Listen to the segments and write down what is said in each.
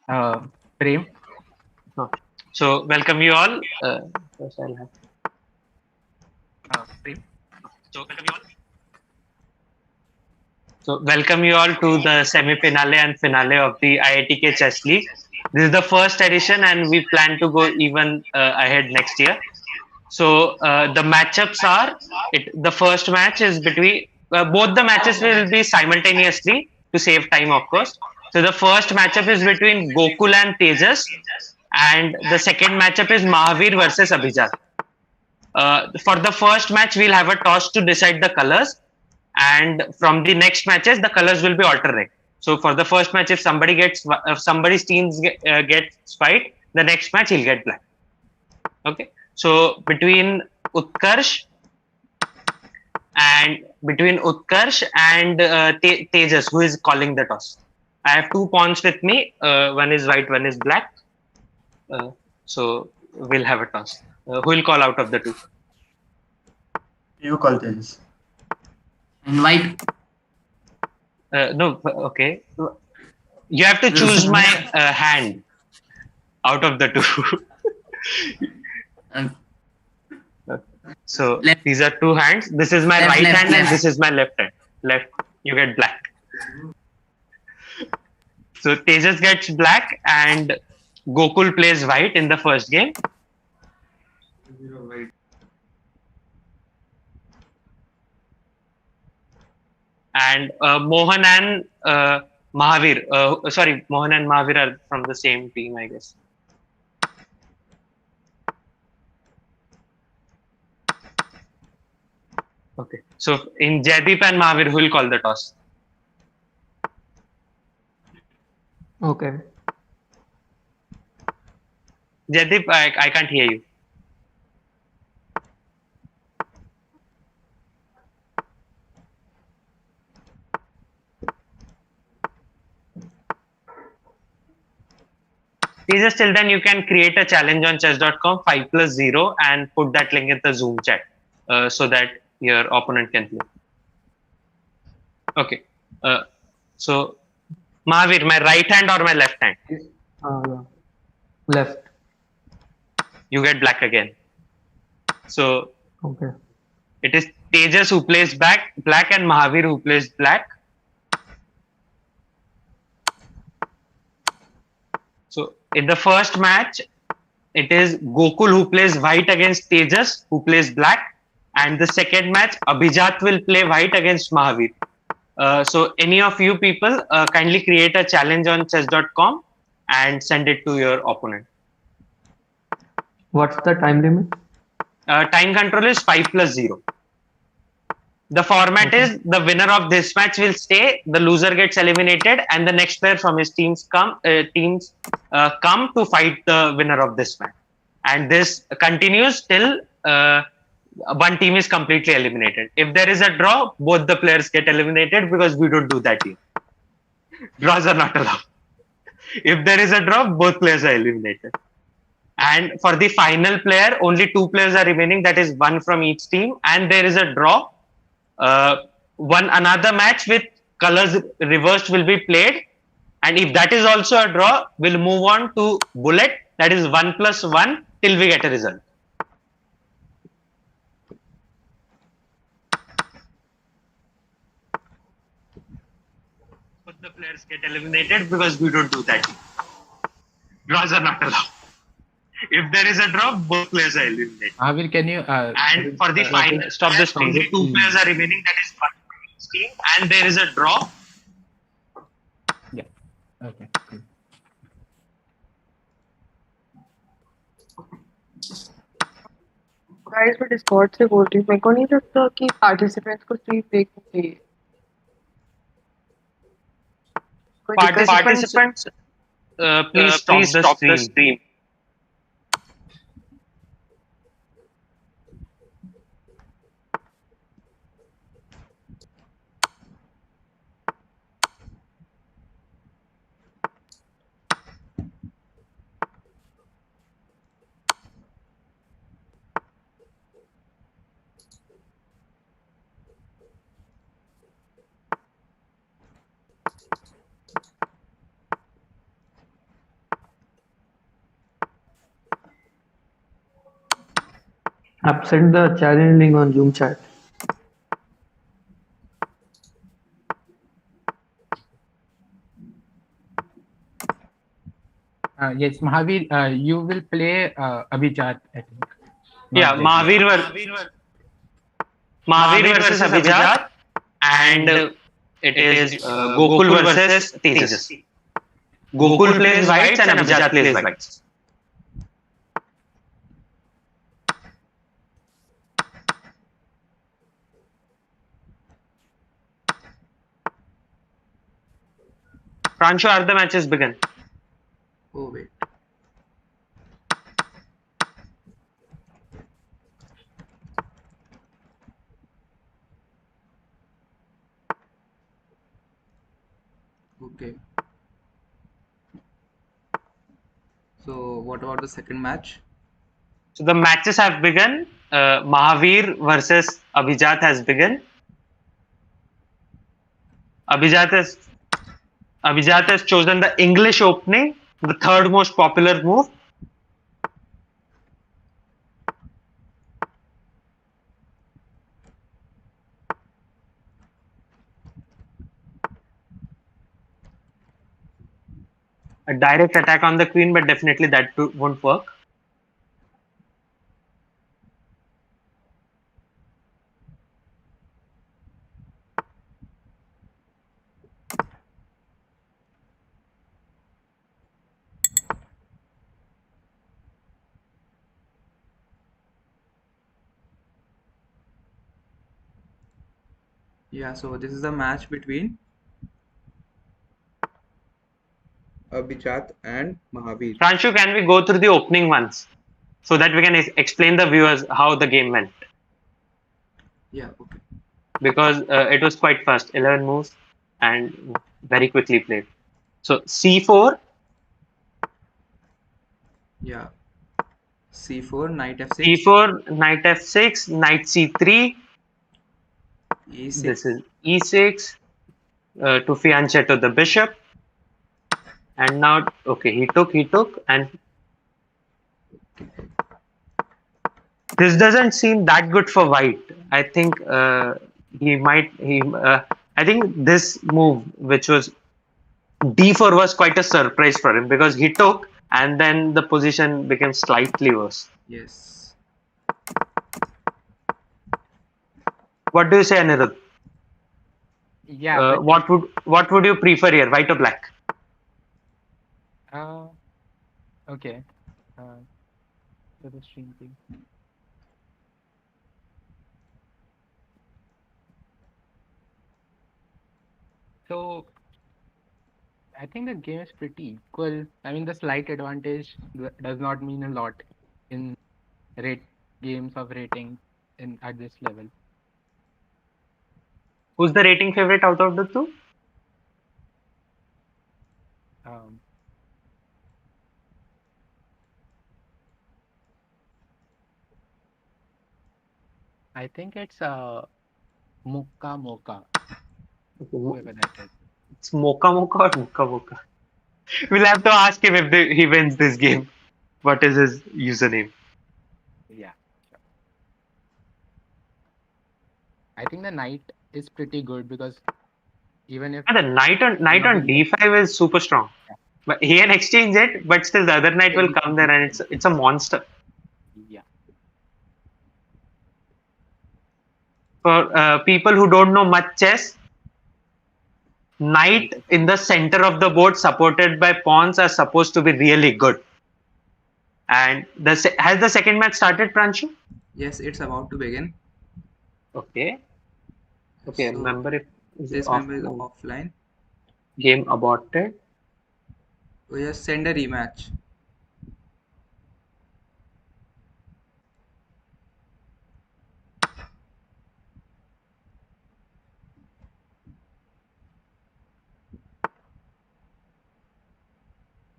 Uh, Prem. No. So welcome you all. First I'll have. Prem. So welcome you all to the semi-finale and finale of the IITK Chess League. This is the first edition, and we plan to go even ahead next year. So the matchups are the first match is between both the matches will be simultaneously to save time, of course. So the first matchup is between Gokul and Tejas, and the second matchup is Mahavir versus Abhijat. For the first match, we'll have a toss to decide the colors, and from the next matches, the colors will be alternate. So for the first match, if somebody's teams gets white, the next match he'll get black. Okay. So between Utkarsh and Tejas, who is calling the toss. I have two pawns with me. One is white, one is black. So we'll have a toss. Who will call out of the two? You call this. Invite. No, okay. You have to choose my hand out of the two. Uh, So left. these are two hands. This is my Left, right left, hand and left. this is my left hand. Left, you get black. So Tejas gets black and Gokul plays white in the first game. And Mohan and Mahavir. Sorry, Mohan and Mahavir are from the same team, I guess. Okay. So in Jaideep and Mahavir, who will call the toss? Okay. Jaideep, I can't hear you. Tejas, till then you can create a challenge on chess.com 5 plus 0 and put that link in the Zoom chat so that your opponent can play. Okay. So, Mahavir, my right hand or my left hand? Yeah. Left. You get black again. So, Okay. it is Tejas who plays black and Mahavir who plays black. So, in the first match, it is Gokul who plays white against Tejas who plays black. And the second match, Abhijat will play white against Mahavir. So any of you people kindly create a challenge on chess.com and send it to your opponent. What's the time limit? Time control is 5 plus 0. The format is the winner of this match will stay, the loser gets eliminated, and the next player from his teams come to fight the winner of this match. And this continues till one team is completely eliminated. If there is a draw, both the players get eliminated because we don't do that here. Draws are not allowed. If there is a draw, both players are eliminated. And for the final player, only two players are remaining. That is one from each team, and there is a draw. One another match with colors reversed will be played, and if that is also a draw, we'll move on to bullet. That is 1 plus 1 till we get a result. Both the players get eliminated because we don't do that. Draws are not allowed. If there is a draw, both players are eliminated. Mahavir, can you? And for the final, stop the screen. Two players are remaining. That is one from each team, and there is a draw. Yeah. Okay. Cool. Guys मैं Discord से बोल रही हूँ मेरे को नहीं लगता कि पार्टिसिपेंट्स को सिर्फ देखना चाहिए Participants, please stop the stream. I've sent the challenge link on Zoom chat. Yes, Mahavir, you will play Abhijat, I think. Yeah, Not Devi. Mahavir versus Abhijat, and it is Gokul versus Tejas. Gokul plays whites and Abhijat plays whites. Pranshu, are the matches begun? Oh wait. Okay. So what about the second match? So the matches have begun. Mahavir versus Abhijat has begun. Abhijat has Abhijat has chosen the English opening, the third most popular move. A direct attack on the queen, but definitely that won't work. Yeah, so this is a match between Abhijat and Mahavir. Pranshu, can we go through the opening ones so that we can explain the viewers how the game went? Yeah, okay. Because it was quite fast, 11 moves and very quickly played. So c4, Yeah. C4, knight f6, c4, knight f6, knight c3. e6. This is e6 to fianchet to the bishop. And now, okay, he took, and this doesn't seem that good for white. I think I think this move, which was d4, was quite a surprise for him because he took, and then the position became slightly worse. Yes. What do you say, Anirudh? Yeah, but What would you prefer here, white or black? okay. So the stream thing. So I think the game is pretty equal. I mean, the slight advantage does not mean a lot in rate games of rating in at this level. Who's the rating favorite out of the two? Um, I think it's Mocha. Whoever that is. It's Mocha or Mocha. We'll have to ask him if he wins this game. What is his username? Yeah. Sure. I think the knight is pretty good because even if The knight on d5 is super strong. Yeah. But he can exchange it, but still the other knight will come there, and it's a monster. yeah. For people who don't know much chess, knight in the center of the board supported by pawns are supposed to be really good. And has the second match started, Pranshu? Yes, it's about to begin. Okay. So Remember if this member is offline. Game aborted. We just send a rematch.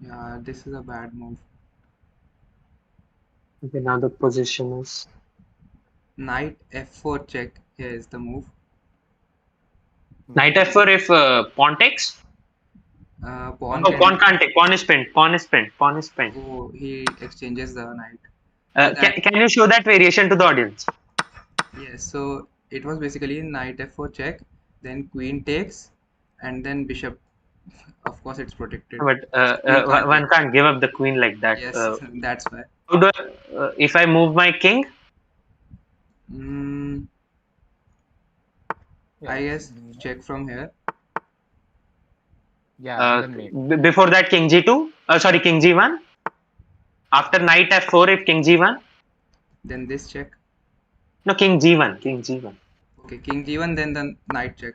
Yeah, this is a bad move. Okay, now the position is Knight f4 check. Here is the move. knight f4 if pawn takes. Pawn Pawn can't take. Pawn is pinned. Oh, he exchanges the knight. Can you show that variation to the audience? Yes, so it was basically knight f4 check, then queen takes, and then bishop. Of course, it's protected. But Queen can't one take. can't give up the queen like that. Yes, that's why. How do if I move my king? Mm, I guess check from here. Yeah, and then wait. Before that, king g2. Sorry, king g1. After knight f4, if king g1. Then this check. No, king g1. King g1. Okay, king g1, then the knight check.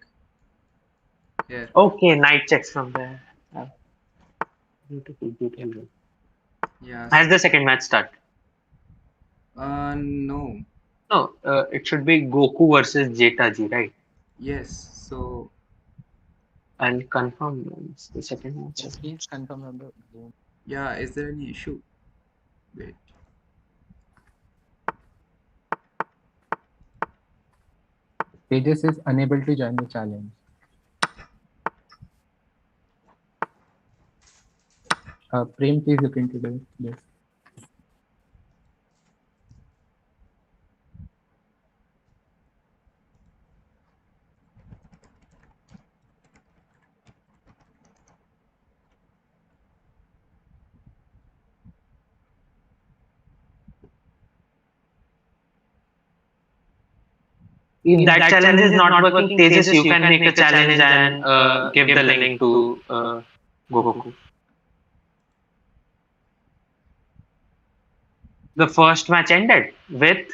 Here. Okay, knight checks from there. Beautiful, Yeah. beautiful. Yeah. Has the second match start? No. No, it should be Goku versus Jetaji, right? Yes. So And confirm the second match. Yeah, please confirm on the game. yeah, is there any issue? Wait. Tejas is unable to join the challenge. Prem, please look into this. If that challenge is not working, Tejas, you can make a challenge and give the link to Goku. The first match ended with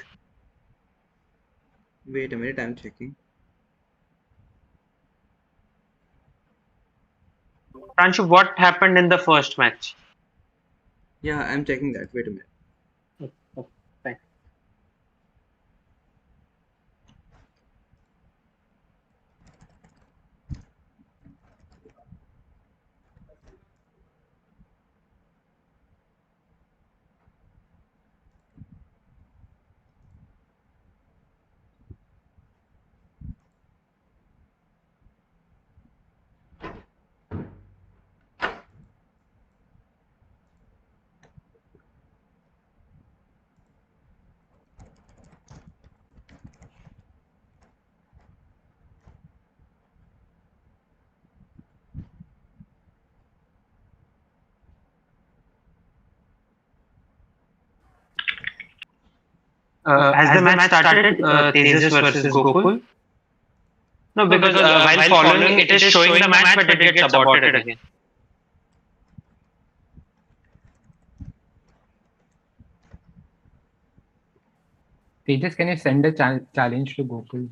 Wait a minute, I'm checking. Pranshu. What happened in the first match? Yeah, I'm checking that. Wait a minute. Right. Has the match started? Tejas versus Gokul. No, because while following, it is showing the match, but it gets aborted again. Tejas, can you send a challenge to Gokul?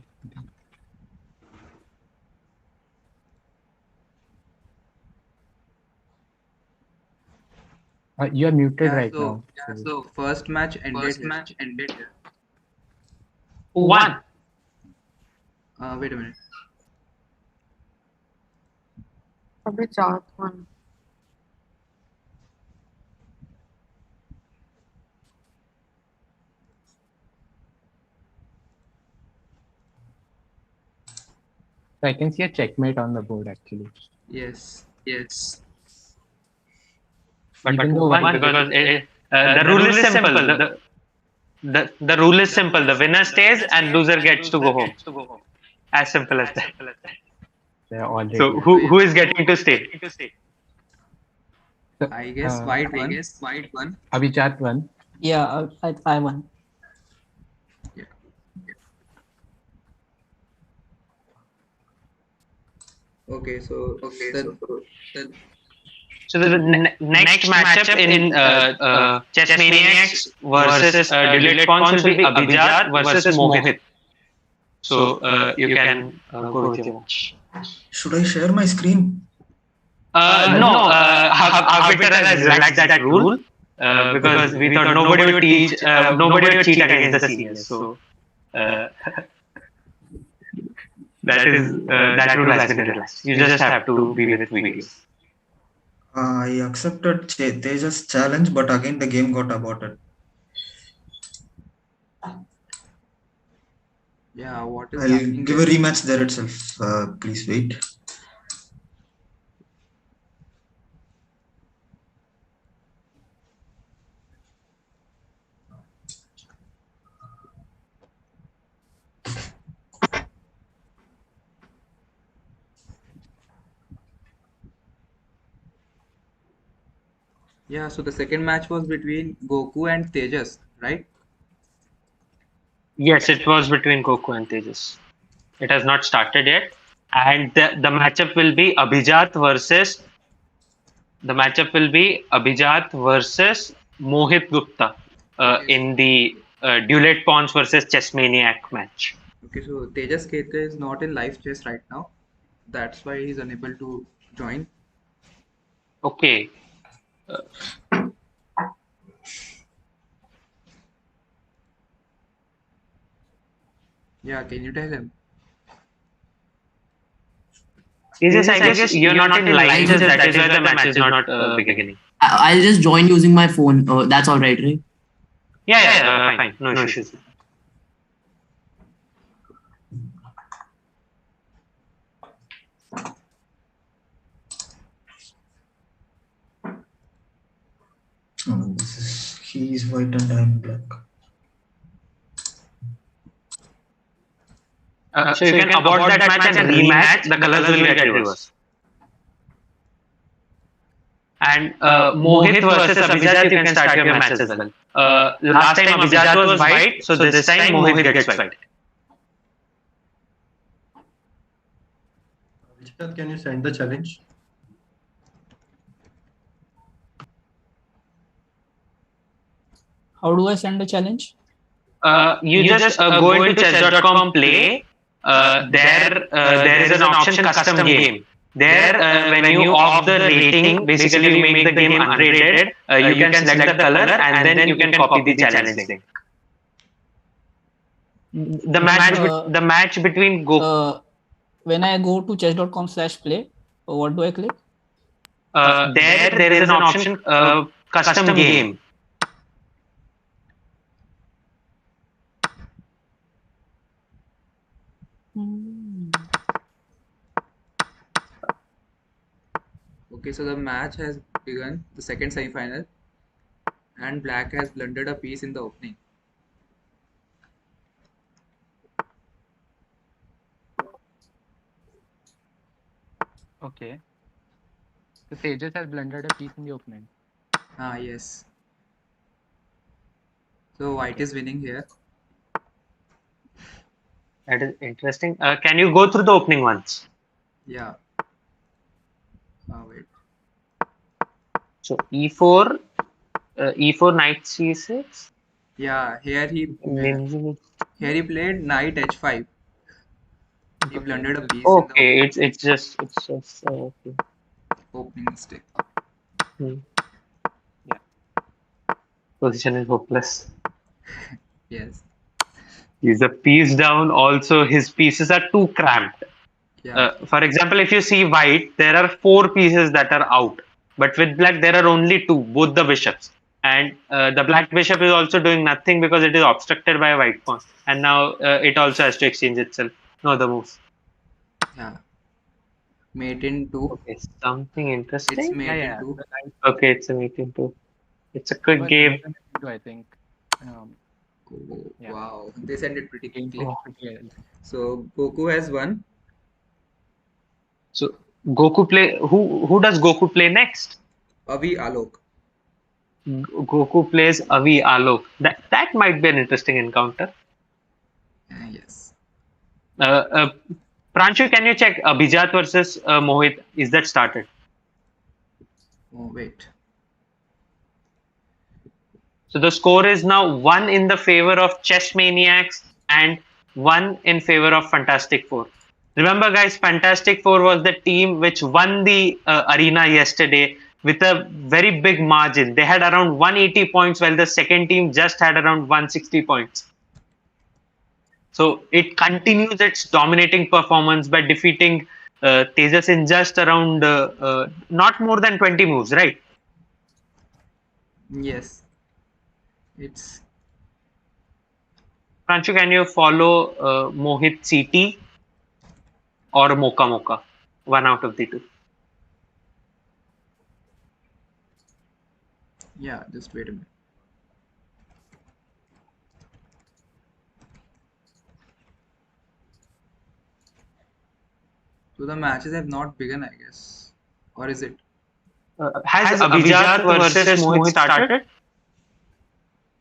You are muted right now. So first match ended here. Who won? Wait a minute. Abhijat one. So I can see a checkmate on the board actually. Yes. But Even who though won? Because the rule is simple. The rule is simple. The winner stays and loser gets to go home. As simple as that. they're already. So who is getting to stay? So, I guess white won. Abhijat won. Yeah, I won. Okay, so So the next matchup in Chess Maniacs versus Dulate Pawns will be Abhijat versus Mohit. So you can go with your match. Should I share my screen? No, Arbiter has relaxed that rule because we thought nobody would cheat against the seniors. So that rule has been relaxed. You just have to be with videos. I accepted Tejas' challenge, but again the game got aborted. yeah, what is I'll happening give a here? rematch there itself. Please wait. Yeah, so the second match was between Goku and Tejas, right? Yes, it was between Goku and Tejas. It has not started yet. And the matchup will be Abhijat versus Mohit Gupta Okay, in the Dulate Pawns versus Chess Maniac match. okay, so Tejas Ketka is not in live chess right now. That's why he's unable to join. Okay. Yeah, can you tell him? Tejas, I guess you're not in live chess. That is why the match is not beginning. I'll just join using my phone. That's all right, right? Yeah, fine. No issues. He's white and I'm black. So you can abort that match and rematch. The colors will get reversed. And Mohit versus Abhijat, you can start your match as well. Last time Abhijat was white, so this time Mohit gets white. Abhijat, can you send the challenge? How do I send a challenge? You just go into chess.com play. There is an option custom game. There, when you off the rating, basically you make the game unrated. You can select the color and then you can copy the challenge link. The match between Goku. When I go to chess.com/play, what do I click? There is an option custom game. Okay, so the match has begun, the second semi-final, and Black has blundered a piece in the opening. Okay. So Tejas has blundered a piece in the opening. Ah, yes. So White is winning here. That is interesting. Can you go through the opening once? Yeah. Wait. So E4 knight C6. Yeah, here he played knight H5. He blundered a piece in Okay, it's just okay. opening mistake. Yeah. Position is hopeless. Yes. He's a piece down. Also, his pieces are too cramped. Yeah. For example, if you see white, there are 4 pieces that are out, but with black there are only 2, both the bishops. And the black bishop is also doing nothing because it is obstructed by a white pawn. And now it also has to exchange itself. No other moves. Yeah. Mate in 2. Okay, something interesting. It's mate in 2. Okay, it's a mate in 2. It's a quick game. I think. Yeah. Wow, they send it pretty quickly. Yeah. So Goku has won. So Goku play. Who does Goku play next? Avi Alok. Goku plays Avi Alok. That might be an interesting encounter. Yes. Pranshu, can you check Abhijat versus Mohit? Is that started? Oh wait. So the score is now 1 in the favor of Chess Maniacs and 1 in favor of Fun-tastic Four. Remember, guys, Fun-tastic Four was the team which won the arena yesterday with a very big margin. They had around 180 points, while the second team just had around 160 points. So it continues its dominating performance by defeating Tejas in just around not more than 20 moves, right? Yes. It's Pranshu, can you follow Mohit CT or Mocha Mocha? One out of the 2. yeah, just wait a minute. So the matches have not begun, I guess. Or is it? Has Abhijat versus Mohit started?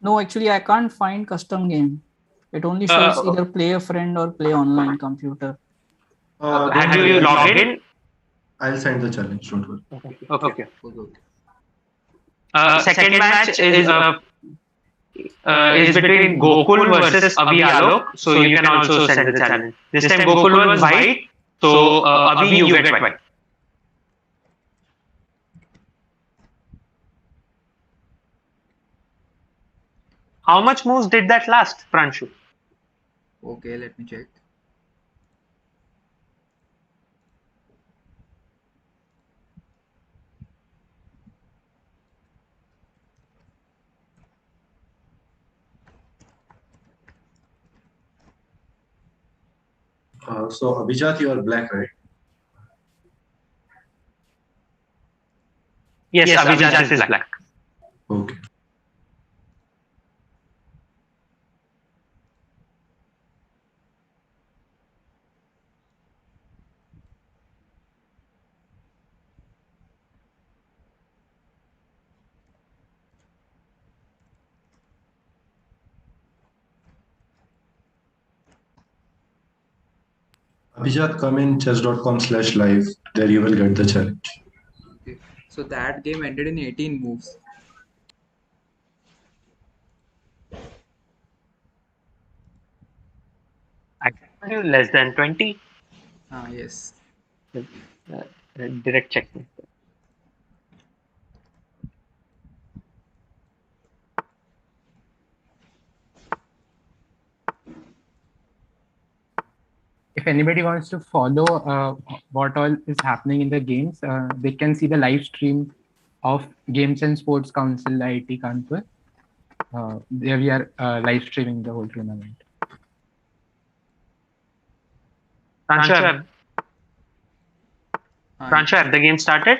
No, actually, I can't find custom game. It only shows either play a friend or play online computer. Have you logged in? I'll send the challenge. Don't worry. Okay. Okay. Second match is between Gokul versus Avi Alok. So you can also send the challenge. This time Gokul was white. So Avi, you get white. How much moves did that last, Pranshu? Okay, let me check. So Abhijat, you are black, right? Yes, Abhijat is black. Okay. Abhijat, come in chess.com/live. There you will get the challenge. Okay. So that game ended in 18 moves. Actually, less than 20. Yes. Direct check. If anybody wants to follow what all is happening in the games, they can see the live stream of Games and Sports Council IIT Kanpur. There we are live streaming the whole tournament. Pranshu, have the game started?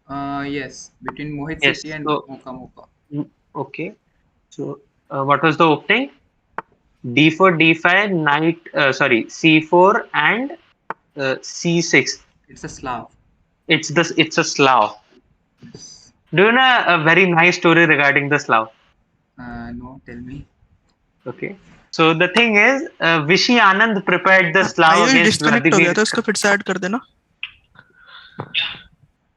Yes, between Mohit Yes, City and so- Mocha Mocha. Okay. So what was the opening? D4, D5, knight, C4 and C6. It's a Slav. It's a Slav. Yes. Do you know a very nice story regarding the Slav? No, tell me. Okay. So the thing is, Vishy Anand prepared the Slav Ayush against disconnect हो गया Vladimir. था उसको फिर से add कर देना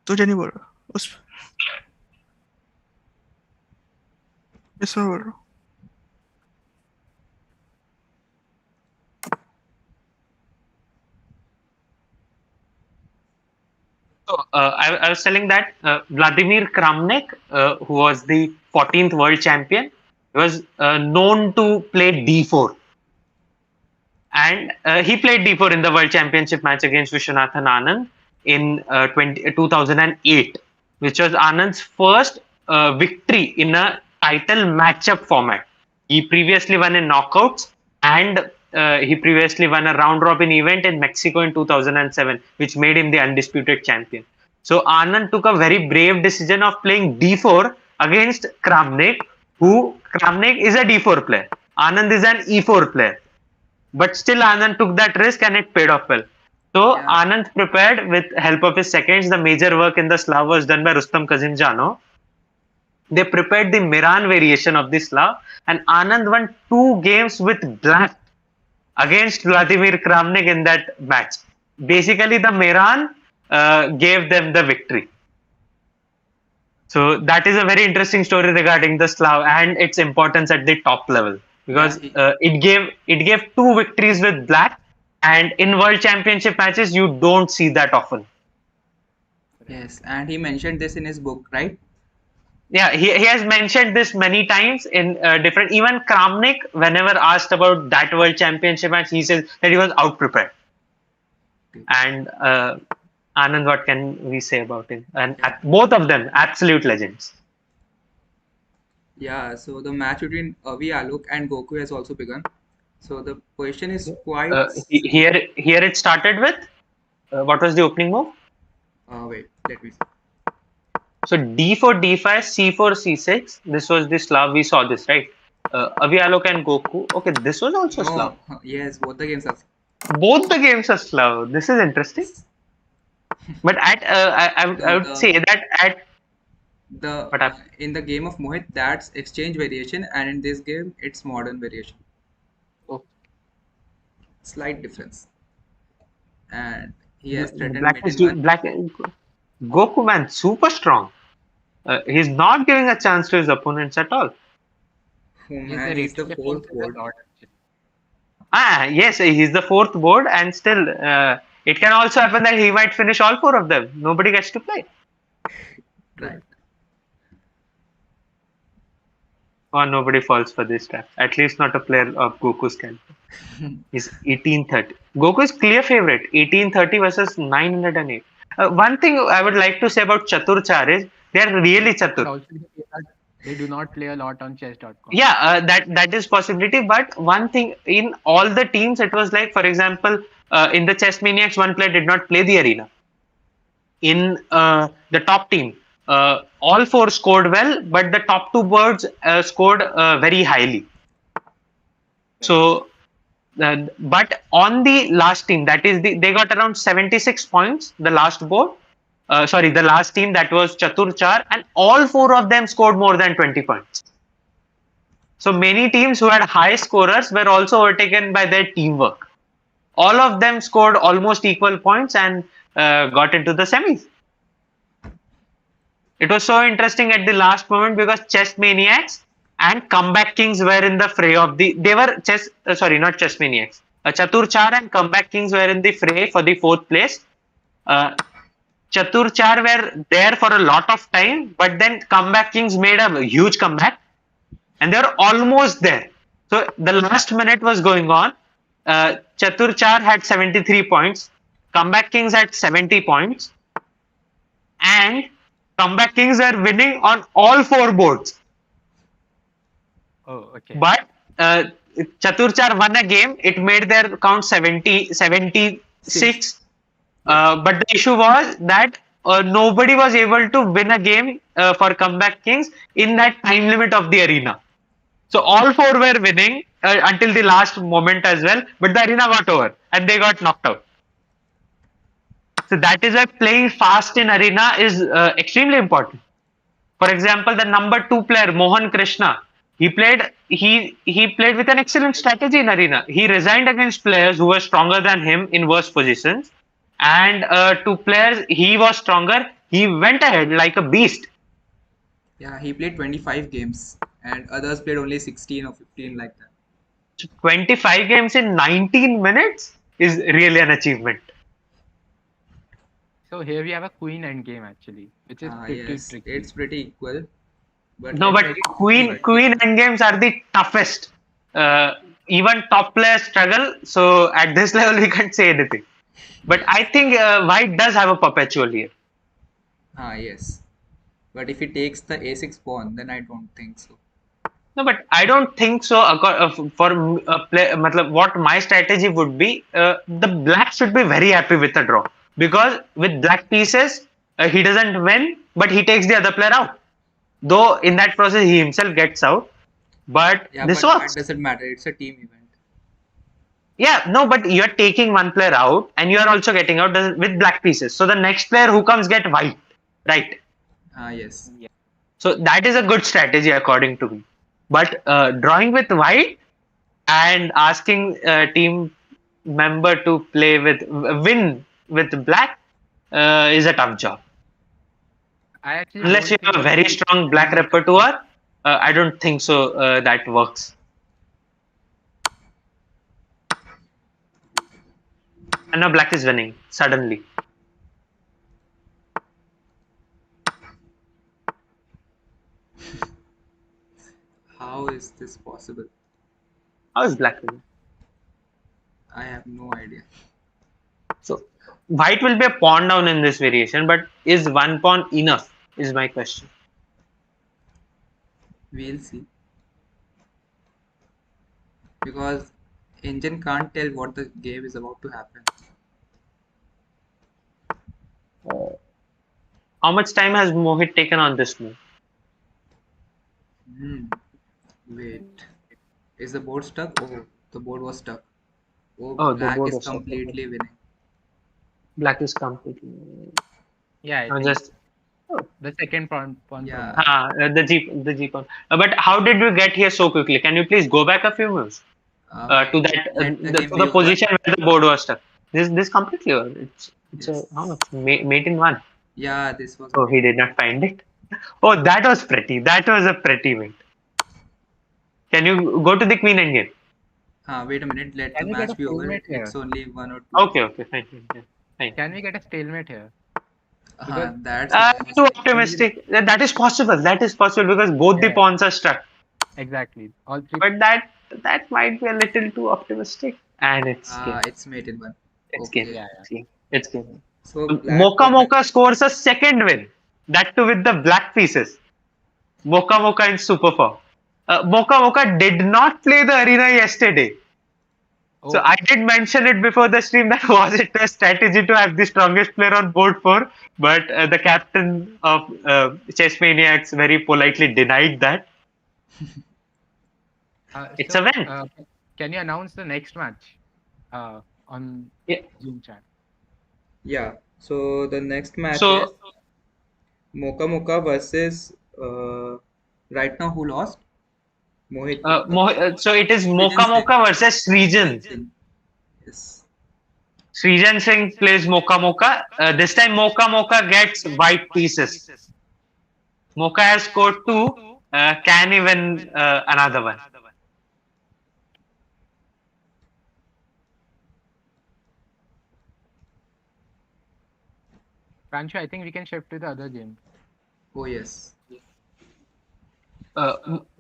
तुझे नहीं बोल रहा उस इसमें बोल रहा हूँ So, I was telling that Vladimir Kramnik, who was the 14th world champion, was known to play D4. And he played D4 in the world championship match against Vishwanathan Anand in 2008, which was Anand's first victory in a title matchup format. He previously won in knockouts and he previously won a round robin event in Mexico in 2007, which made him the undisputed champion. So Anand took a very brave decision of playing D4 against Kramnik, who Kramnik is a D4 player. Anand is an E4 player. But still Anand took that risk and it paid off well. So Yeah. Anand prepared with help of his seconds. The major work in the Slav was done by Rustam Kazimjano. They prepared the Miran variation of the Slav, and Anand won 2 games with black against Vladimir Kramnik in that match. Basically, the Miran gave them the victory. So that is a very interesting story regarding the Slav and its importance at the top level, because it gave 2 victories with black, and in world championship matches you don't see that often. Yes, and he mentioned this in his book, right? Yeah, he has mentioned this many times in different. Even Kramnik, whenever asked about that world championship match, he says that he was out prepared. And Anand, what can we say about him? And both of them, absolute legends. Yeah, so the match between Avi Alok and Goku has also begun. So the question is quite. Here it started with what was the opening move? Wait, let me see. So D4, D5, C4, C6. This was the Slav. We saw this, right? Avi Alok and Goku. Okay, this was also Slav. Yes, both the games are. Both the games are Slav. This is interesting. But I would say that at The what happened? in the game of Mohit, that's exchange variation, and in this game, it's modern variation. Oh, Slight difference. And he has threatened Black mate is in one. Goku, man, super strong. He's not giving a chance to his opponents at all. Oh yes, man, the he's the rating fourth difference is board. a lot. Actually. Yes, he's the fourth board, and still, it can also happen that he might finish all four of them. Nobody gets to play. Right. Or nobody falls for this trap. At least not a player of Goku's caliber. He's 1830. Goku's clear favorite. 1830 versus 908. One thing I would like to say about Chatur Chaar is they are really Could Chatur. also be that they do not play a lot on chess.com. Yeah, that is possibility. But one thing in all the teams, it was like, for example, in the Chess Maniacs, one player did not play the arena. In the top team, all four scored well, but the top two birds scored very highly. So, but on the last team, that is they got around 76 points. The last board, the last team, that was Chatur Chaar, and all four of them scored more than 20 points. So many teams who had high scorers were also overtaken by their teamwork. All of them scored almost equal points and got into the semis. It was so interesting at the last moment because Chess Maniacs and Comeback Kings were in the fray of the. They were not Chess Maniacs. Chatur Chaar and Comeback Kings were in the fray for the fourth place. Chatur Chaar were there for a lot of time, but then Comeback Kings made a huge comeback, and they were almost there. So the last minute was going on. Chatur Chaar had 73 points. Comeback Kings had 70 points. And Comeback Kings are winning on all four boards. Oh, okay. But Chatur Chaar won a game. It made their count 76. But the issue was that nobody was able to win a game for Comeback Kings in that time limit of the arena. So all four were winning until the last moment as well. But the arena got over and they got knocked out. So that is why playing fast in arena is extremely important. For example, the number 2 player Mohan Krishna, he played with an excellent strategy in arena. He resigned against players who were stronger than him in worse positions, and to players he was stronger, he went ahead like a beast. Yeah, he played 25 games, and others played only 16 or 15 like that. So 25 games in 19 minutes is really an achievement. So here we have a queen endgame actually, which is pretty Yes, tricky. it's pretty equal. But No, let's but see. queen endgames are the toughest. Even top players struggle. So at this level, we can't say anything. But I think white does have a perpetual here. Yes. But if he takes the a6 pawn, then I don't think so. No, but I don't think so. What my strategy would be, the black should be very happy with the draw, because with black pieces, he doesn't win, but he takes the other player out. Though in that process he himself gets out, but this but works. that doesn't matter. It's a team event. Yeah, no, but you're taking one player out and you are also getting out with black pieces. So the next player who comes get white, right? Yes. Yeah. So that is a good strategy according to me. But drawing with white and asking a team member to win with black is a tough job. Unless you have a very strong black repertoire, I don't think so that works. And now black is winning suddenly. How is this possible? How is black winning? I have no idea. So white will be a pawn down in this variation, but is one pawn enough is my question. We'll see. Because engine can't tell what the game is about to happen. How much time has Mohit taken on this move? Wait. Is the board stuck? Oh, the board was stuck. Oh, black is completely winning. Black is completely winning. Yeah, I No, think just the second pawn Yeah. promote. the G pawn. But how did you get here so quickly? Can you please go back a few moves to Wait, that let the game to be the over. position where the board was stuck? This completely over. It's a Yes. how much mate in one. Yeah, this was Oh, he did not find it. Oh, that was pretty. That was a pretty mate. Can you go to the queen endgame? Wait a minute, let the Can we get a match be over. stalemate here? It's only 1 or 2. Okay, okay, fine, fine, fine. Fine. Can we get a stalemate here? Because That's what I was Too thinking. optimistic. That is possible. That is possible because both the yeah, pawns are stuck. exactly. All three. But that might be a little too optimistic. And it's game. It's mate in 1. It's game. Okay. Yeah, It's game. It's game. So black Mocha could have. Mocha scores a second win. That too with the black pieces. Mocha Mocha in super form. Mocha Mocha did not play the arena yesterday. So Oh. I did mention it before the stream that was it a strategy to have the strongest player on board 4, but the captain of Chess Maniacs very politely denied that. It's a win. Can you announce the next match on Yeah. Zoom chat? Yeah. So the next match is So Mocha Mocha versus right now who lost? Mohit. so it is Mocha Mocha versus Srijan. Singh. Yes. Srijan Singh plays Mocha Mocha. This time Mocha Mocha gets white pieces. Mocha has scored 2. Can he win another one? Pranshu, I think we can shift to the other game. Oh yes.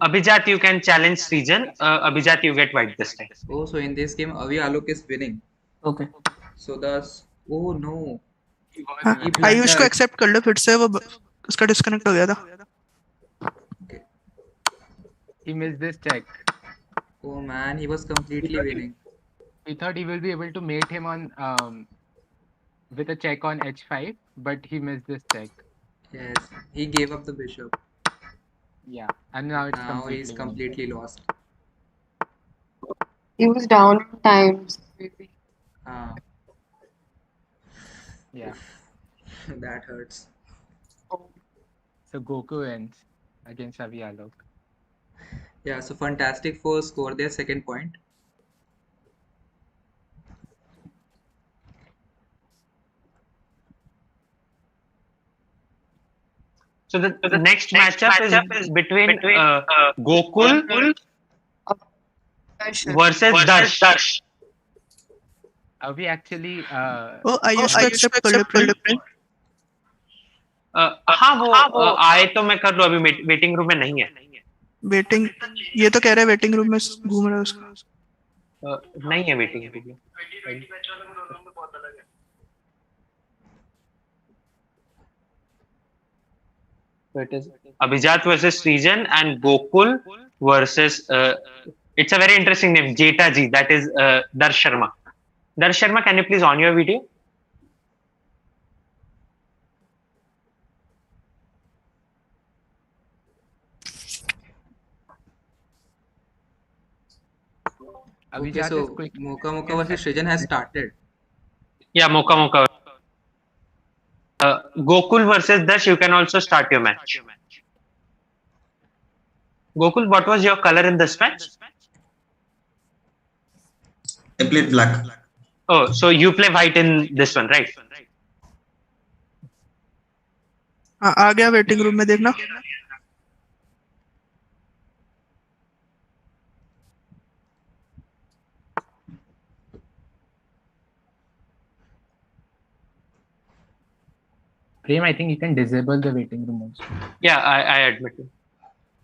Abhijat, you can challenge Srijan. Abhijat, you get white this time. Oh, so in this game Avi Alok is winning. Okay. So oh no. हाँ, He Ayush को blundered. Accept कर लो फिर से वो उसका disconnect हो गया था Okay. He missed this check. Oh man, he was completely winning. We thought he will be able to mate him on with a check on h5, but he missed this check. Yes. He gave up the bishop. Yeah, and now it's Now he's completely completely lost. He was down on times, maybe. Yeah. That hurts. So Goku wins against Avi Alok. Yeah, so Fun-tastic Four scored their second point. So the next matchup is between Gokul versus Darsh. Avi actually वो आयुष को accept कर लो please हाँ वो आए तो मैं कर लूँ अभी वेटिंग रूम में नहीं है वेटिंग ये तो कह रहा है वेटिंग रूम में घूम रहा है उसका नहीं है वेटिंग रूम में So it is Abhijat versus Srijan and Gokul versus it's a very interesting name Jeta Ji, that is Darsh Sharma. Darsh Sharma, can you please on your video? Okay, so Mocha Mocha versus Srijan has started. Yeah, Mocha Mocha. Gokul versus Darsh, you can also start your match. Gokul, what was your color in this match? I played black. Oh, so you play white in this one, right? हाँ आ गया waiting room में देखना Prem, I think you can disable the waiting room also. Yeah, I admit it.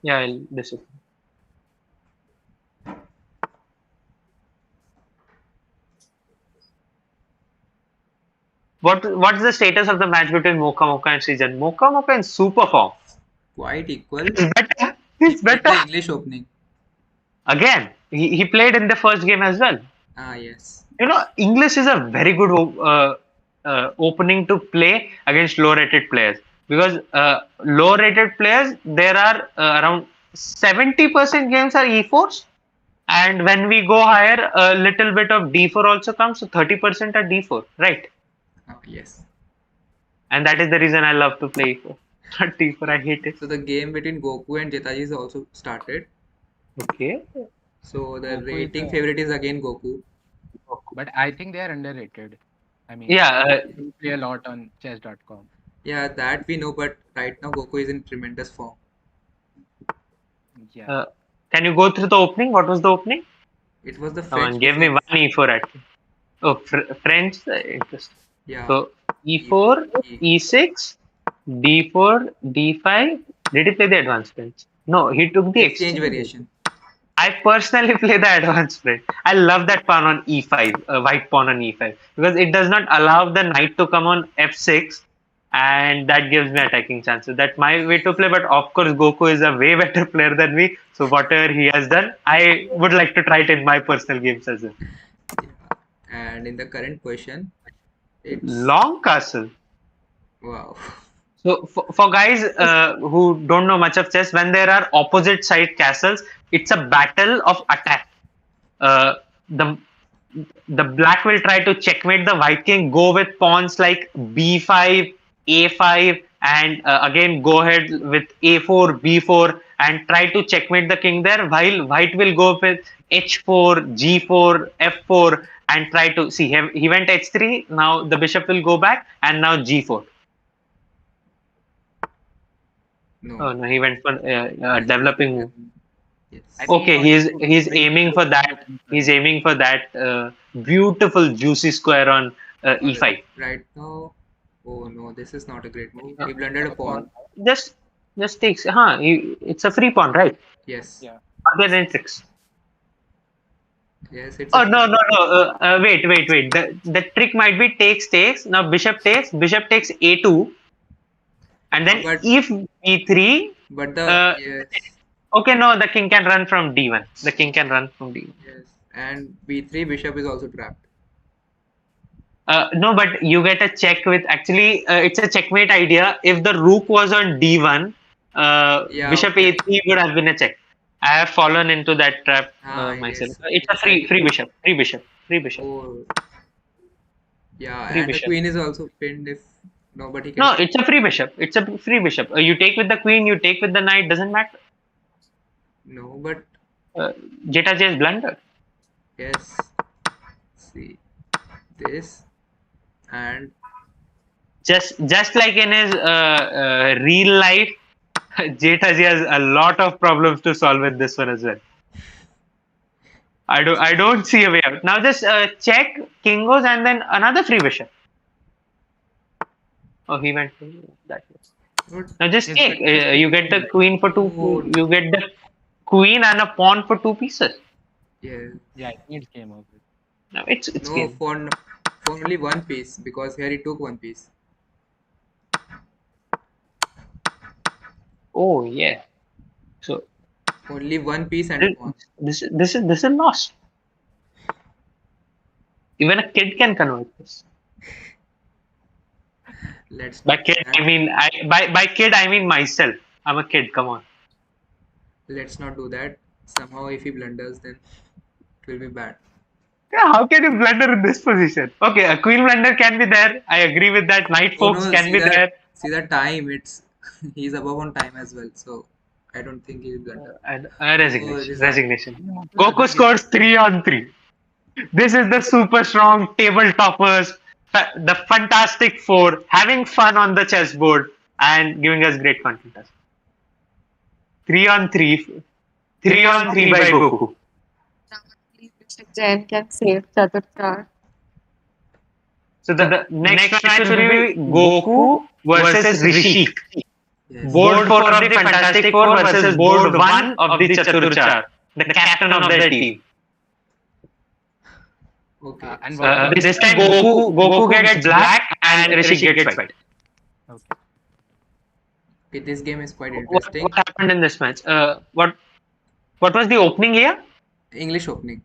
Yeah, I'll disable. What's the status of the match between Mocha Mocha and Srijan? Mocha Mocha in super form. Quite equal. He's better. He's The better. English opening. Again, he played in the first game as well. Yes. You know, English is a very good opening to play against low-rated players because low-rated players there are around 70% games are E4s, and when we go higher, a little bit of D4 also comes, so 30% are D4, right? Yes. and that is the reason I love to play E4. Not T4, I hate it. So the game between Goku and Jetaji is also started. Okay. So the Goku is rating a- favorite is again Goku. But I think they are underrated. I mean, Yeah. they do play a lot on chess.com. Yeah, that we know, but right now Goku is in tremendous form. Yeah. Can you go through the opening? What was the opening? It was the Come French on, give me defense. one E4 at. Oh, French. Interesting. Yeah. So E4, E6, D4, D5. Did he play the advanced French? No, he took the Exchange variation. I personally play the advanced French. I love that pawn on E5, white pawn on E5, because it does not allow the knight to come on F6, and that gives me attacking chances. That's my way to play. But of course, Goku is a way better player than me. So whatever he has done, I would like to try it in my personal games as well. Yeah. And in the current question, it's Long castle. wow. So for guys who don't know much of chess, when there are opposite side castles, it's a battle of attack. Uh, the the black will try to checkmate the white king, go with pawns like b5, a5, and again go ahead with a4, b4, and try to checkmate the king there. While white will go with h4, g4, f4, and try to see. He went h3. Now the bishop will go back, and now g4. No. Oh no, he went for developing move. Yes. I think Okay, he's aiming for that. He's aiming for that beautiful juicy square on e5. Right now, oh no, this is not a great move. He blundered a pawn. Just takes. It's a free pawn, right? Yes. Yeah. Are there any tricks? Yes, it's. Oh no. Wait. The trick might be takes. Now bishop takes a2, and then But- if e3. But the yes, Okay, no, the king can run from d1. The king can run from d1. yes, and b3 bishop is also trapped. No, but you get a check with actually it's a checkmate idea. If the rook was on d1, Yeah, bishop okay. a3 would have been a check. I have fallen into that trap myself. Yes. It's a free bishop. Oh, yeah, Free and bishop. the queen is also pinned if nobody can. No, it's a free bishop. You take with the queen, you take with the knight. Doesn't matter. No, but Jeta J is blundered. yes. See this and Just like in his real life, Jeta J has a lot of problems to solve with this one as well. I don't see a way out. Now just check, king goes, and then another free bishop. Oh, he went to that way. good. Now just Yes, take. but- You get the queen for two. Oh. You get the queen and a pawn for 2 pieces. Yes. Yeah, I think it's game over. Now it's No, game. for only one piece because here he took one piece. Oh yeah. So Only one piece and a pawn. this is lost. Even a kid can convert this. Let's By kid, I mean by kid I mean myself. I'm a kid. Come on. let's not do that. Somehow, if he blunders, then it will be bad. Yeah, how can you blunder in this position? Okay, a queen blunder can be there. I agree with that. Knight Oh, folks no, can see be that- there. See the time. It's he's above on time as well. So I don't think he'll blunder. And Oh, resignation. this is- Resignation. Goku scores 3-on-3. This is the super strong table toppers, the Fun-tastic Four, having fun on the chessboard and giving us great content. 3-on-3. 3-on-3 by Goku. Jen can save Chatur Chaar. So the next match will be Goku versus Rishi. Yes. Board 4 of the Fun-tastic Four versus board 1 of the Chatur Chaar, the captain of their team. Okay. And This time Goku gets black and Rishi gets white. Okay, this game is quite What interesting. happened in this match? What was the opening here? English opening.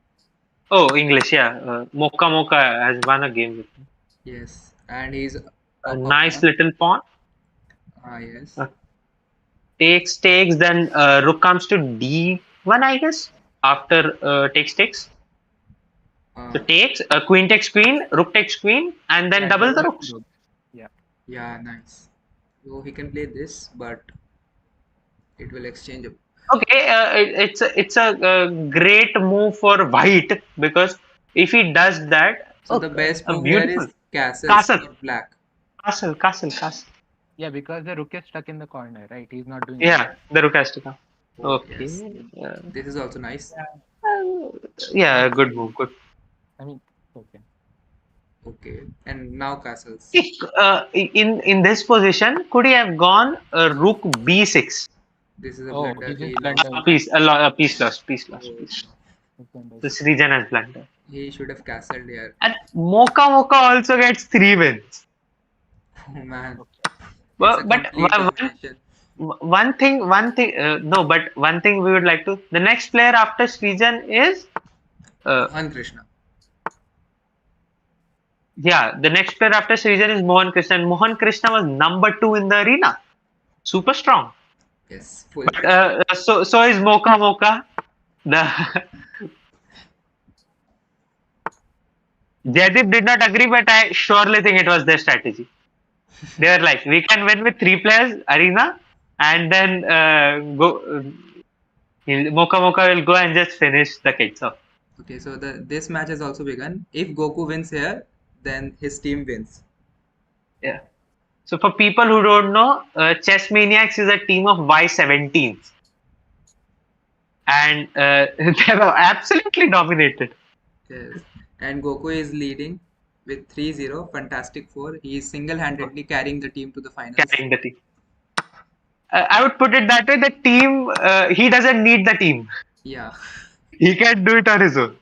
Oh, English, yeah. Mocha has won a game with me. Yes, and he's A nice little pawn. yes. Takes, then rook comes to d1, I guess. After takes. So takes, queen takes queen, rook takes queen, and then double the rooks. Yeah. Yeah, nice. So he can play this, but it will exchange. Okay, it's a great move for white because if he does that, So the best move here beautiful is castles castle, for black. castle. Yeah, because the rook is stuck in the corner, right? He's not doing Yeah, anything. the rook has to come. Oh, yes. Okay. This is also nice. Yeah, good move. Good. I mean, okay. Okay. And now castles. In this position, could he have gone rook b6? This is a Oh, blunder. he just He lost. A blundered. piece, a piece lost, piece lost, Oh, piece. no. He blundered. This region has blundered. He should have castled here. And Mocha also gets 3 wins. Oh man. It's a But complete domination. no, but one thing we would like to. The next player after Srijan is. Rohan Krishna. Yeah, the next player after Srijan is Mohan Krishna. And Mohan Krishna was number 2 in the arena. Super strong. Yes. Full. But so is Mocha. The Jaideep did not agree, but I surely think it was their strategy. They were like, we can win with 3 players arena, and then Mocha will go and just finish the kids off. Okay, so this match has also begun. If Goku wins here, then his team wins. Yeah. So for people who don't know, Chess Maniacs is a team of Y17s. And they were absolutely dominated. Yes. And Goku is leading with 3-0. Fun-tastic Four. He is single-handedly carrying the team to the finals. Carrying the team. I would put it that way, the team, he doesn't need the team. Yeah. He can do it on his own.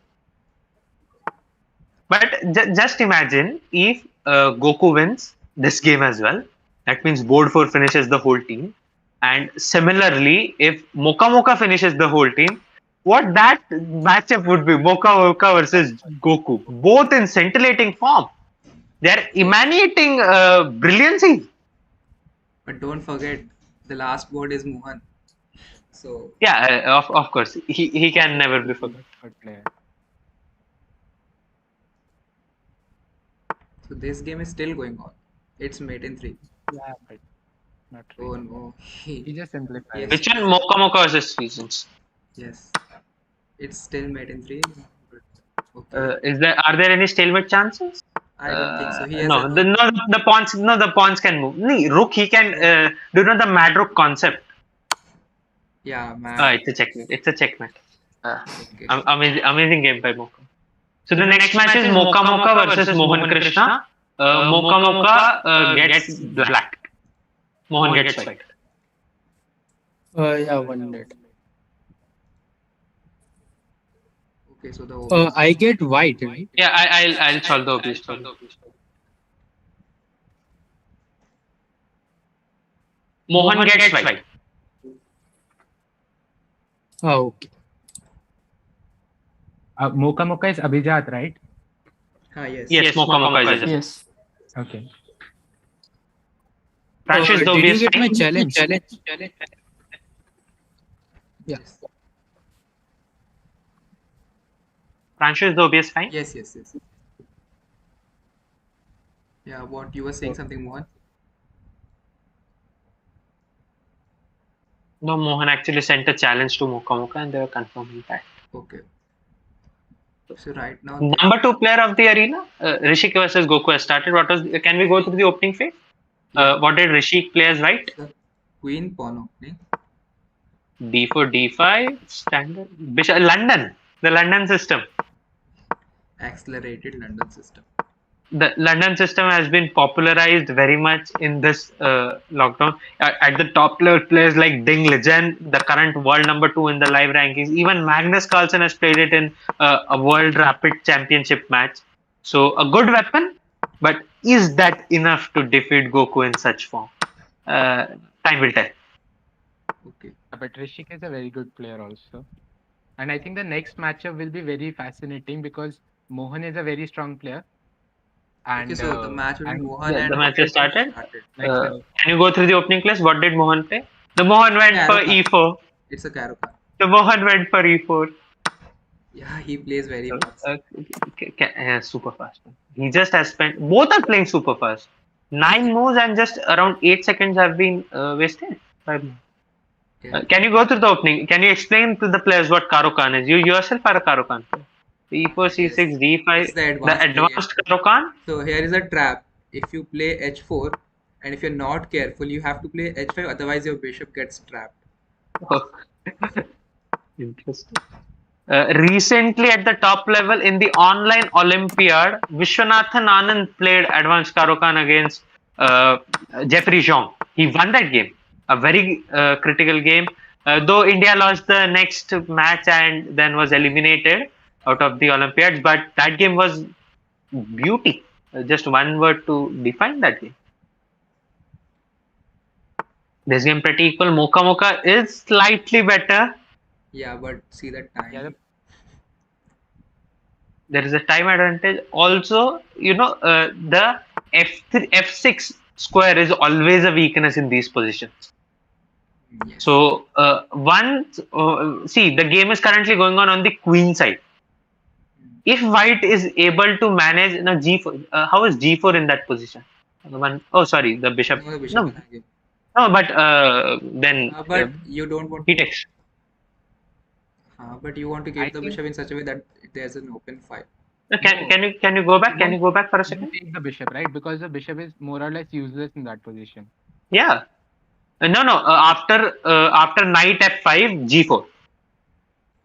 But just imagine if Goku wins this game as well. That means board 4 finishes the whole team. And similarly, if Mocha finishes the whole team, what that matchup would be, Mocha versus Goku, both in scintillating form. They're emanating brilliancy. But don't forget, the last board is Mohan. So Yeah, of course, he can never be forgotten. Good player. So this game is still going on. It's mate in 3. Yeah, but not Oh really. no. He just simplified. Yes. Which one? Mocha versus Reasons. Yes. It's still mate in 3. But okay. Are there any stalemate chances? I don't think so. He has No, the pawns can move. No, rook he can do not the mad rook concept. Yeah, man. It's a checkmate. It's a checkmate. Okay. Amazing game by Mocha. So the next match is Mocha versus Mohan Krishna. Mocha gets black. Mohan gets white. Yeah, one minute. Okay, so the I get white, right? Yeah, I'll solve the obvious problem. Mohan gets white. Oh, okay. Mocha is Abhijat, right? yes. Yes, Mocha is. Yes. Okay. Francis, the Did you obvious get my fine. challenge? Yeah. Francis, the obvious fine. Yes. Yeah, what you were saying something, Mohan? No, Mohan actually sent a challenge to Mocha and they were confirming that. Okay. So right now, Number 2 player of the arena, Rishik versus Goku has started. Can we go through the opening phase? What did Rishik play as white? Queen pawn opening. D4, D5, standard. Bishop, London, the London system. Accelerated London system. The London system has been popularized very much in this lockdown. At the top level players like Ding Legend, the current world number 2 in the live rankings. Even Magnus Carlsen has played it in a World Rapid Championship match. So a good weapon, but is that enough to defeat Goku in such form? Time will tell. Okay. But Rishik is a very good player also. And I think the next matchup will be very fascinating because Mohan is a very strong player. And, Okay, so the match will be Mohan the and match has started. Like, Can you go through the opening class? What did Mohan play? The Mohan went for E4. It's a Caro card. The Mohan went for E4. Yeah, he plays very fast. Super fast. He just has spent. Both are playing super fast. 9 moves and just around 8 seconds have been wasted. Yeah. Can you go through the opening? Can you explain to the players what Karo Khan is? You yourself are a Karo Khan player. E4, Yes. C6, D5. It's the The advanced advanced variant. Karo Khan. So here is a trap. If you play h4, and if you're not careful, you have to play h5. Otherwise, your bishop gets trapped. Oh. Interesting. Recently at the top level in the online Olympiad, Vishwanathan Anand played advanced Karo Khan against Jeffrey Zhong. He won that game, a very critical game. Though India lost the next match and then was eliminated out of the Olympiads, but that game was beauty. Just one word to define that game. This game pretty equal. Mocha Mocha is slightly better. Yeah, but see the time. Yeah, There is a time advantage. Also, the F3, F6 square is always a weakness in these positions. Yes. So see, the game is currently going on the queen side. If white is able to manage g4, how is g4 in that position? Sorry, the bishop. No, the bishop No, can hang it. no, but then But you don't want he to. takes. But you want to I keep the think- bishop in such a way that there's an open fight. Can you go back? Can you go back for a second? Take the bishop, right? Because the bishop is more or less useless in that position. Yeah. No. After knight f5, g4.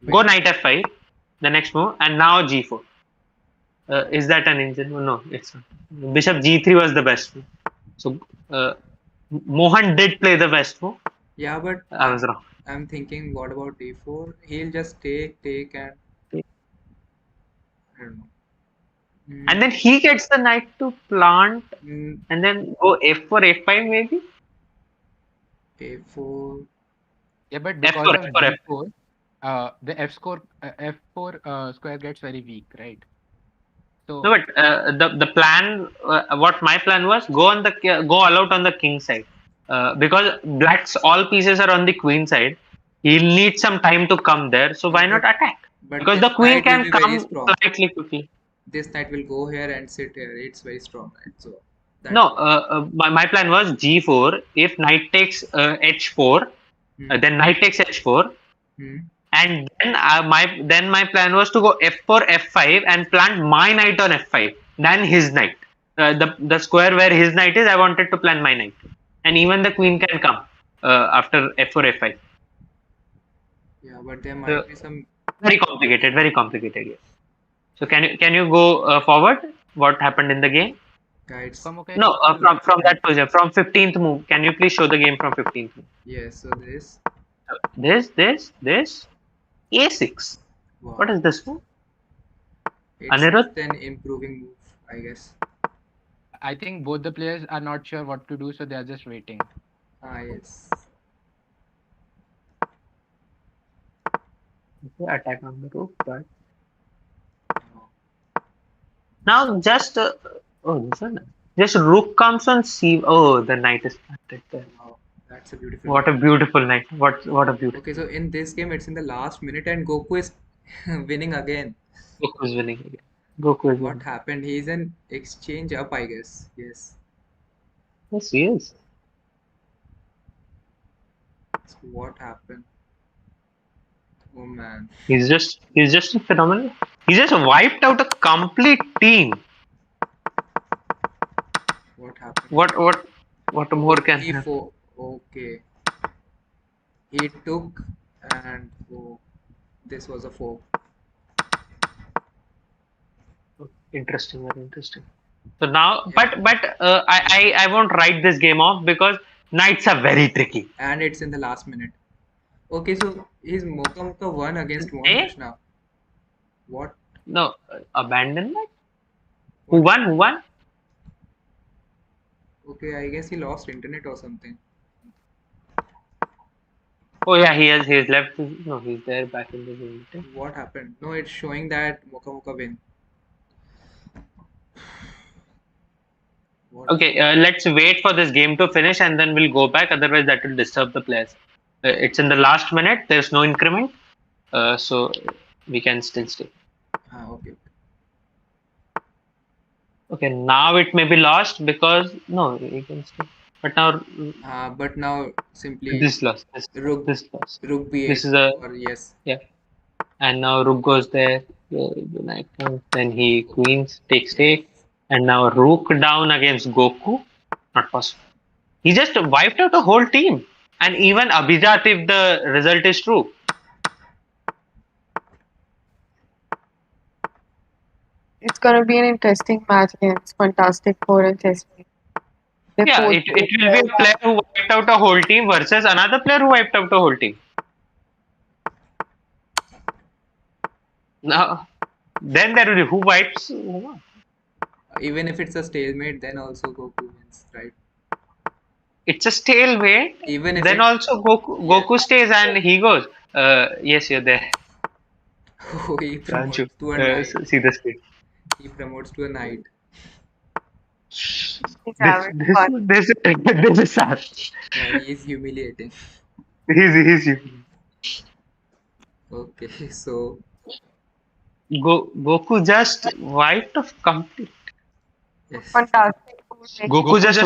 Go knight f5, the next move, and now g4. Is that an engine? No, it's not. Bishop g3 was the best move. So Mohan did play the best move. Yeah, but I was wrong. I'm thinking, what about d4? He'll just take, and I don't know. And then he gets the knight to plant, Mm, and then go f4, f5 maybe. a4. Yeah, but because F4, of F4, g4, the f4 square gets very weak, right? So No, but the plan, what my plan was, go all out on the king side, because black's all pieces are on the queen side. He'll need some time to come there, so why not attack? But Because this the queen knight will can be very come strong. slightly quickly. This knight will go here and sit here. It's very strong, right? So that's No, why. my plan was g4. If knight takes h4, then knight takes h4, Hmm. and then my plan was to go f4, f5, and plant my knight on f5. Then his knight, the square where his knight is, I wanted to plant my knight, and even the queen can come after f4, f5. Yeah, but there might be some. Very complicated, very complicated. Yes. So can you go forward? What happened in the game? Guides. okay. No, from that position, from 15th move. Can you please show the game from 15th move? Yes. So this. This a6. Wow. What is this move? It's Anirudh? just an improving move, I guess. I think both the players are not sure what to do, so they are just waiting. Yes. Okay, attack on the rook, but now just this one. Just rook comes on c. Oh, the knight is planted there. Wow, that's a beautiful. What a beautiful knight! What a beautiful. Okay, so in this game, it's in the last minute, and Goku is winning again. Goku is winning again. Goku is What winning. happened? He's an exchange up, I guess. Yes. Yes, he is. So what happened? Oh man. He's just phenomenal. He just wiped out a complete team. What happened? What more can happen? E4. Okay. He took, and this was a fork. Interesting, very interesting. So now, but I won't write this game off because knights are very tricky. And it's in the last minute. Okay, so is Mocha Mocha won against one Eh? Krishna? What? No, abandonment. Who won? Okay, I guess he lost internet or something. Oh yeah, he has left. No, he's there back in the game. What happened? No, it's showing that Mocha Mocha win. What? Okay, let's wait for this game to finish and then we'll go back. Otherwise, that will disturb the players. It's in the last minute. There's no increment, so we can still stay. Okay. Okay, now it may be lost because no, you can still. But now But now simply this lost. rook This lost. rook This b8 is a or yes. yeah. And now rook goes there. The knight comes. Then he queens takes Yeah. take. And now rook down against Goku. Not possible. He just wiped out the whole team. And even Abhijat, if the result is true. It's gonna be an interesting match against Fun-tastic Four and Chess Maniacs. They Yeah, both it will be a player who wiped out a whole team versus another player who wiped out a whole team. Now, then there will be who wipes. Even if it's a stalemate, then also Goku wins, right? It's a stalemate. Even if Then it's also Goku stays and he goes. Yes, you're there. he Can't promotes you to a knight. see the screen? He promotes to a knight. He's This having this fun. this this is sad. Yeah, he is humiliating. He's Okay, so Goku just wiped off complete. yes. Fun-tastic Four makes Goku just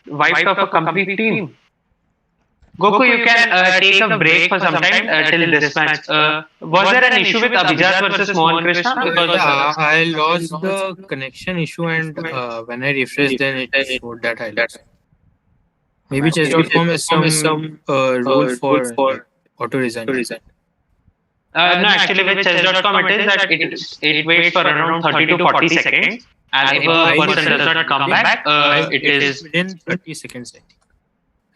wiped off a complete team. Goku, you can take a break for some time till this match. Was there an issue with Abhijat versus Mohan Krishna? Because Yeah, I lost the connection issue, and when I refreshed, then it showed that I lost. Maybe chess.com is some rule for like, auto resign. no, actually with chess.com it is that it waits for around 30 to 40 seconds, and if a person does not come back, it is within 30 seconds. I think.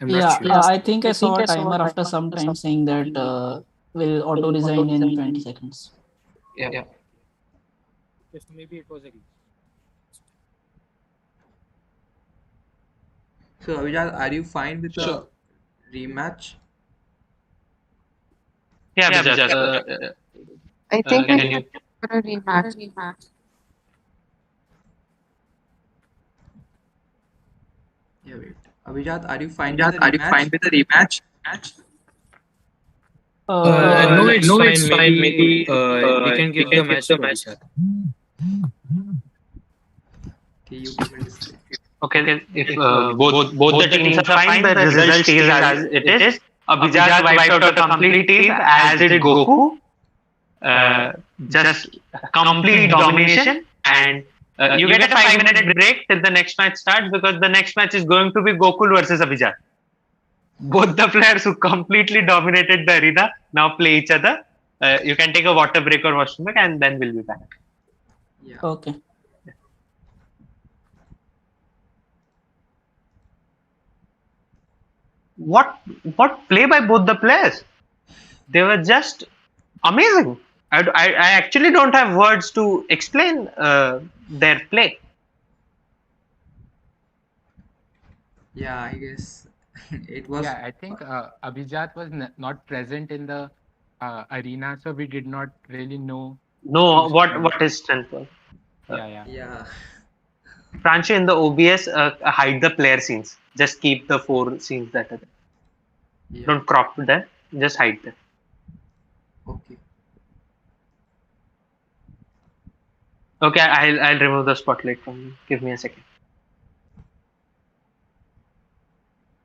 I'm Yeah, not sure. I think I saw a timer after some time saying that will auto resign in 20 seconds. yeah. Yes, maybe it was a glitch. So Abhijat, are you fine with the rematch? Yeah, Abhijat, I think can we you? should go for a rematch. Yeah, wait. Abhijat, are you fine with the rematch? No, it's fine. Maybe we can give the match to Abhijat. Okay, you give a display. Okay, if both the teams are fine, the result stays as it is. Abhijat wiped out a complete team, as did Goku. Just complete domination, and you get a 5 minute break till the next match starts because the next match is going to be Gokul versus Abhijat. Both the players who completely dominated the arena now play each other. You can take a water break or washroom break, and then we'll be back. Yeah. Okay. What play by both the players? They were just amazing. I actually don't have words to explain their play. Yeah, I guess it was. Yeah, I think Abhijat was not present in the arena, so we did not really know. No, who's what his strength was. Yeah. Yeah. Franchi in the OBS hide the player scenes. Just keep the 4 scenes that are there. Yeah. Don't crop them. Just hide them. Okay. Okay, I'll remove the spotlight from you. Give me a second.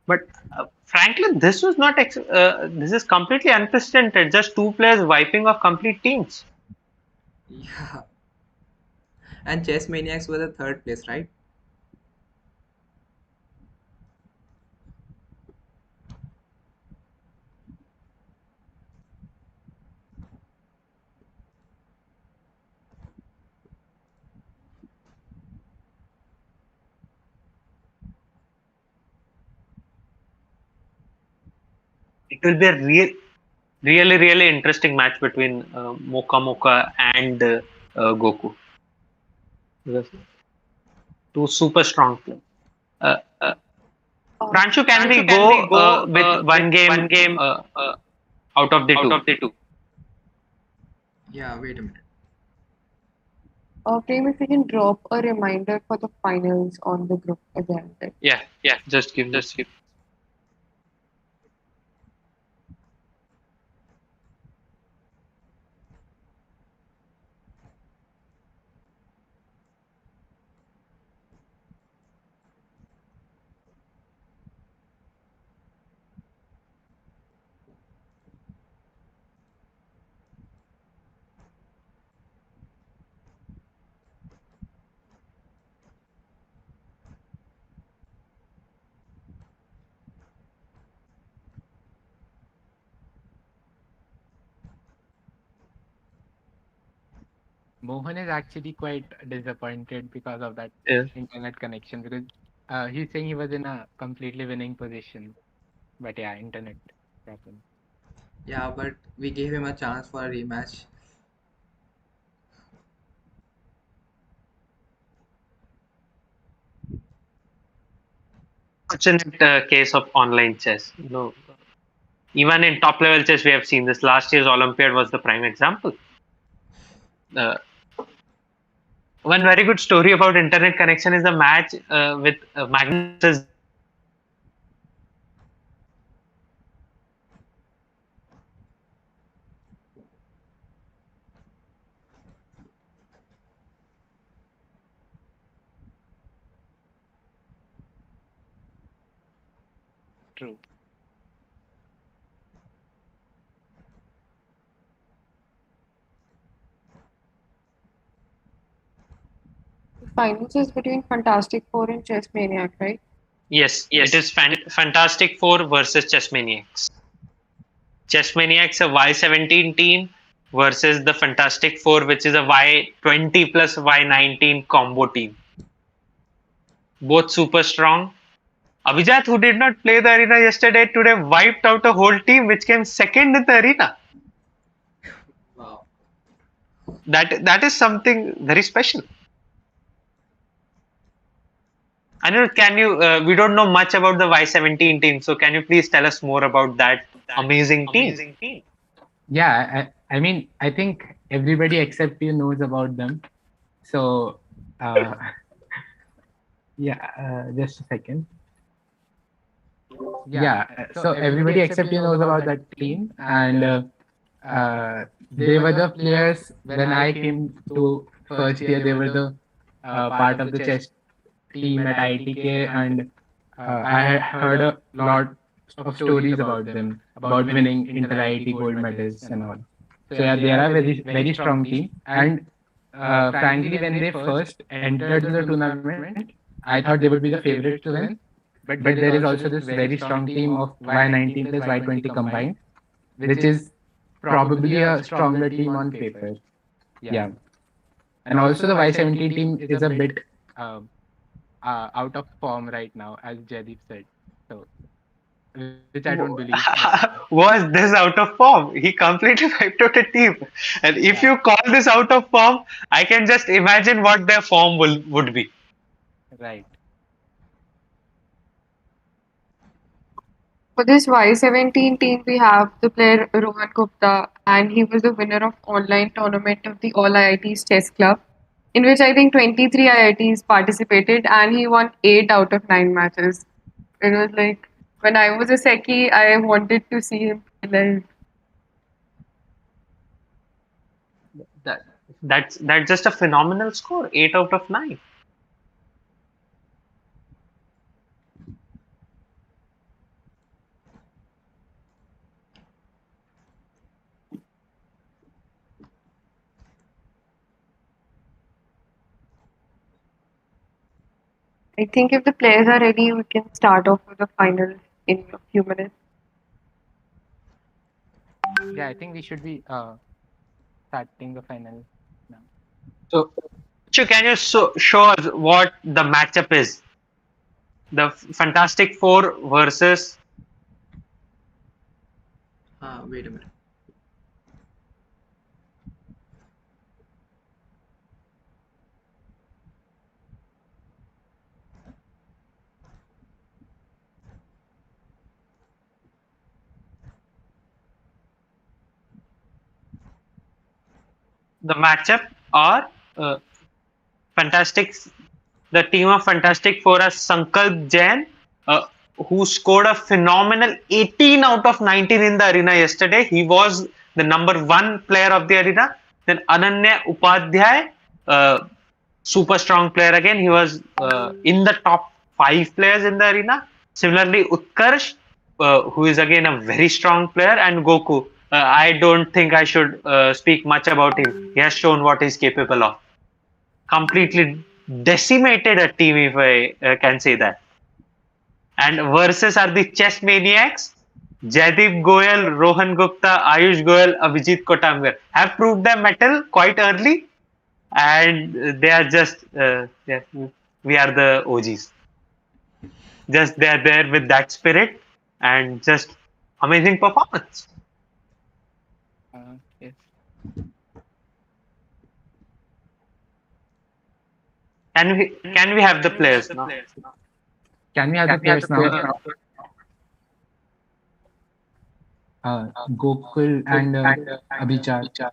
But frankly, this was not. This is completely unprecedented. Just 2 players wiping off complete teams. Yeah. And Chess Maniacs were the third place, right? It will be a really interesting match between Mocha and Goku. Because 2 super strong players. Uh, Pranchu, can we go with one game out of the two? Yeah, wait a minute. Prem, if you can drop a reminder for the finals on the group again. Yeah. Just give me. Mohan is actually quite disappointed because of that Yeah. internet connection, because he's saying he was in a completely winning position. But yeah, internet problem. Yeah, but we gave him a chance for a rematch. Fortunate case of online chess. Even in top level chess, we have seen this. Last year's Olympiad was the prime example. One very good story about internet connection is the match with Magnus. True. Finals is between Fantastic Four and Chess Maniac, right? Yes, it is Fantastic Four versus Chess Maniacs. Chess Maniacs, a Y17 team, versus the Fantastic Four, which is a Y20 plus Y19 combo team. Both super strong. Abhijat, who did not play the arena yesterday, today wiped out a whole team which came second in the arena. Wow. That is something very special. Anil, can you? We don't know much about the Y17 team, so can you please tell us more about that amazing team? Yeah, I mean, I think everybody except you knows about them. So, yeah, just a second. Yeah, so everybody except you knows about that team, and they were the players when I came to first year. They were the part of the chess team at IITK, and I had heard a lot of stories about them, about winning inter-IIT gold medals and all. So yeah, they are a very strong team. And frankly, when they first entered the tournament, I thought they would be the favorites to win. But there is also this very strong team of Y19 plus Y20 combined, which is probably a stronger team on paper. Yeah. And also the Y17 team is a bit out of form right now, as Jaideep said. So, which I don't believe. Was this out of form? He completely wiped out a team. And if you call this out of form, I can just imagine what their form would be. Right. For this Y17 team, we have the player Rohan Gupta, and he was the winner of online tournament of the All IITs Chess Club, in which I think 23 IITs participated, and he won 8 out of 9 matches. It was like, when I was a Seki, I wanted to see him play live. That's just a phenomenal score. 8 out of 9. I think if the players are ready, we can start off with the finals in a few minutes. Yeah, I think we should be starting the final now. So, can you show us what the matchup is? The Fantastic Four versus. Wait a minute. The matchup are Fantastic. The team of Fantastic Four has Sankalp Jain, who scored a phenomenal 18 out of 19 in the arena yesterday. He was the number 1 player of the arena. Then Ananya Upadhyay, super strong player again. He was in the top 5 players in the arena. Similarly, Utkarsh, who is again a very strong player, and Goku. I don't think I should speak much about him. He has shown what he's capable of. Completely decimated a team, if I can say that. And versus are the Chess Maniacs. Jaideep Goyal, Rohan Gupta, Ayush Goyal, Abhijat Kotamgar have proved their mettle quite early. and they are just we are the OGs. Just they are there with that spirit and just amazing performance. Yes. Can we have the players now? Can we have the players now? Gokul and Abhijat.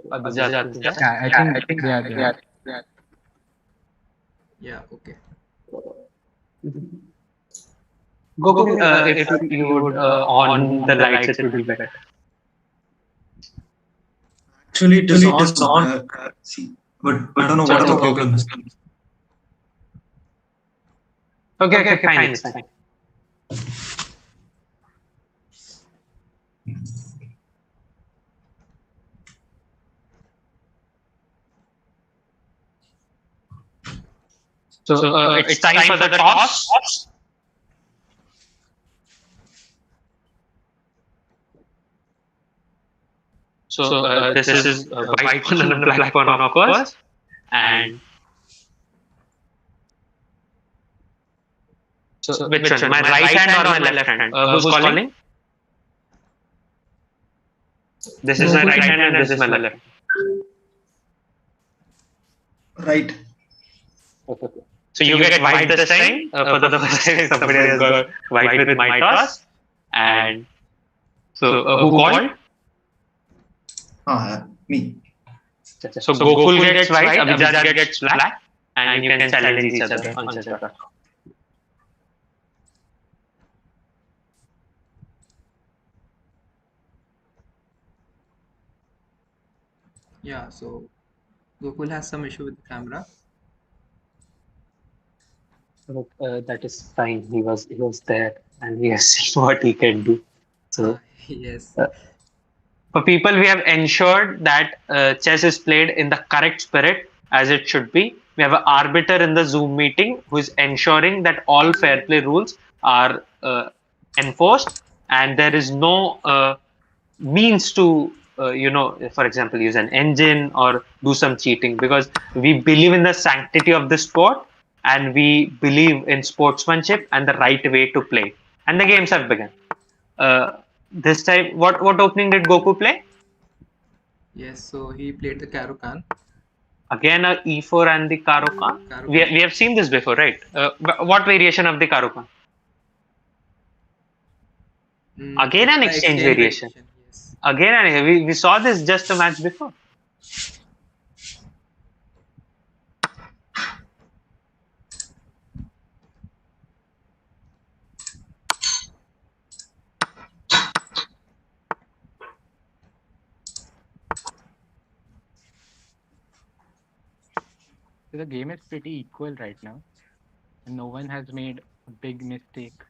Abhijat, Yeah, I think they are there. Yeah, okay. Gokul, if you would on the lights, it would be better. Actually, it is on. See, but I don't know what the problem is. Okay, fine, it's fine. So it's time for the toss. So this is a white pawn and a black pawn, of course, and so which one? My right hand or my left hand? Who's calling? This is my right hand and this is my left hand. Right. Okay. So you get white this time. For the first time, somebody has got white with my toss. And so who called? Me. So Gokul gets white, Abhijat gets black, and you can challenge each other on chess.com. Yeah, so Gokul has some issue with the camera. That is fine. He was there, and we have seen what he can do. So yes. For people, we have ensured that chess is played in the correct spirit as it should be. We have an arbiter in the Zoom meeting who is ensuring that all fair play rules are enforced, and there is no means to for example, use an engine or do some cheating, because we believe in the sanctity of the sport and we believe in sportsmanship and the right way to play. And the games have begun. This time, what opening did Goku play? Yes, so he played the Karukan. Again, a e4 and the Karukan. We have seen this before, right? What variation of the Karukan? Again, an exchange variation. Yes. Again, we saw this just a match before. So the game is pretty equal right now, and no one has made a big mistake.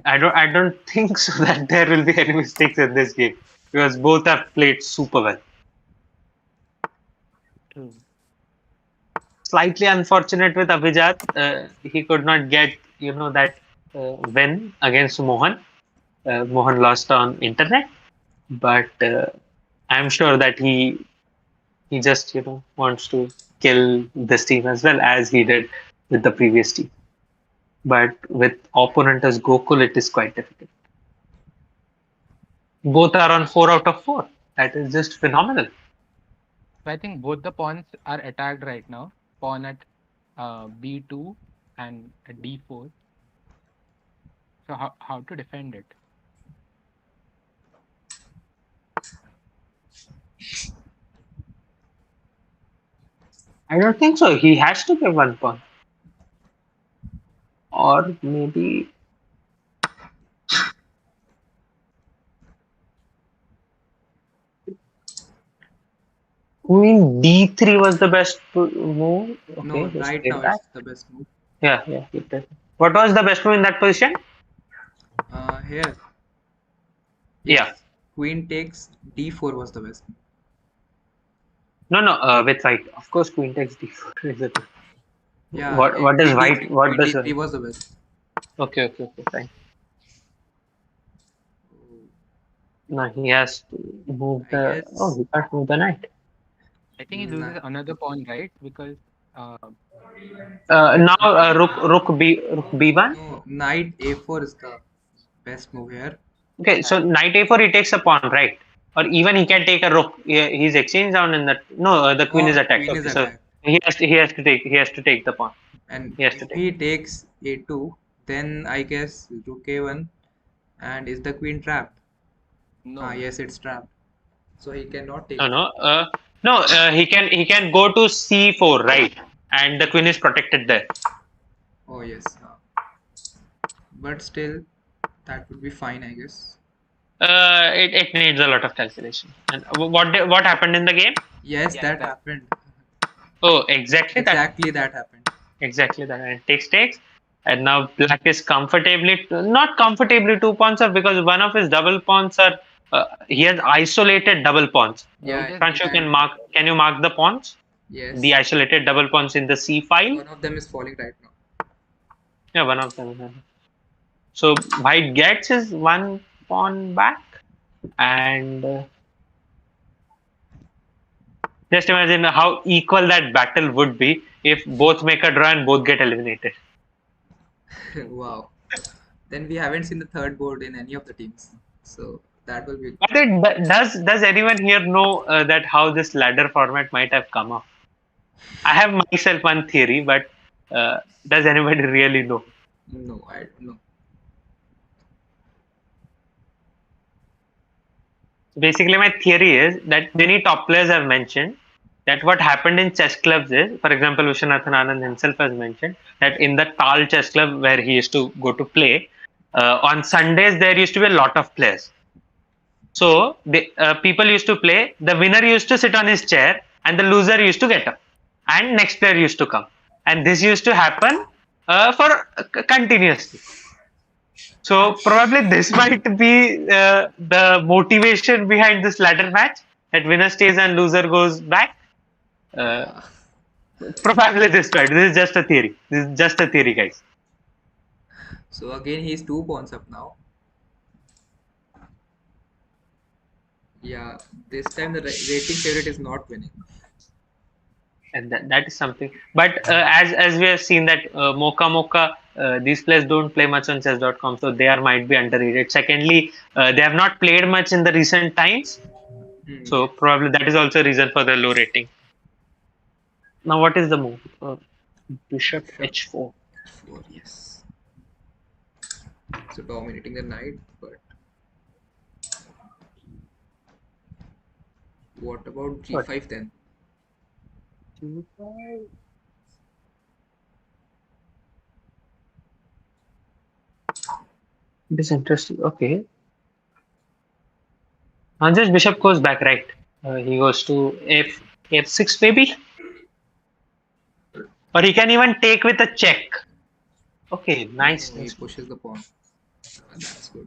I don't think so that there will be any mistakes in this game, because both have played super well. True. Slightly unfortunate with Abhijat, he could not get that win against Mohan. Mohan lost on internet, but I'm sure that he just wants to kill this team as well as he did with the previous team. But with opponent as Gokul, it is quite difficult. Both are on 4 out of 4. That is just phenomenal. So I think both the pawns are attacked right now. Pawn at b2 and at d4. So how to defend it? I don't think so. He has to give one pawn. Or maybe Queen d3 was the best move. Okay, No, right now it's the best move. Yeah. What was the best move in that position? Here. Yeah. Queen takes d4 was the best move. No, with white. Of course, queen takes d4 is the Yeah, What is queen white? d3. What Queen does d3 was the best. Okay, fine. Now he has to move I the. Oh, guess he can't move the knight. I think he loses another pawn, right? Because Now rook b1. no, knight a4 is the best move here. Okay, so knight a4 he takes a pawn, right? Or even he can take a rook. He's exchanged down in that. No, the queen is Oh, attacked. queen is Okay, so attacked. he has to take the pawn. And He has to if take. he takes a2, then I guess rook a1. And is the queen trapped? no. Ah, yes, it's trapped. So he cannot take. No. He can go to c4, right? And the queen is protected there. Oh yes. But still, that would be fine, I guess. It needs a lot of calculation. And what happened in the game? Yes, that happened. Oh, exactly that. That happened. Exactly that. And it takes. And now black is not comfortably 2 pawns up because one of his double pawns are. He has isolated double pawns. Yeah. Pranshu, can you mark the pawns? Yes. The isolated double pawns in the C file. One of them is falling right now. Yeah, one of them. So white gets his 1 pawn back, and just imagine how equal that battle would be if both make a draw and both get eliminated. Wow. Then we haven't seen the third board in any of the teams, so that will be. But does anyone here know that how this ladder format might have come up? I have myself one theory, but does anybody really know? No, I don't know. Basically, my theory is that many top players have mentioned that what happened in chess clubs is, for example, Viswanathan Anand himself has mentioned that in the Tal chess club where he used to go to play, on Sundays there used to be a lot of players. So people used to play, the winner used to sit on his chair and the loser used to get up and next player used to come. And this used to happen for continuously. So probably this might be the motivation behind this ladder match, that winner stays and loser goes back. Probably this right. This is just a theory. Guys. So again, he's 2 pawns up now. Yeah, this time the rating favorite is not winning. And that is something. But as we have seen that Mocha, these players don't play much on chess.com, so they might be underrated. Secondly, they have not played much in the recent times, so probably that is also a reason for the low rating. Now, what is the move? Bishop h4. H4, yes. So dominating the knight, but what about g5 then? G5. It is interesting. Okay. Anja's bishop goes back, right? He goes to f6 maybe? Or he can even take with a check. Okay, nice. He pushes the pawn. That's good.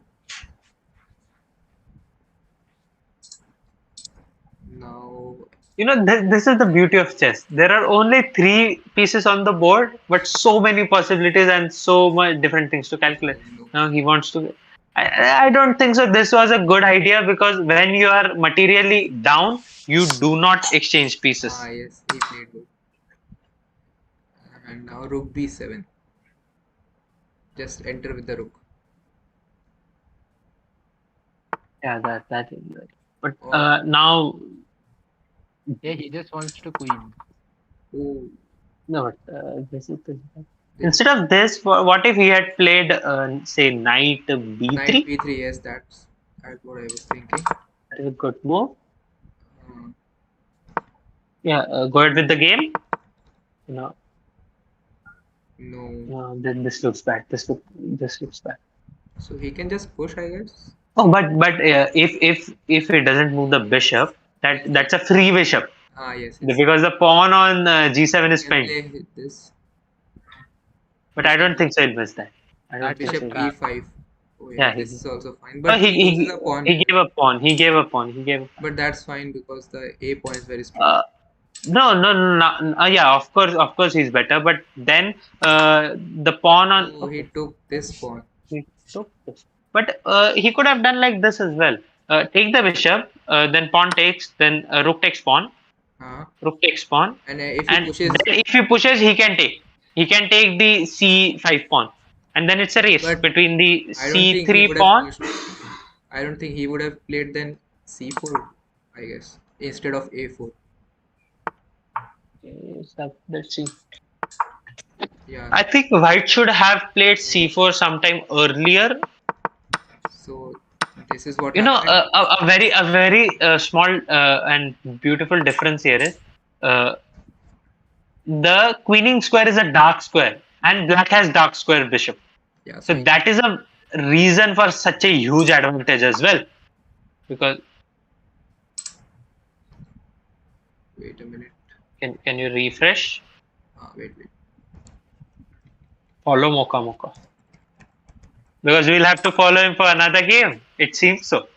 Now, this is the beauty of chess. There are only 3 pieces on the board, but so many possibilities and so much different things to calculate. Now he wants to. I don't think so. This was a good idea because when you are materially down, you do not exchange pieces. Yes, he played good. And now rook b7. Just enter with the rook. Yeah, that is right. But now. Yeah, he just wants to queen. Oh. No, but this is instead of this, what if he had played, say, knight b3? Knight b3, yes, that's what I was thinking. That is a good move. Yeah, go ahead with the game. No. Then this looks bad. This looks bad. So he can just push, I guess. Oh, but if he doesn't move the bishop, that's a free bishop. Yes. Because the pawn on g7 is pinned. Play this. But I don't think so. He'll miss that. Bishop e5. Oh, yeah, this is also fine. But he gave a pawn. He gave a pawn. But that's fine because the a pawn is very strong. No. Yeah, of course, he's better. But then the pawn on. Oh, he took this pawn. He took this. But he could have done like this as well. Take the bishop, then pawn takes, then rook takes pawn, rook takes pawn, And if he and pushes, then if he pushes, he can take. He can take the c5 pawn, and then it's a race But between the I don't think he c3 would have pawn. pushed. I don't think he would have played then c4, I guess, instead of a4. Let's see. Yeah. I think white should have played c4 sometime earlier. So this is what You know, happened. a very small and beautiful difference here is the queening square is a dark square, and black has dark square bishop. Yeah. So that is a reason for such a huge advantage as well, because. Wait a minute. Can you refresh? Wait. Follow Mocha. Because we'll have to follow him for another game. It seems so.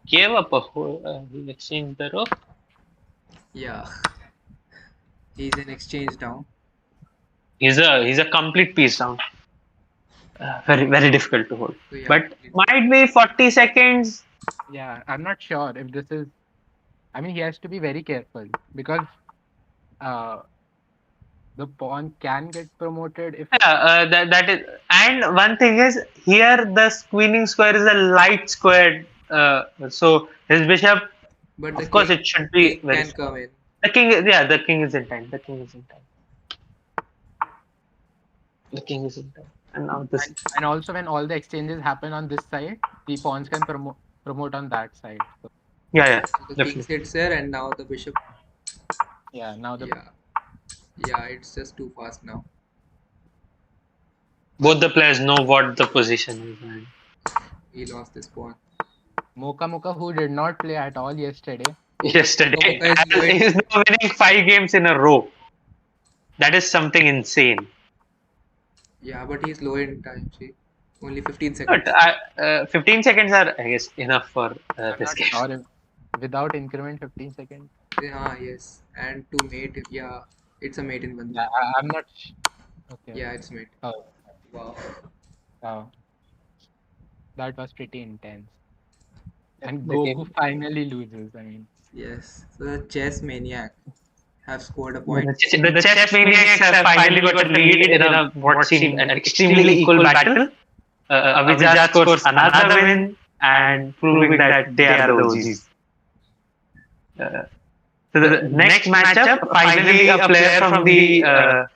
Gave up a whole. He exchanged the rook. Yeah. He's an exchange down. He's a complete piece down. Very difficult to hold. So, yeah, but might be 40 seconds. Yeah, I'm not sure if this is. I mean, he has to be very careful because the pawn can get promoted if. Yeah, that is. And one thing is here the queening square is a light square. So his bishop. But of course, it should be very. Can come in. The king is the king is in time. The king is in time. And now this. And also, when all the exchanges happen on this side, the pawns can promote on that side. So. Yeah. So the king sits there, and now the bishop. Yeah. Now the. Yeah, it's just too fast now. Both the players know what the position is. Man. He lost this pawn. Mocha, who did not play at all yesterday. He's now winning 5 games in a row. That is something insane. Yeah, but he's low in time. See, only 15 seconds. But 15 seconds are, I guess, enough for this game. Sure without increment, 15 seconds. Yes, and to mate, yeah, it's a mate in one. Yeah, I'm not. Okay. Yeah, it's mate. Oh. Wow. That was pretty intense. And Goku finally loses. I mean. Yes. So the Chess Maniac have scored a point. The Chess Maniacs have finally got a lead in a what seemed an extremely equal battle. Abhijat scores another win and proving that they are the OGs. So the next matchup, finally a player from the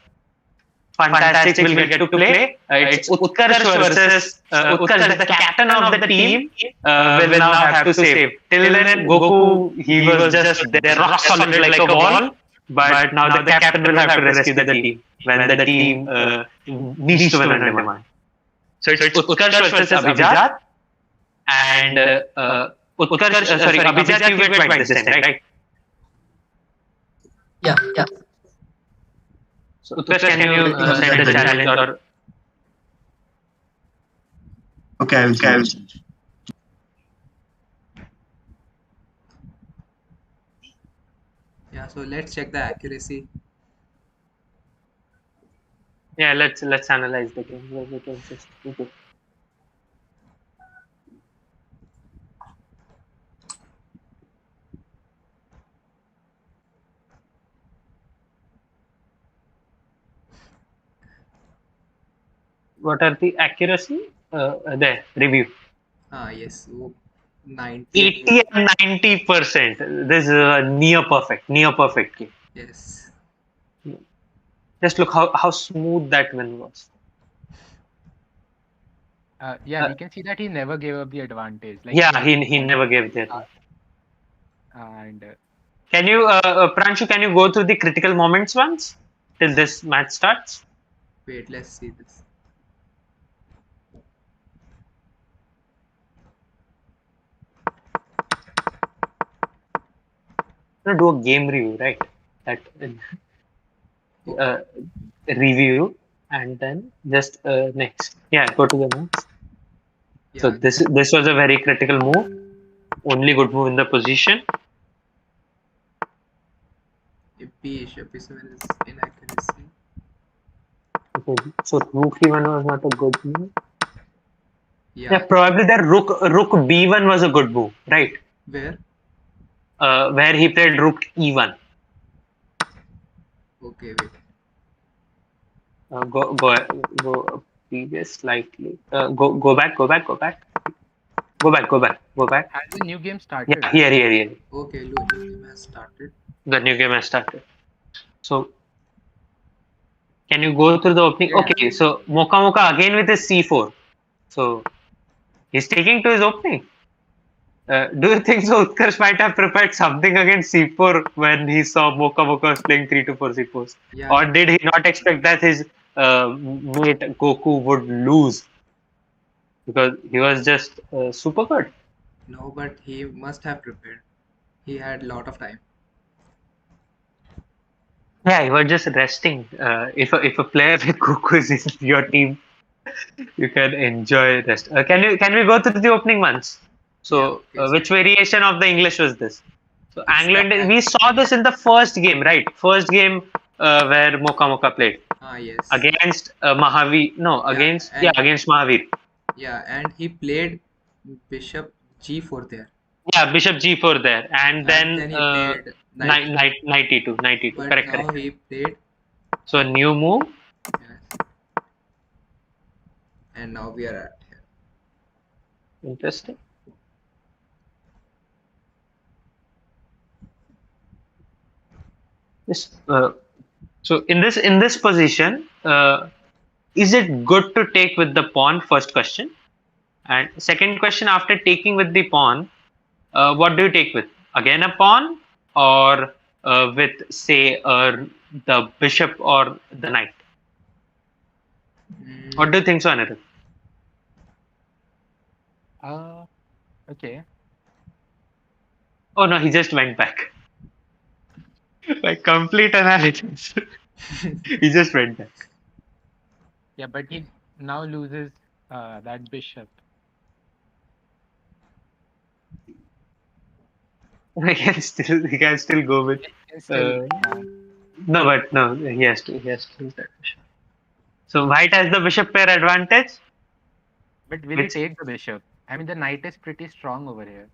Fun-tastic will get to play. It's Utkarsh versus Utkarsh, the captain of the team, will now have to save. Till then, Goku, he was just there, rock solid like a wall. But now the captain will have to rescue the team when the team needs to win on demand. So it's Utkarsh versus Abhijat. And Abhijat, you get white this time, right? Yeah. So Utkarsh, can you send the challenge or? Okay, I will. Yeah, so let's check the accuracy. Yeah, let's analyze the game. What are the accuracy? There, review. Yes. So 80 and 90%. This is a near perfect game. Yes. Just look how smooth that win was. We can see that he never gave up the advantage. Like he never gave the advantage. And can you, Pranshu, can you go through the critical moments once till this match starts? Wait, let's see this. Do a game review, right? That review and then just next. Yeah, go to the next. Yeah. So this was a very critical move. only good move in the position. If bishop e7 is inaccuracy. Okay, so rook e1 was not a good move. Yeah, Yeah. probably the rook b1 was a good move, right? Where? Where he played rook e1. Okay, wait. Go previous slightly. Go back. Go back. Has the new game started? Yeah, here. Okay, look, new game has started. The new game has started. So can you go through the opening? Yeah. Okay, so Mocha again with his c4. So he's taking to his opening. Do you think so? Utkarsh might have prepared something against c4 when he saw Mocha was playing 3 to 4 c4s, Yeah. or did he not expect that his mate Goku would lose because he was just super good? No, but he must have prepared. He had a lot of time. Yeah, he was just resting. If a player with Goku is in your team, you can enjoy rest. Can we go through the opening ones? So, Yeah, okay, which variation of the English was this? So, It's Anglo the we saw this in the first game, right? First game where Mocha played yes. against Mahavir. No, Yeah, against Mahavir. Yeah, and he played bishop g4 there. Yeah, Bishop G4 there, and then he played knight. knight E2, knight E2. But Correct. now he played, So new move. yes. And now we are at here. Interesting. This, so in this position, is it good to take with the pawn? First question, and second question: after taking with the pawn, what do you take with? Again a pawn, or with say the bishop or the knight? What do you think so, Anirudh? Okay. Oh no, he just went back. Like complete analysis. He just went back. Yeah, but he now loses that bishop. He can still go with. Still, No, but no, he has to lose that bishop. So white has the bishop pair advantage. but will he take the bishop? I mean, the knight is pretty strong over here.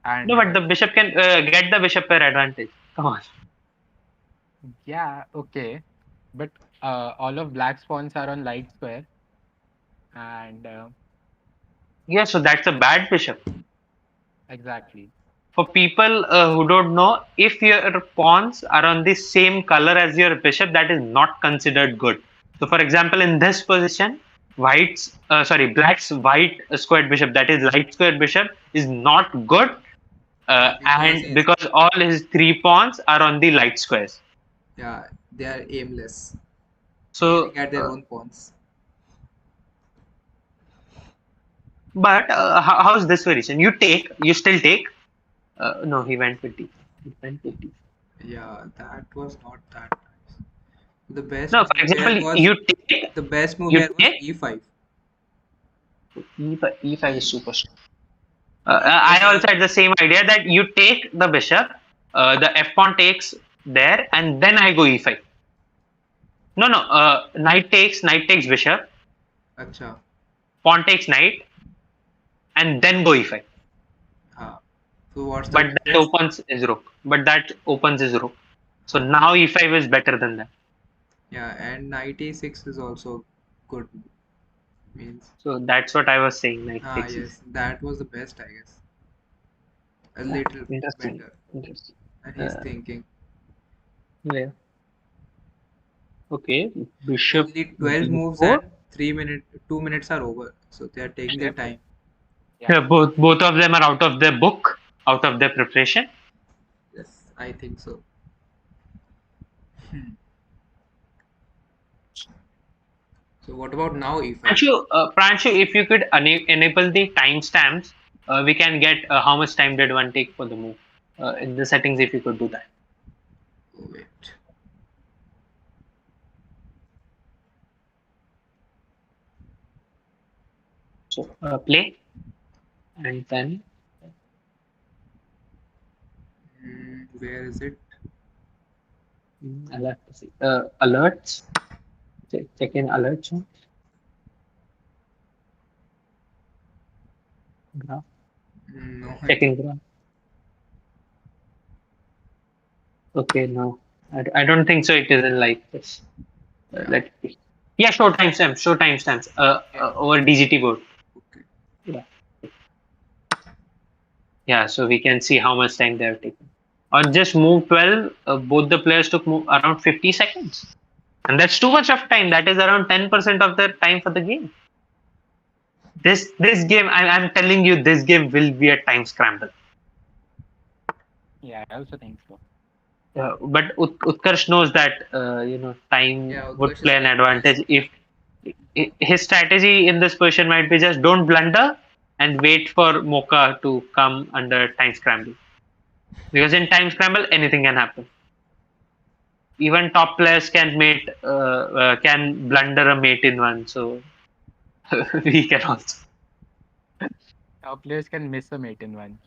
And No, but the bishop can get the bishop pair advantage. Come on. yeah, okay. But all of black's pawns are on light square. And Yeah, so that's a bad bishop. exactly. For people who don't know, if your pawns are on the same color as your bishop, that is not considered good. So, for example, in this position, black's white squared bishop, that is light squared bishop, is not good, and because all his 3 pawns are on the light squares. Yeah, they are aimless. So, Aiming at their own pawns. But how's this variation? You still take. No, he went with D. Yeah, that was not that nice. The best No, move for example, here was you take. the best move You here was take. e5. E5 is super strong. I also had the same idea that you take the bishop, the f pawn takes there, and then I go e5. No, knight takes bishop, Acha. pawn takes knight, and then go e5. So what's But that opens his rook. So now e5 is better than that. Yeah, and knight e6 is also good. Means. So that's what I was saying. Knight takes yes, that was the best, I guess. A little better. Interesting. And he's thinking. Yeah. Okay. Bishop. Only 12 moves and 2 minutes are over. So they are taking their time. Yeah, both of them are out of their book, out of their preparation. Yes, I think so. So what about now e5? Pranshu, if you could enable the timestamps, we can get how much time did one take for the move. In the settings, if you could do that. Oh, wait. So play. And then Where is it? I'll have to see. Alerts. Check in alerts. Graph. No, I Check in think. graph. Okay, no. I don't think so. It isn't like this. Yeah. Let's see. Yeah, show timestamps. Show timestamps. Over DGT board. Okay. Yeah. Yeah, so we can see how much time they have taken. On just move 12, both the players took around 50 seconds. And that's too much of time. That is around 10% of the time for the game. This game, I'm telling you, this game will be a time scramble. Yeah, I also think so. But Utkarsh knows that time would Utkarsh play is an very advantage if his strategy in this position might be just don't blunder and wait for Mocha to come under time scramble. Because in time scramble, anything can happen. Even top players can can blunder a mate in one, so we can also. Top players can miss a mate in one.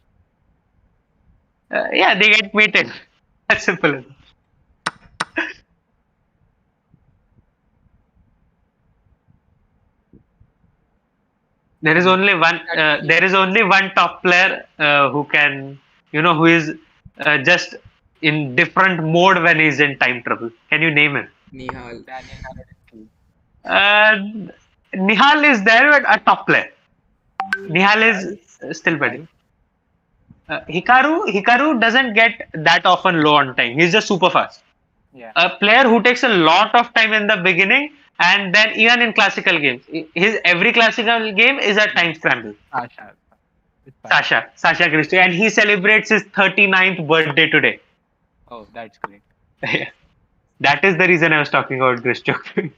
Yeah, they get mated. That's simple. There is only one. There is only one top player who can, who is just in different mode when he's in time trouble. Can you name him? Nihal. Nihal is there, but a top player. Nihal is still better. Hikaru doesn't get that often low on time. He's just super fast. Yeah. A player who takes a lot of time in the beginning, and then even in classical games, every classical game is a time scramble. Sasha Christie, and he celebrates his 39th birthday today. Oh, that's great. Yeah. That is the reason I was talking about Grishchuk.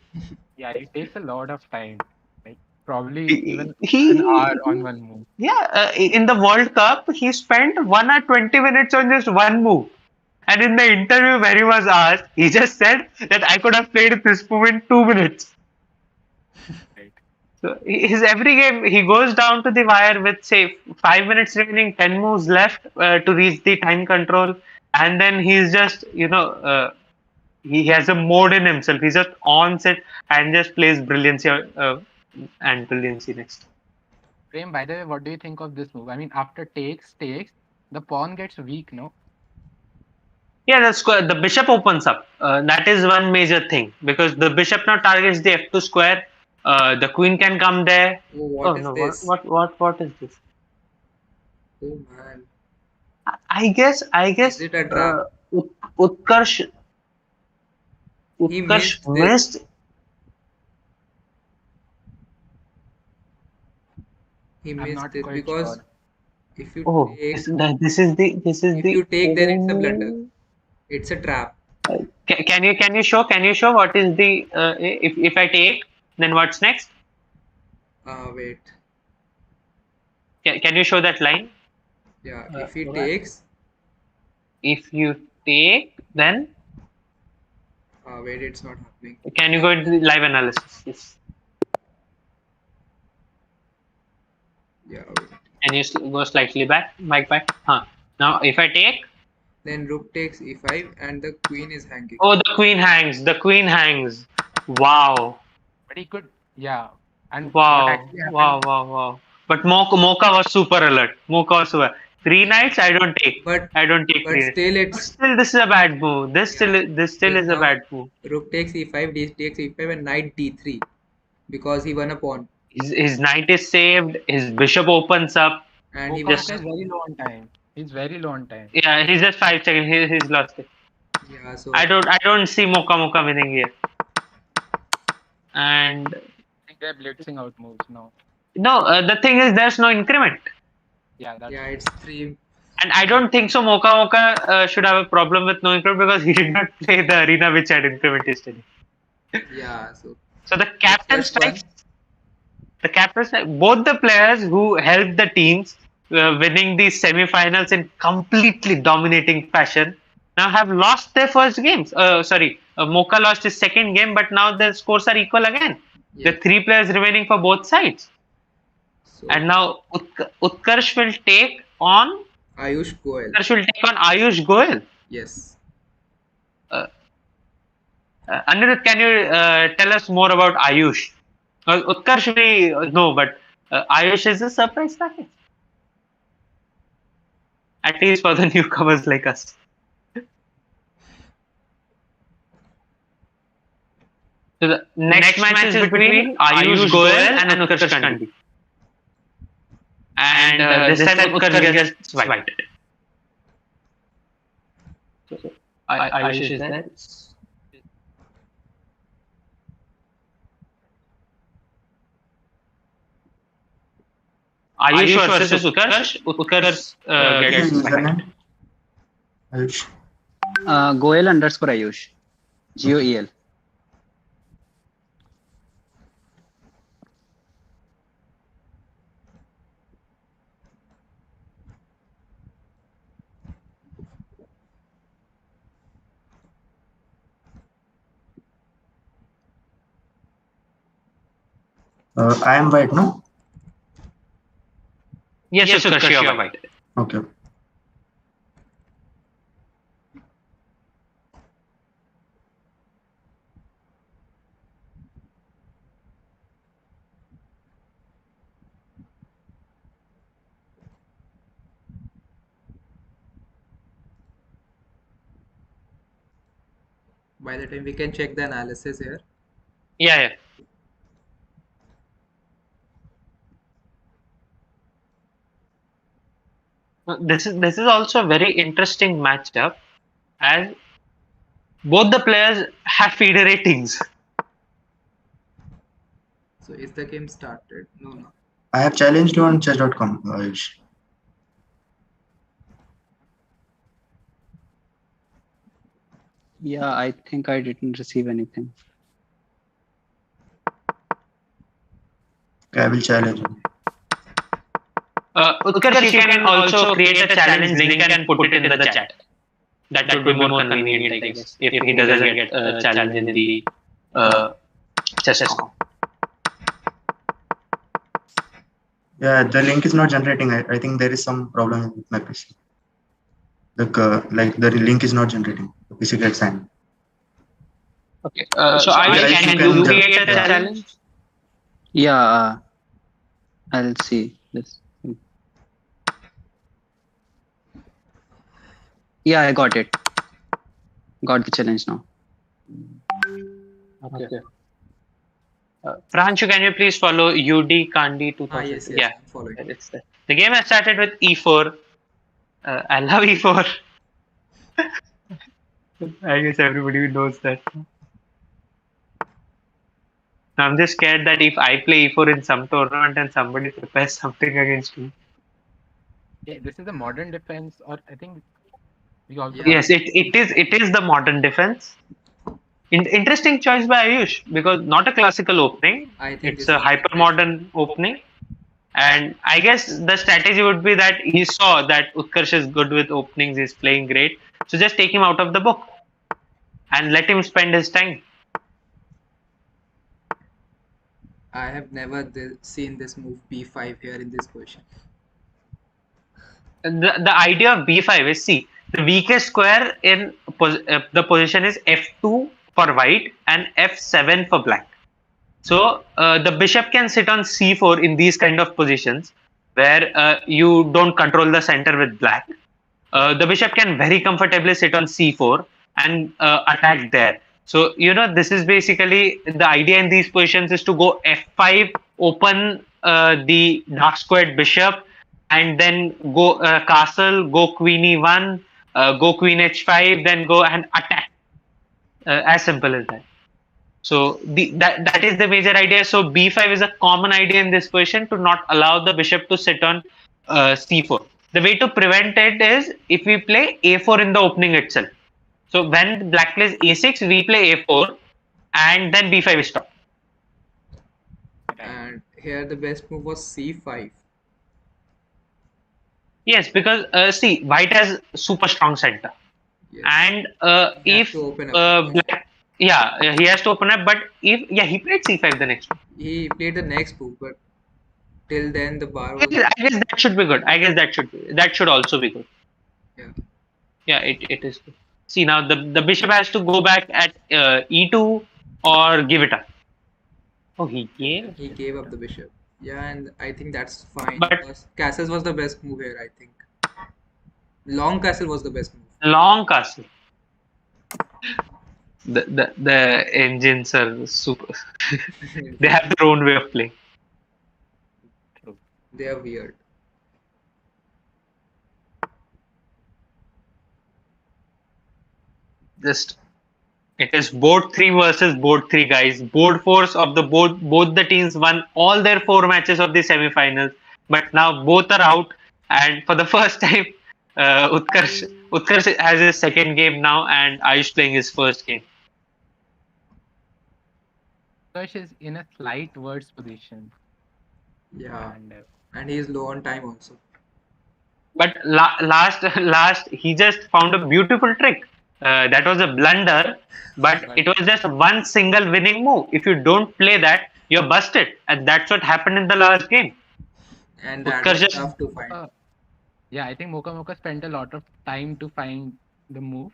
Yeah, it takes a lot of time. Like probably even an hour on one move. Yeah, in the World Cup, he spent 1 hour 20 minutes on just one move. And in the interview where he was asked, he just said that I could have played this move in 2 minutes. Right. So his every game, he goes down to the wire with say 5 minutes remaining, 10 moves left to reach the time control, and then he's just he has a mode in himself. He just ons it and just plays brilliancy and brilliancy next. Prem, by the way, what do you think of this move? I mean, after takes, the pawn gets weak, no? Yeah, the bishop opens up. That is one major thing because the bishop now targets the f2 square. The queen can come there. What is this? What is this? Oh man. I guess. Is it a trap? Utkarsh missed. He missed it quite because sure. if you take, if you take, then it's a blunder. It's a trap. Can you show what is the if I take, then what's next? Wait. Can you show that line? Yeah, if he takes. If you take, then. Wait, it's not happening. Can you go into the live analysis? Yes. Yeah. Wait. Can you go slightly back? Now, if I take. Then rook takes e5 and the queen is hanging. Oh, the queen hangs. Wow. But he could, yeah. And wow. But Mocha was super alert. 3 knights, I don't take. But still, this is a bad move. This still is a bad move. Rook takes e5, d takes e5, and knight d3 because he won a pawn. His knight is saved. His bishop opens up. And he was very low on time. He's very low on time. Yeah, he's just 5 seconds. He's lost it. Yeah, so I don't see Mocha winning here. And I think they're blitzing out moves now. No, the thing is, there's no increment. Yeah, it's 3. And I don't think so. Mocha should have a problem with no increment because he did not play the arena which had increment yesterday. Yeah, so the captain strikes. Both the players who helped the teams winning these semi-finals in completely dominating fashion now have lost their first games. Mocha lost his second game, but now the scores are equal again. Yeah. The 3 players remaining for both sides. And now Utkarsh will take on Ayush Goel. Utkarsh will take on Ayush Goel. Yes. Anirudh, can you tell us more about Ayush? Utkarsh we know, but Ayush is a surprise package. At least for the newcomers like us. So the next match is between Ayush Goel and Utkarsh Kandi. And this time Utkarsh gets wiped. So Ayush is there. Ayush versus Utkarsh. Utkarsh gets wiped. Ayush. Goel_Ayush. GOEL. I am white, no? Yes, Utkarsh, you are white. Okay. By the time we can check the analysis here. Yeah. This is also a very interesting matchup, as both the players have feeder ratings. So is the game started? No. I have challenged you on chess.com, Ayush. Yeah, I think I didn't receive anything. I will challenge you. Utkarsh, you can also create a challenge link and put it in the chat. That would be more convenient, I guess, if he doesn't get a challenge in the chess.com. Yeah, the link is not generating. I think there is some problem with my PC. Like the link is not generating. The PC gets signed. Okay. So can you create a challenge? Yeah, I'll see this. Yeah, I got it. Got the challenge now. Okay. Pranchu, can you please follow UD Kandi 2000? Yes, Yeah, I'm following. it's there. The game has started with E4. I love E4. I guess everybody knows that. I'm just scared that if I play E4 in some tournament and somebody prepares something against me. Yeah, this is a modern defense, or I think we also. Yes, it is the modern defense. Interesting choice by Ayush, because not a classical opening. I think It's a hyper modern opening. And I guess the strategy would be that he saw that Utkarsh is good with openings, he's playing great. So just take him out of the book and let him spend his time. I have never seen this move b5 here in this position. The idea of b5 is, see, the weakest square in the position is f2 for white and f7 for black. So the bishop can sit on c4 in these kind of positions where you don't control the center with black. The bishop can very comfortably sit on c4 and attack there. So, this is basically the idea in these positions is to go f5, open the dark squared bishop, and then go castle, go queen e1, go queen h5, then go and attack. As simple as that. So that is the major idea. So b5 is a common idea in this position, to not allow the bishop to sit on c4. The way to prevent it is if we play a4 in the opening itself. So when black plays a6, we play a4, and then b5 is stopped. And here the best move was c5. Yes, because see, white has super strong center, and if black, he has to open up. But if he played c5 the next move. He played the next move, but till then the bar I was. guess that should be good. I guess that should also be good. Yeah. Yeah, it is good. See, now the bishop has to go back at e2 or give it up. Oh, he gave. He gave up the bishop. Yeah, and I think that's fine But because castles was the best move here. I think long castle was the best move. long castle. The engines are super. They have their own way of playing. They are weird. Just it is board 3 versus board 3, guys. Board 4s of the both the teams won all their 4 matches of the semifinals, but now both are out, and for the first time Utkarsh has his second game now, and Ayush playing his first game. Utkarsh is in a slight worse position. Yeah, And and he is low on time also. But last he just found a beautiful trick. That was a blunder, but it was just one single winning move. If you don't play that, you're busted, and that's what happened in the last game. And that Utkarsh was just- tough to find. yeah, I think Mocha spent a lot of time to find the move,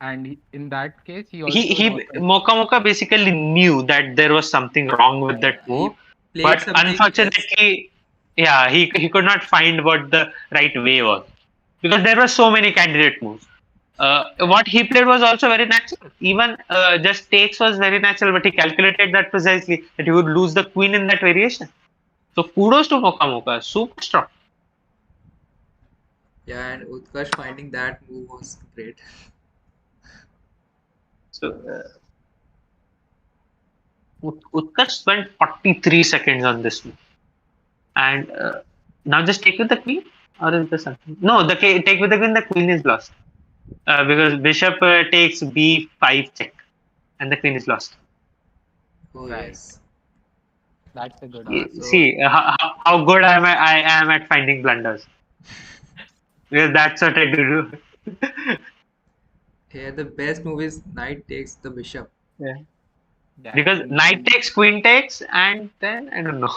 and in that case, he also Mocha basically knew that there was something wrong with that move, Played but something unfortunately, yeah, he could not find what the right way was, because there were so many candidate moves. What he played was also very natural. Even just takes was very natural, but he calculated that precisely that he would lose the queen in that variation. So kudos to Mocha, super strong. Yeah, and Utkarsh finding that move was great. So Utkarsh spent 43 seconds on this move, and now just take with the queen, or is there something? No, take with the queen. The queen is lost because bishop takes b5 check, and the queen is lost. Oh Right. yes. that's a good Y- answer. See how good I am at finding blunders. Because that's what I do. Here the best move is knight takes the bishop. Yeah. Yeah, Because and knight takes, queen takes, and then I don't know.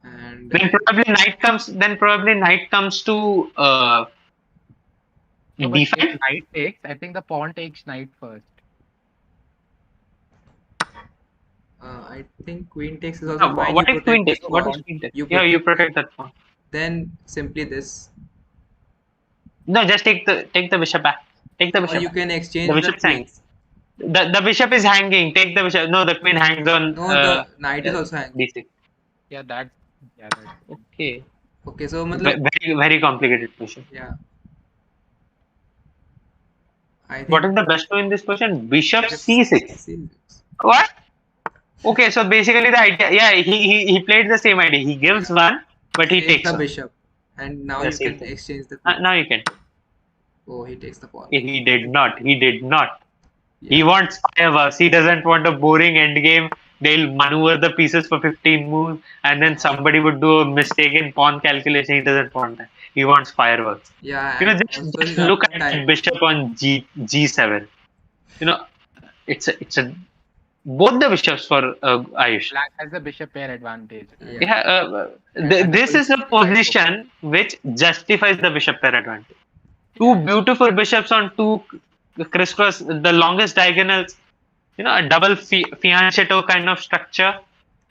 And Then probably knight comes. Then probably knight comes to no, but d5. if knight takes, I think the pawn takes knight first. I think queen takes is also No, fine. what You if queen protect takes? this What pawn. is queen takes? You Yeah, you protect- protect that pawn. Then simply this. No, just take the bishop back. Take the Or bishop. you back. can exchange The the bishop's hanging. queens. The bishop is hanging. Take the bishop. No, the queen hangs on. No, the knight is also hanging. d6. Yeah, that's Okay. Okay, so Very very complicated position. yeah. I think What is the best move in this position? Bishop c6. C6. What? Okay, so basically the idea, yeah, he played the same idea. He gives one, but he takes the one. bishop, and now The you same can thing. exchange the. Now you can. Oh, he takes the pawn. He did not. He did not. He wants fireworks. He doesn't want a boring end game. They'll maneuver the pieces for 15 moves, and then somebody would do a mistake in pawn calculation. He doesn't want that. He wants fireworks. Yeah, You know, and just also his look upper at time. that bishop on g7. You know, it's a both the bishops for Ayush. black has the bishop pair advantage. Yeah, this is a position which justifies the bishop pair advantage. Two beautiful bishops on two crisscross, the longest diagonals, you know, a double fianchetto kind of structure.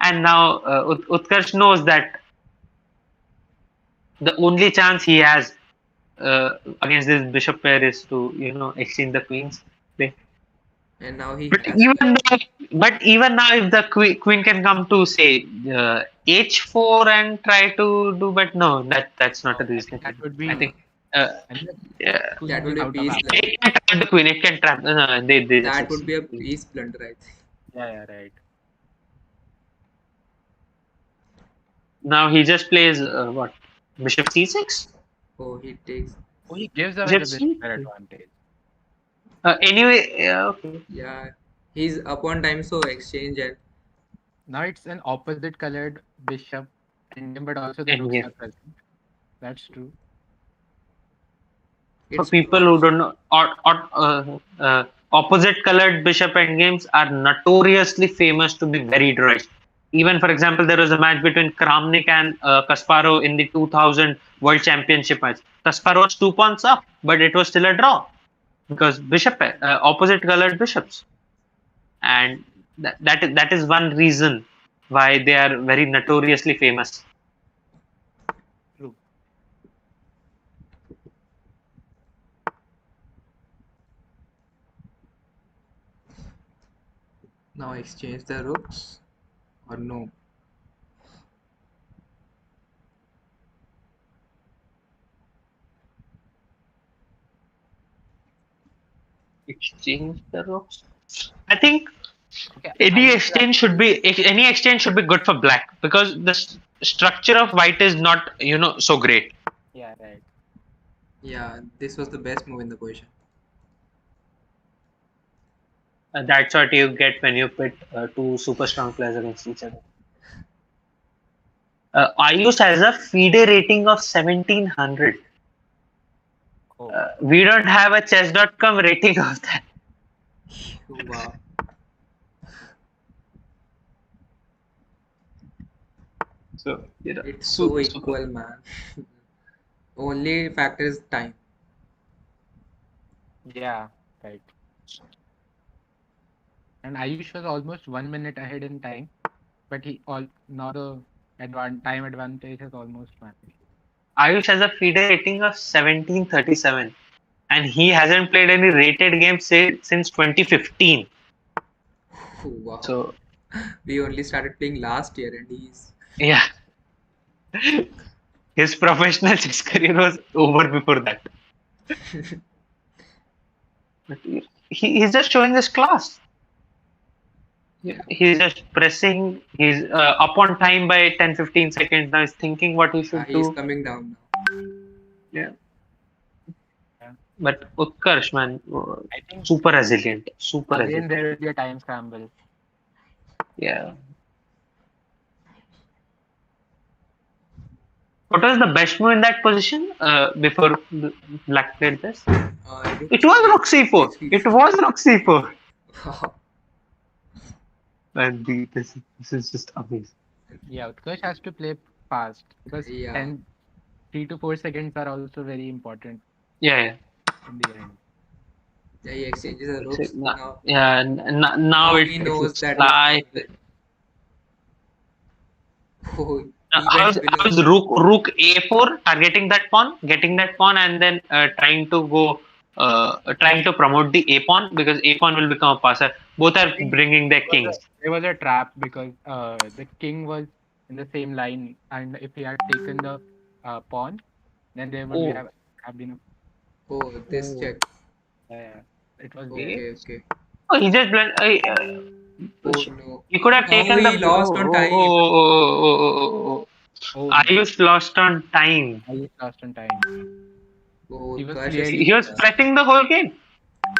And now Utkarsh knows that the only chance he has against this bishop pair is to, you know, exchange the queens. And now he. But even now, if the queen can come to say h4 and try to do, but no, that's not a reason. That would be. I think. Yeah. That would be a piece. It can trap the queen. It can trap. No, they That would be a piece blunder, I think. Yeah, right. Now he just plays what? Bishop c6. Oh, he takes. Oh, he gives away the Bishop bishop pair advantage. Anyway, okay. Yeah, he's up on time, so exchange and. Now it's an opposite colored bishop endgame, but also the Endgame. rooks are present. That's true. For people who don't know, opposite colored bishop endgames are notoriously famous to be very dry. even for example, there was a match between Kramnik and Kasparov in the 2000 World Championship match. Kasparov was 2 pawns up, but it was still a draw because opposite colored bishops, and that is one reason why they are very notoriously famous. True. Now exchange the rooks or no? Exchange the rooks. I think Okay. any exchange should be good for black because the structure of white is not so great. Yeah, right. Yeah, this was the best move in the position. That's what you get when you pit two super strong players against each other. Ayush has a FIDE rating of 1700. Oh. We don't have a chess.com rating of that. Wow. So It's so equal, man. Only factor is time. Yeah, right. And Ayush was almost 1 minute ahead in time, but now the time advantage is almost vanished. Ayush has a FIDE rating of 1737, and he hasn't played any rated game since 2015. Wow. So we only started playing last year, and he's his professional chess career was over before that. But he's just showing his class. He's just pressing. He's up on time by 10-15 seconds. Now he's thinking what he should do. He's coming down now. Yeah. But Utkarsh, man, I think super resilient. Super Again, resilient. there will be a time scramble. Yeah. What was the best move in that position before Black played this? It was Rook C4. It was Rook C4. And this is just amazing. Yeah, Utkarsh has to play fast because 3 to 4 seconds are also very important. Yeah. In the end. Yeah, he exchanges the rooks. Now he knows that. I was Rook A4 targeting that pawn, getting that pawn, and then trying to promote the A pawn because A pawn will become a passer. Both are bringing their kings. There was a trap because the king was in the same line, and if he had taken the pawn, then there would have been. This check. Yeah, it was. Okay. Oh, he just blend. No. He could have taken he lost on time. Ayush lost on time. Ayush lost on time. He was pressing the whole game.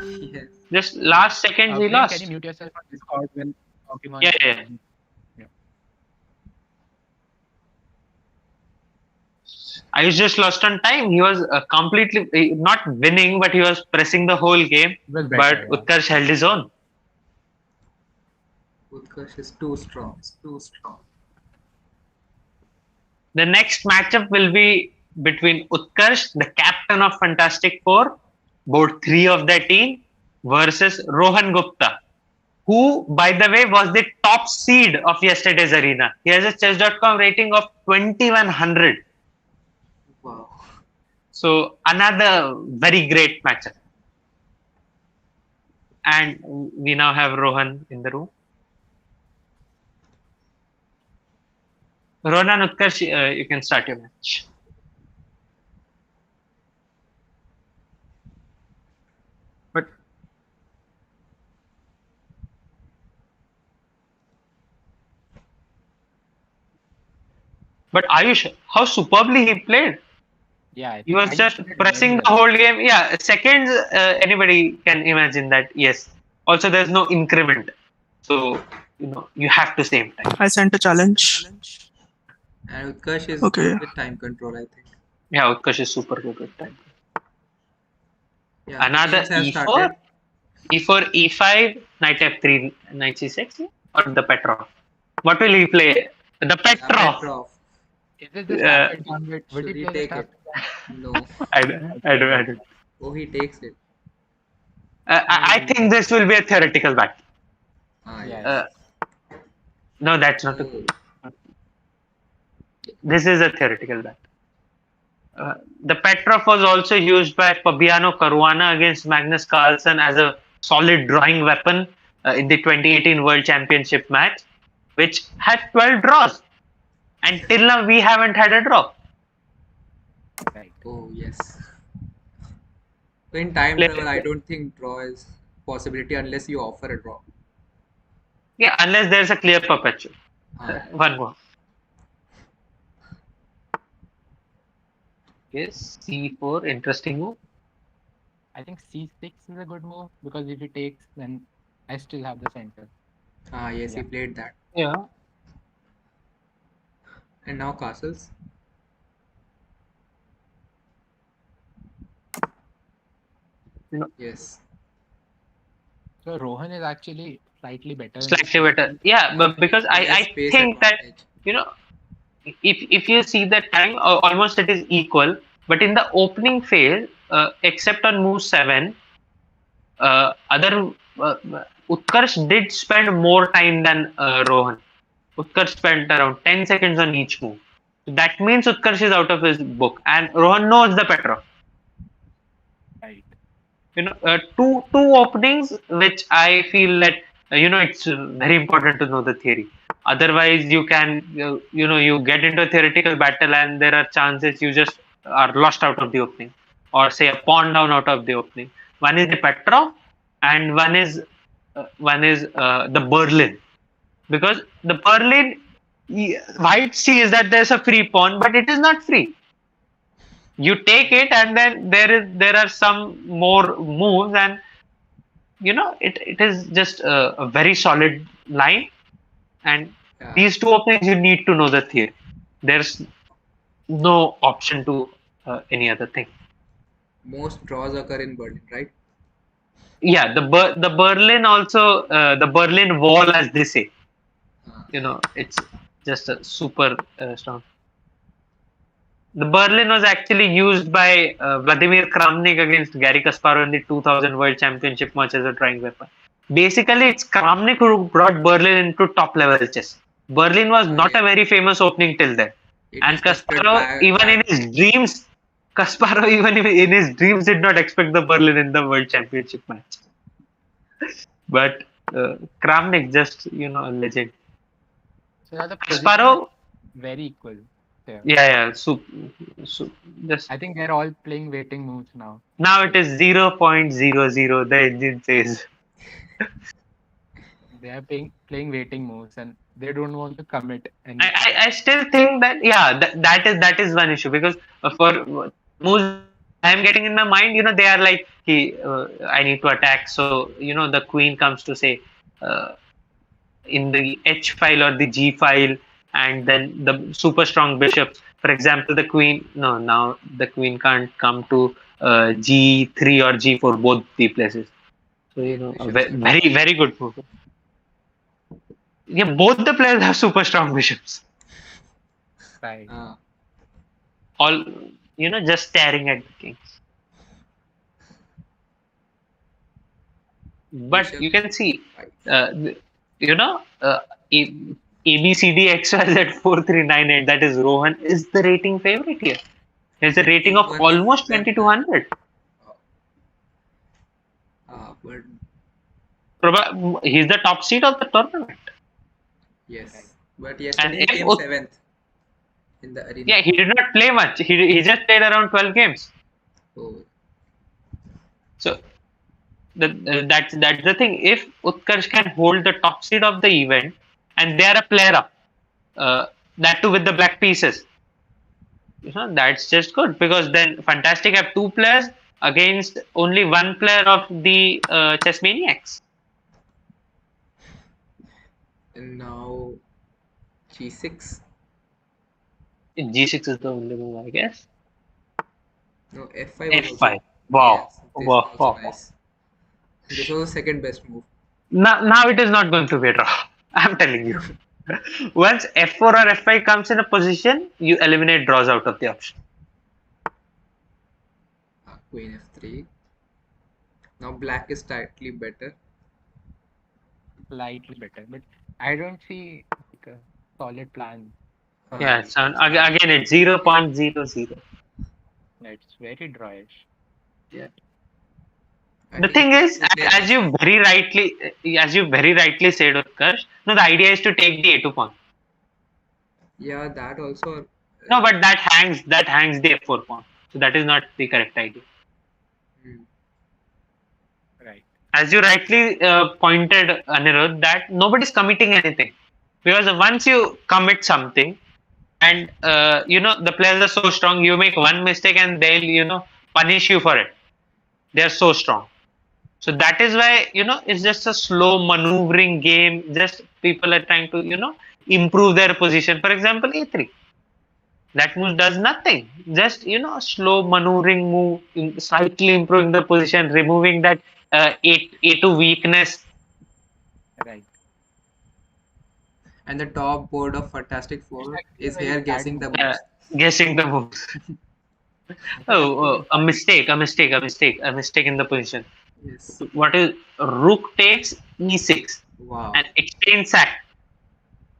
Yes. Just last seconds he lost. Can you mute yourself on Discord when talking on? Yeah. Ayush just lost on time. He was completely not winning, but he was pressing the whole game. But Utkarsh held his own. Utkarsh is too strong. The next matchup will be between Utkarsh, the captain of Fun-tastic Four, board 3 of the team, versus Rohan Gupta, who, by the way, was the top seed of yesterday's arena. He has a chess.com rating of 2100. Wow. So another very great matchup. And we now have Rohan in the room. Rohan and Utkarsh, you can start your match. But Ayush, how superbly he played. Yeah, he was just pressing the whole game. Yeah, seconds, anybody can imagine that. Yes. Also, there's no increment. So, you have to same time. I sent a challenge. And Utkarsh is good with time control, I think. Yeah, Utkarsh is super good with time. Yeah, another E4, E4, E5, knight F3, knight C6, or the Petrov. What will he play? The Petrov. Petrov. Is it this Yeah. rapid gambit? Would Should he he play the take tap? it? No. I don't. Oh, he takes it. I think this will be a theoretical battle. Yes. No, that's not. This is a theoretical battle. The Petrov was also used by Fabiano Caruana against Magnus Carlsen as a solid drawing weapon in the 2018 World Championship match, which had 12 draws. And till now, we haven't had a draw. Right. Oh, yes. So in time travel, I don't think draw is possibility unless you offer a draw. Yeah, unless there's a clear perpetual. One more. Yes, C4, interesting move. I think C6 is a good move because if he takes, then I still have the center. Yes, he played that. Yeah. And now castles. No. Yes. So Rohan is actually slightly better. Slightly better. Yeah, but because I think that, if you see the time, almost it is equal. But in the opening phase, except on move 7, Utkarsh did spend more time than Rohan. Utkarsh spent around 10 seconds on each move. That means Utkarsh is out of his book, and Rohan knows the Petrov. Right. Two openings, which I feel that it's very important to know the theory. Otherwise, you can you get into a theoretical battle, and there are chances you just are lost out of the opening, or say a pawn down out of the opening. One is the Petrov, and one is the Berlin, because the Berlin, White sees that there's a free pawn, but it is not free. You take it, and then there are some more moves, and it is just a very solid line. And these two openings, you need to know the theory. There's no option to any other thing. Most draws occur in Berlin, right? Yeah, the Berlin also, the Berlin wall, as they say. It's just a super strong. The Berlin was actually used by Vladimir Kramnik against Garry Kasparov in the 2000 World Championship match as a drawing weapon. Basically, it's Kramnik who brought Berlin into top level chess. Berlin was not a very famous opening till then. And Kasparov, even in his dreams, did not expect the Berlin in the World Championship match. But Kramnik, just a legend. So the Kasparov, very equal. Yeah. Just I think they're all playing waiting moves now. Now it is 0.00. The engine says they are playing waiting moves, and they don't want to commit. And I still think that that is one issue, because for moves I'm getting in my mind, they are like, I need to attack, so the queen comes to say in the H file or the G file, and then the super strong bishop. For example, the queen. No, now the queen can't come to G3 or G4, both the places. So a very very good move. Yeah, both the players have super strong bishops. Right. All just staring at the kings. But you can see, ABCD 4398, that is Rohan, is the rating favorite here. He has a rating of almost 2200. He's the top seed of the tournament. Yes, but yesterday he came 7th in the arena. Yeah, he did not play much. He just played around 12 games. Oh. So that's the thing. If Utkarsh can hold the top seed of the event, and they are a player up, that too with the black pieces, that's just good, because then Fun-tastic have 2 players against only 1 player of the Chess Maniacs. And now G6. G6 is the only move, I guess. No, F5. F5. Wow. Yes, wow. Nice. This was the second best move. Now it is not going to be a draw. I'm telling you. Once f4 or f5 comes in a position, you eliminate draws out of the option. Queen f3. Now black is slightly better. Slightly better, but I don't see like a solid plan. Yeah, so again it's 0.00. It's very drawish. Yeah. The thing is, as you very rightly said, Utkarsh, no, the idea is to take the a2 pawn. Yeah, that also. No, but that hangs the f4 pawn. So that is not the correct idea. Right. As you rightly pointed, Anirudh, that nobody's committing anything, because once you commit something, and the players are so strong, you make one mistake and they'll punish you for it. They are so strong. So that is why it's just a slow maneuvering game. Just people are trying to improve their position. For example, a3. That move does nothing. Just a slow maneuvering move, slightly improving the position, removing that a2 weakness. Right. And the top board of Fun-tastic Four is here guessing the moves. Guessing the moves. A mistake in the position. Yes. What is rook takes e6? Wow. And exchange sack.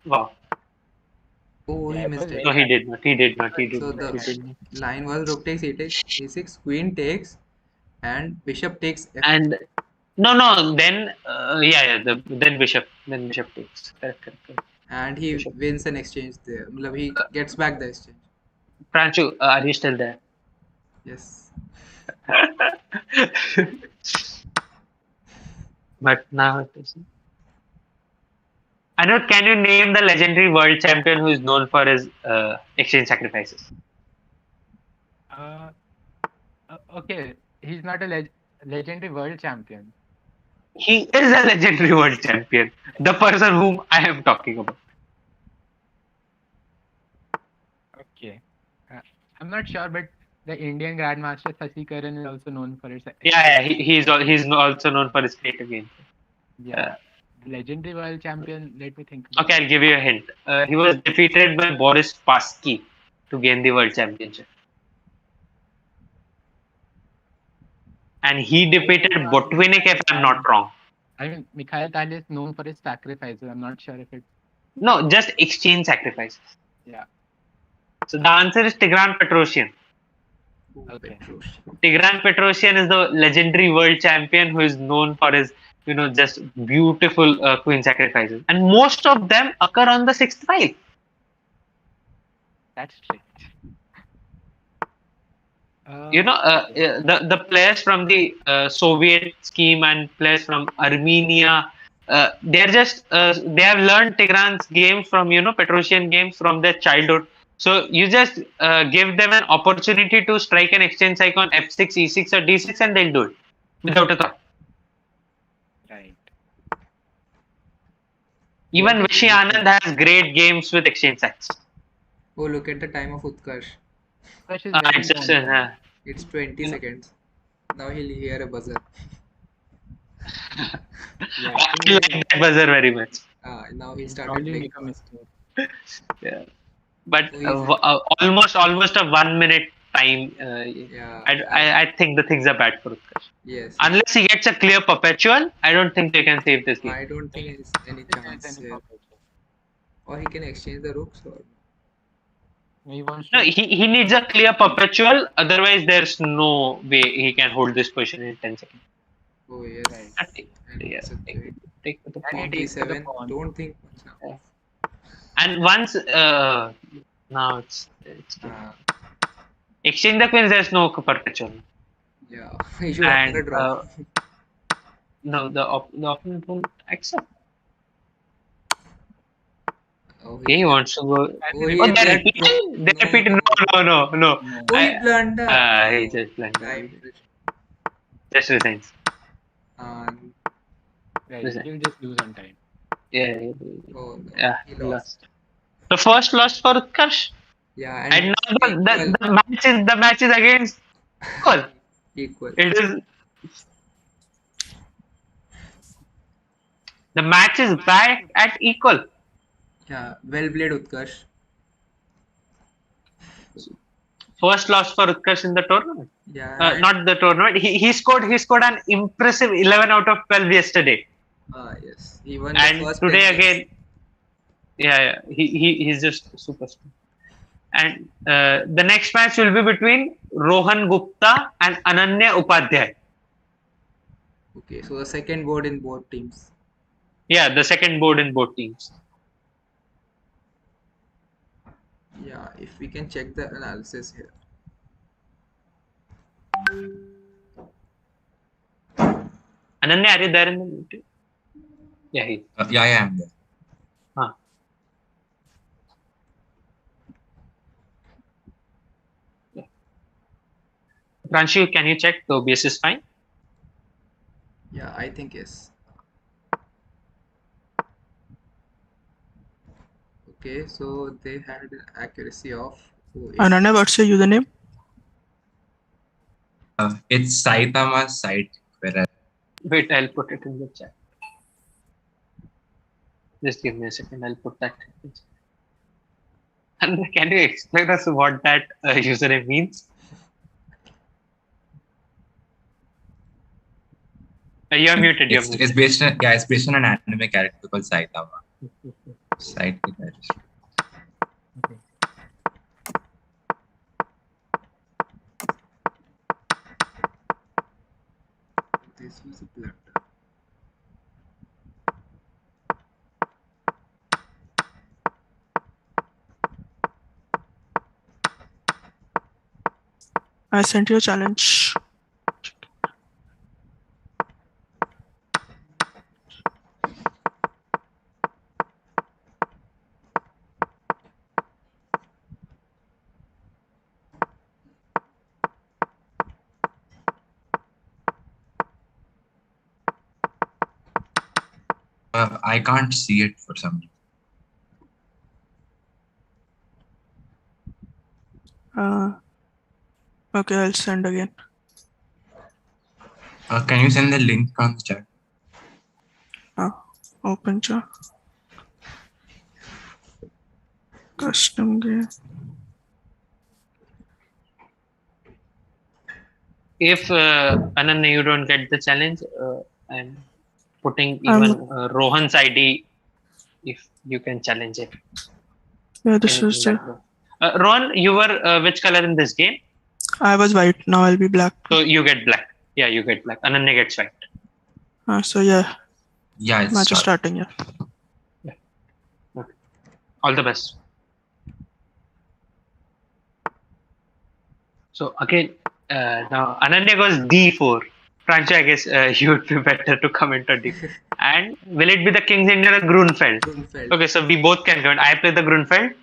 Wow. Oh, he missed it. No, he did not. So the line was rook takes e6, queen takes, and bishop takes f. And no. Then then bishop takes. Correct. And he wins an exchange there. He gets back the exchange. Pranchu, are you still there? Yes. But now it isn't. Anuj, can you name the legendary world champion who is known for his exchange sacrifices? Okay, he's not a legendary world champion. He is a legendary world champion. The person whom I am talking about. Okay. I'm not sure, but the Indian Grandmaster Sasi Karan is also known for his. Yeah, he's also known for his creative games. Yeah. Legendary world champion, let me think. Okay, I'll give you a hint. He was defeated by Boris Spassky to gain the world championship. And he defeated Botvinnik, if I'm not wrong. I mean, Mikhail Tal is known for his sacrifices. I'm not sure if it's... No, just exchange sacrifices. Yeah. So the answer is Tigran Petrosyan. Okay. Tigran Petrosyan is the legendary world champion who is known for his just beautiful queen sacrifices, and most of them occur on the 6th file. That's strange. The players from the Soviet scheme and players from Armenia, they're just they have learned Tigran's games from Petrosyan games from their childhood. So you just give them an opportunity to strike an exchange cycle on f6, e6, or d6, and they'll do it without a thought. Right. Even Vishy Anand has great games with exchange sacks. Oh, look at the time of Utkarsh. It's 20 seconds. Now he'll hear a buzzer. I like that buzzer very much. Now he started playing. Yeah. But almost a 1 minute time. I think the things are bad for Utkarsh. Yes. Unless he gets a clear perpetual, I don't think they can save this game. I don't think there's any chance. Or he can exchange the rooks. Or... No, he needs a clear perpetual. Otherwise, there's no way he can hold this position in 10 seconds. Oh yes. Right. Take the pawn. D7. Don't think much now. Yeah. And once now it's exchange the queens, there's no perpetual. Yeah, he should have a draw. No, the opponent won't accept. He wants to go. They're repeating. No. Oh, he blundered. He just blundered. Just resigns. He'll just lose on time. Yeah. Oh, no. Yeah, he lost. The first loss for Utkarsh. Yeah, and now the match is against equal. Equal. It is. The match is back at equal. Yeah, well played, Utkarsh. First loss for Utkarsh in the tournament. Yeah, and Not the tournament. He scored an impressive 11 out of 12 yesterday. yes, he won the And first 10 today games. again, yeah, he's just super strong. And the next match will be between Rohan Gupta and Ananya Upadhyay. Okay, so the second board in both teams. Yeah, the second board in both teams. Yeah, if we can check the analysis here. Ananya, are you there in the meeting? Yeah, he. Yeah, I am there. Huh. Yeah. Pranshu, can you check the OBS is fine? Yeah, I think yes. Okay, so they had an accuracy of Ananya, what's your username? It's Saitama's site. Wait, I'll put it in the chat. Just give me a second. I'll put that. And can you explain us what that username means? You're muted. You're muted. It's based on it's based on an anime character called Saitama. Site. Okay. This was a blunder. I sent you a challenge. I can't see it for some reason. Okay, I'll send again. Can you send the link on the chat? Open chat. Custom game. If Ananya, you don't get the challenge, I'm putting even Rohan's ID. If you can challenge it. Yeah, this is Rohan, you were which color in this game? I was white. Now I'll be black. So you get black. Yeah, you get black. Ananya gets white. So yeah. Yeah, it's match is starting. Yeah. Okay. All the best. So again, now Ananya goes D4. Pranshu, I guess you would be better to comment on D4. And will it be the King's Indian or Grunfeld? Grunfeld. Okay, so we both can comment. I play the Grunfeld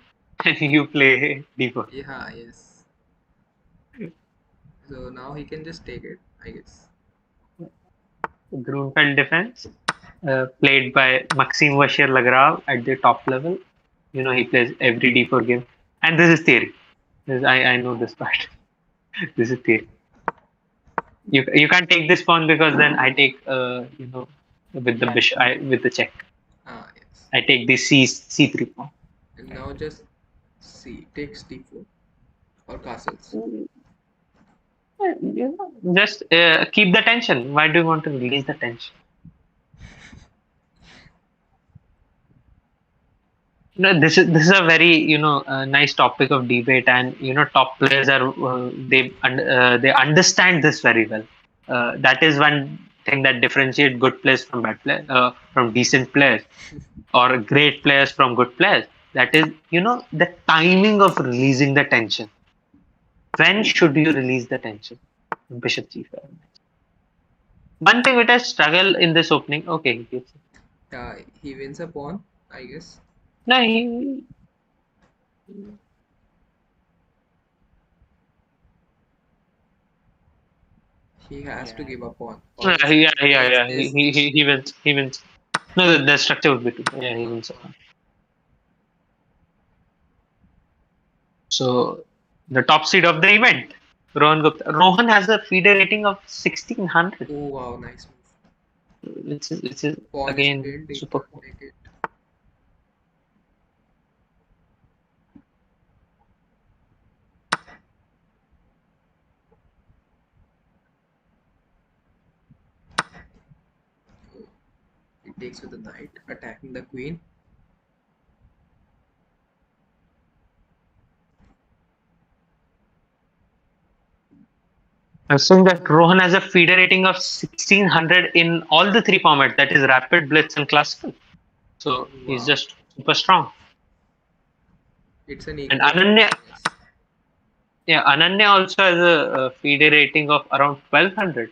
and you play D4. Yeah, yes. So now he can just take it, I guess. Grunfeld defense, played by Maxime Vachier-Lagrave at the top level. You know, he plays every D4 game. And this is theory. I know this part. This is theory. You can't take this pawn because then I take with the bishop with the check. Yes. I take the C3 pawn. And now just takes D4 or castles. Just keep the tension. Why do you want to release the tension? This is a very nice topic of debate, and top players are they understand this very well. That is one thing that differentiates good players from bad players, from decent players, or great players from good players. That is the timing of releasing the tension. When should you release the tension? Bishop g5. One thing which I struggle in this opening. Okay, he wins a pawn, I guess. No, he has to give a pawn. Yeah. He wins. He wins. No, the structure would be too. Yeah, he wins. So the top seed of the event, Rohan Gupta. Rohan has a FIDE rating of 1600. Oh wow, nice move. Which is again super cool. takes with the knight, attacking the queen. I'm saying that Rohan has a feeder rating of 1600 in all the three formats, that is Rapid, Blitz, and Classical. So he's Wow. just super strong. It's an And equal. Ananya, Yes. yeah, Ananya also has a feeder rating of around 1200.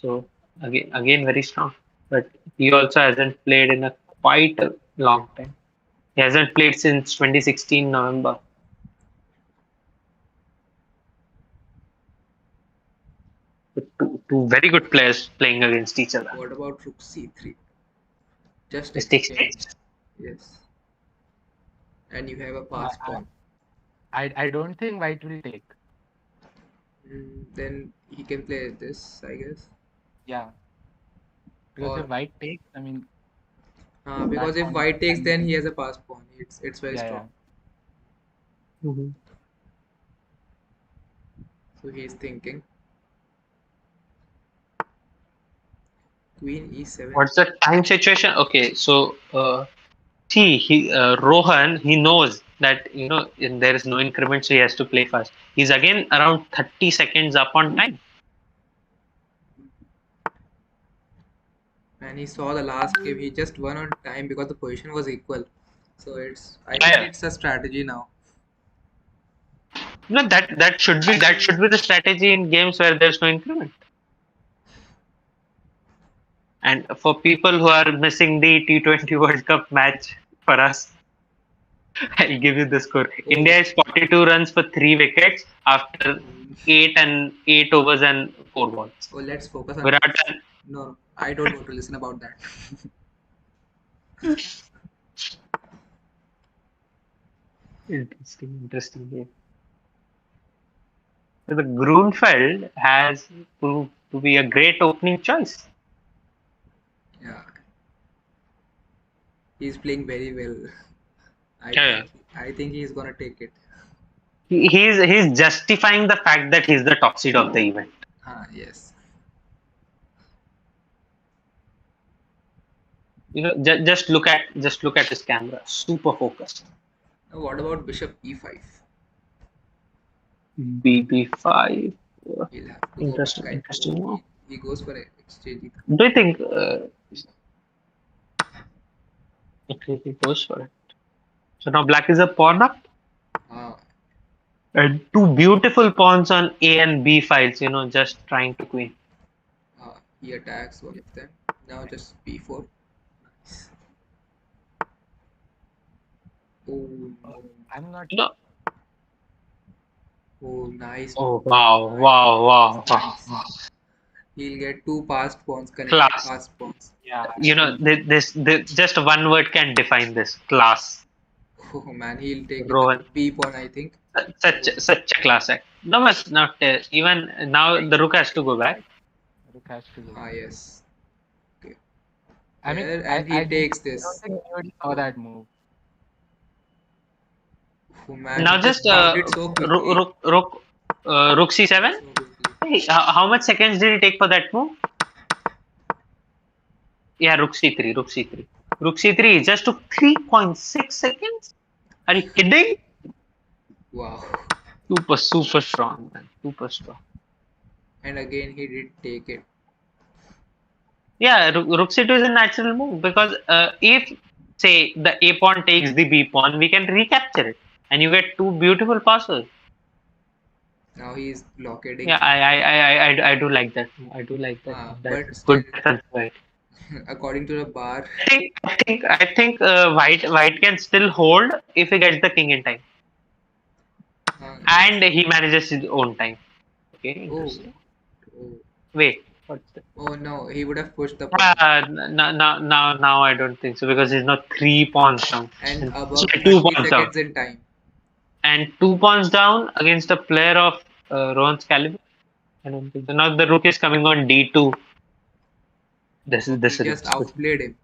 So again, very strong. But he also hasn't played in a quite a long time. He hasn't played since 2016 November. Two very good players playing against each other. What about rook c3? Just This takes exchange. place. Yes. And you have a pass pawn. I don't think white will take. Then he can play this, I guess. Yeah. Because Or if white takes, I mean. because if white takes, then he has a pass pawn. It's very strong. Mm-hmm. So he's thinking. Queen e7. What's the time situation? Okay, so Rohan, he knows that there is no increment, so he has to play fast. He's again around 30 seconds up on time. And he saw the last game. He just won on time because the position was equal. So I think it's a strategy now. No, that should be the strategy in games where there's no increment. And for people who are missing the T20 World Cup match for us, I'll give you the score. India is 42 runs for 3 wickets after 8 overs and 4 balls. Oh, let's focus on Virat No, I don't want to listen about that. Interesting game. So the Grunfeld has proved to be a great opening choice. Yeah. He's playing very well. I think he's gonna take it. He's justifying the fact that he's the top seed of the event. Yes. Just look at his camera. Super focused. Now what about bishop e5? BB5. Interesting. Interesting. He goes for exchange. Do you think? Okay, he goes for it. So now black is a pawn up. And two beautiful pawns on A and B files. Just trying to queen. He attacks one of them. Now just b4. Nice. Oh, I'm not. No. Oh, nice. Oh, wow. He'll get 2 passed pawns. Class. Passed pawns. Yeah. This just one word can define this. Class. Oh man, he'll take Rohan. B pawn, I think. Such a class act. No, but not even now. The rook has to go back. Rook has to go. Yes. Okay. I mean, and he takes this. I don't think anybody saw that move. Oh, man, Now just rook c7. Hey, how much seconds did it take for that move? Yeah, rook c3. Rook c3 just took 3.6 seconds. Are you kidding? Wow. Super strong, man. Super strong. And again, he did take it. Yeah, rook c2 is a natural move because if say the A pawn takes the B pawn, we can recapture it, and you get two beautiful passes. Now he's blockading. Yeah, I do like that. I do like that. That's good defense, right? According to the bar, I think white can still hold if he gets the king in time, and he manages his own time. Okay, interesting. Wait, what's that? Oh no, he would have pushed the pawn. Now I don't think so because he's not 3 pawns down and above 2 pawns seconds down. in time. And 2 pawns down against a player of Rohan's caliber. I don't think so. Now the rook is coming on d2. This is just outplayed him.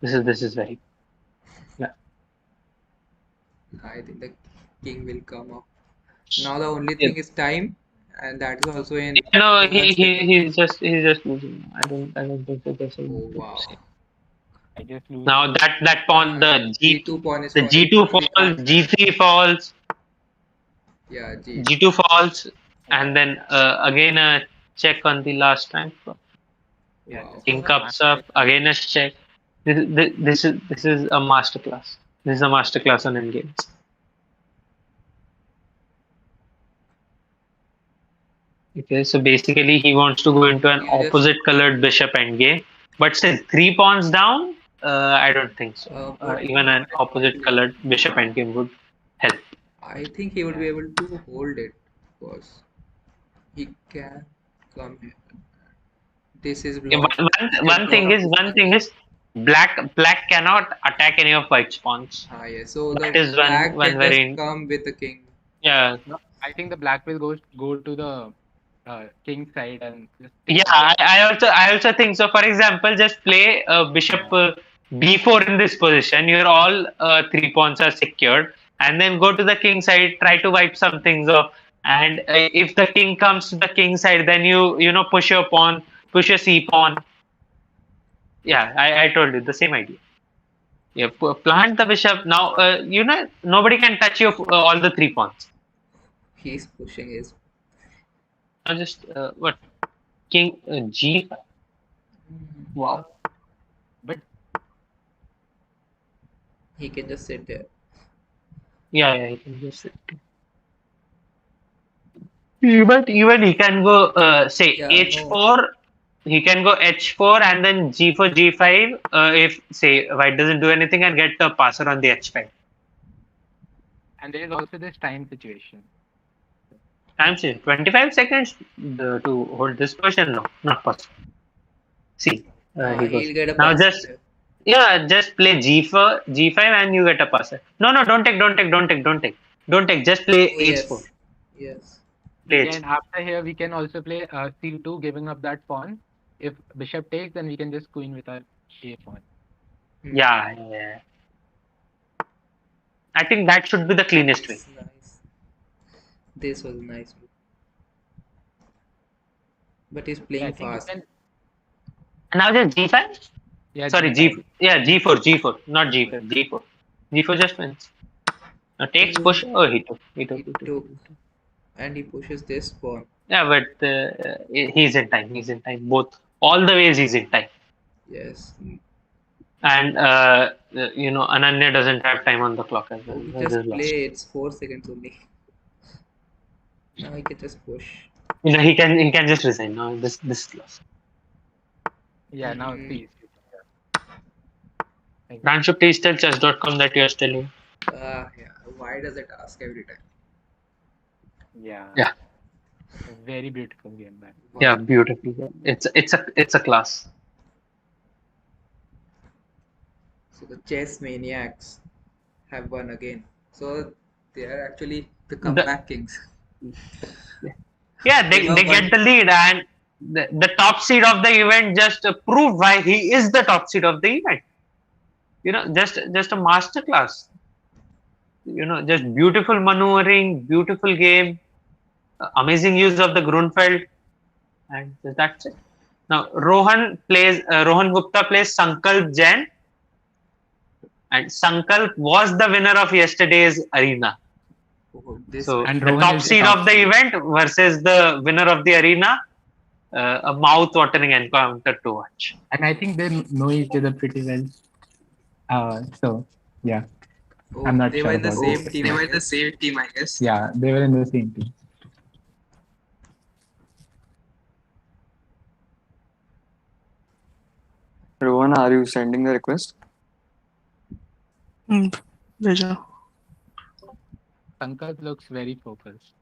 This is very. Yeah. I think the king will come up. Now the only thing is time, and that is also in. No, he's just losing. I don't think so. Oh wow! I just lose. Now that pawn, the G2 pawn is the falling. G2 falls, G3 falls, Yeah, G2 falls, and then again a check on the last rank. Yeah, Wow. King comes up, again a check. This is a masterclass. This is a masterclass on endgames. Okay, so basically he wants to go into an opposite colored bishop endgame, but still 3 pawns down. I don't think so. Even an opposite colored bishop endgame would help. I think he would be able to hold it because he can come here. This is Yeah, one thing is black cannot attack any of white's pawns. yes. So That the is black one can very just come with the king. yeah. No, I think the black will go to the king side and just Yeah, I also think so. For example, just play bishop b4 in this position. Your all 3 pawns are secured, and then go to the king side. Try to wipe some things off. And if the king comes to the king side, then you know push your pawn, push your c pawn. Yeah, I told you the same idea. Yeah, plant the bishop. Now you know nobody can touch your all the 3 pawns. He's pushing his. Now just what king g5. Wow. But he can just sit there. Yeah, he can just sit. Even he can go say h4. He can go h4 and then g4, g5. If say white doesn't do anything and get the passer on the h5. And there is also this time situation. Time 25 seconds to hold this position. No, not possible. See, he goes. He'll get a Now passer. just play g4, g5, and you get a passer. No, don't take. Just play h4. Yes. And after here, we can also play c2, giving up that pawn. If bishop takes, then we can just queen with our a pawn. Yeah. I think that should be the cleanest way. Nice. This was nice. But he's playing fast. Now just g5. Yeah. Sorry, g4, not g5. G4 just wins. Now takes push. Oh, he took. And he pushes this pawn. Yeah, but he's in time. Both, all the ways he's in time. Yes. And you know, Ananya doesn't have time on the clock as well. Just play. It's 4 seconds only. Now he can just push. You know, he can just resign. No, this is lost. Yeah. Now please. Ranship, please tell chess.com that you are still here. Yeah. Why does it ask every time? Yeah. A very beautiful game, man. Wow. Yeah, beautiful. It's a class. So the Chess Maniacs have won again. So they are actually the comeback kings. Yeah, they get the lead, and the top seed of the event just proved why he is the top seed of the event. You know, just a masterclass. You know, just beautiful maneuvering, beautiful game, amazing use of the Grunfeld, and that's it. Now Rohan Gupta plays Sankalp Jain, and Sankalp was the winner of yesterday's arena. So the top seed of the event versus the winner of the arena, a mouth-watering encounter to watch. And I think they know each other pretty well. So yeah. I'm not they sure. Were in the same team. They were in the same team, I guess. Yeah, they were in the same team. Rohan, are you sending the request? Veja. Sankalp looks very focused.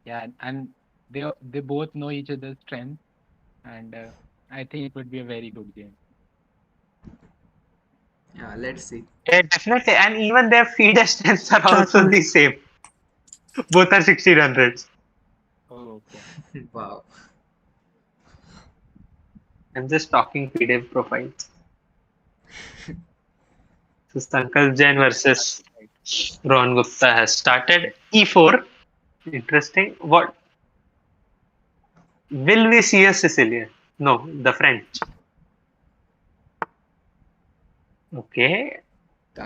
Yeah, and they both know each other's strength, and I think it would be a very good game. Yeah, let's see. Yeah, definitely, and even their feeder strengths are also the same. Both are 1600s. Oh, okay. Wow. I'm just talking feeder profiles. So Sankalp Jain versus Rohan Gupta has started. E4. Interesting. What? Will we see a Sicilian? No, the French. Okay.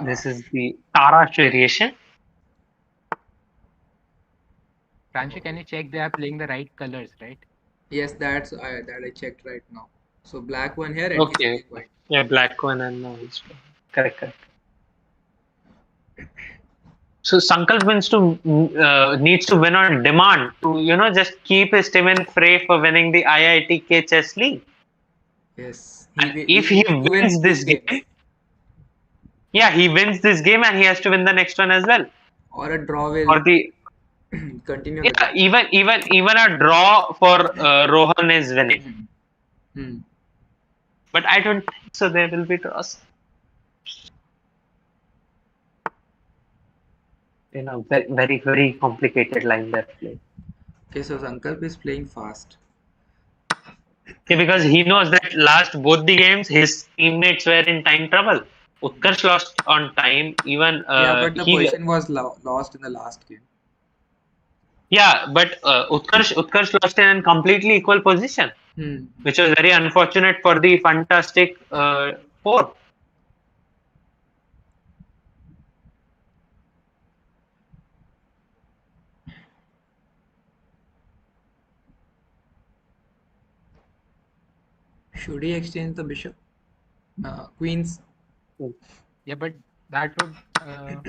This is the Tarash variation. Pranshi, can you check they are playing the right colors, right? Yes, that I checked right now. So black one here and he's Okay. playing white. Yeah, black one and no, it's correct. So Sankalp needs to win on demand to just keep his team in fray for winning the IITK Chess League. Yes. And if he wins this game, he wins this game and he has to win the next one as well. Or a draw will Or the continue. The even a draw for Rohan is winning. But I don't think so. There will be draws. Very, very, very complicated line that play. Okay, so Sankalp is playing fast. Okay, because he knows that last both the games his teammates were in time trouble. Utkarsh lost on time. Even but the position was lost in the last game. Yeah, but Utkarsh lost in a completely equal position, which was very unfortunate for the Fun-tastic Four. Should he exchange the bishop? Queens. Yeah, but that would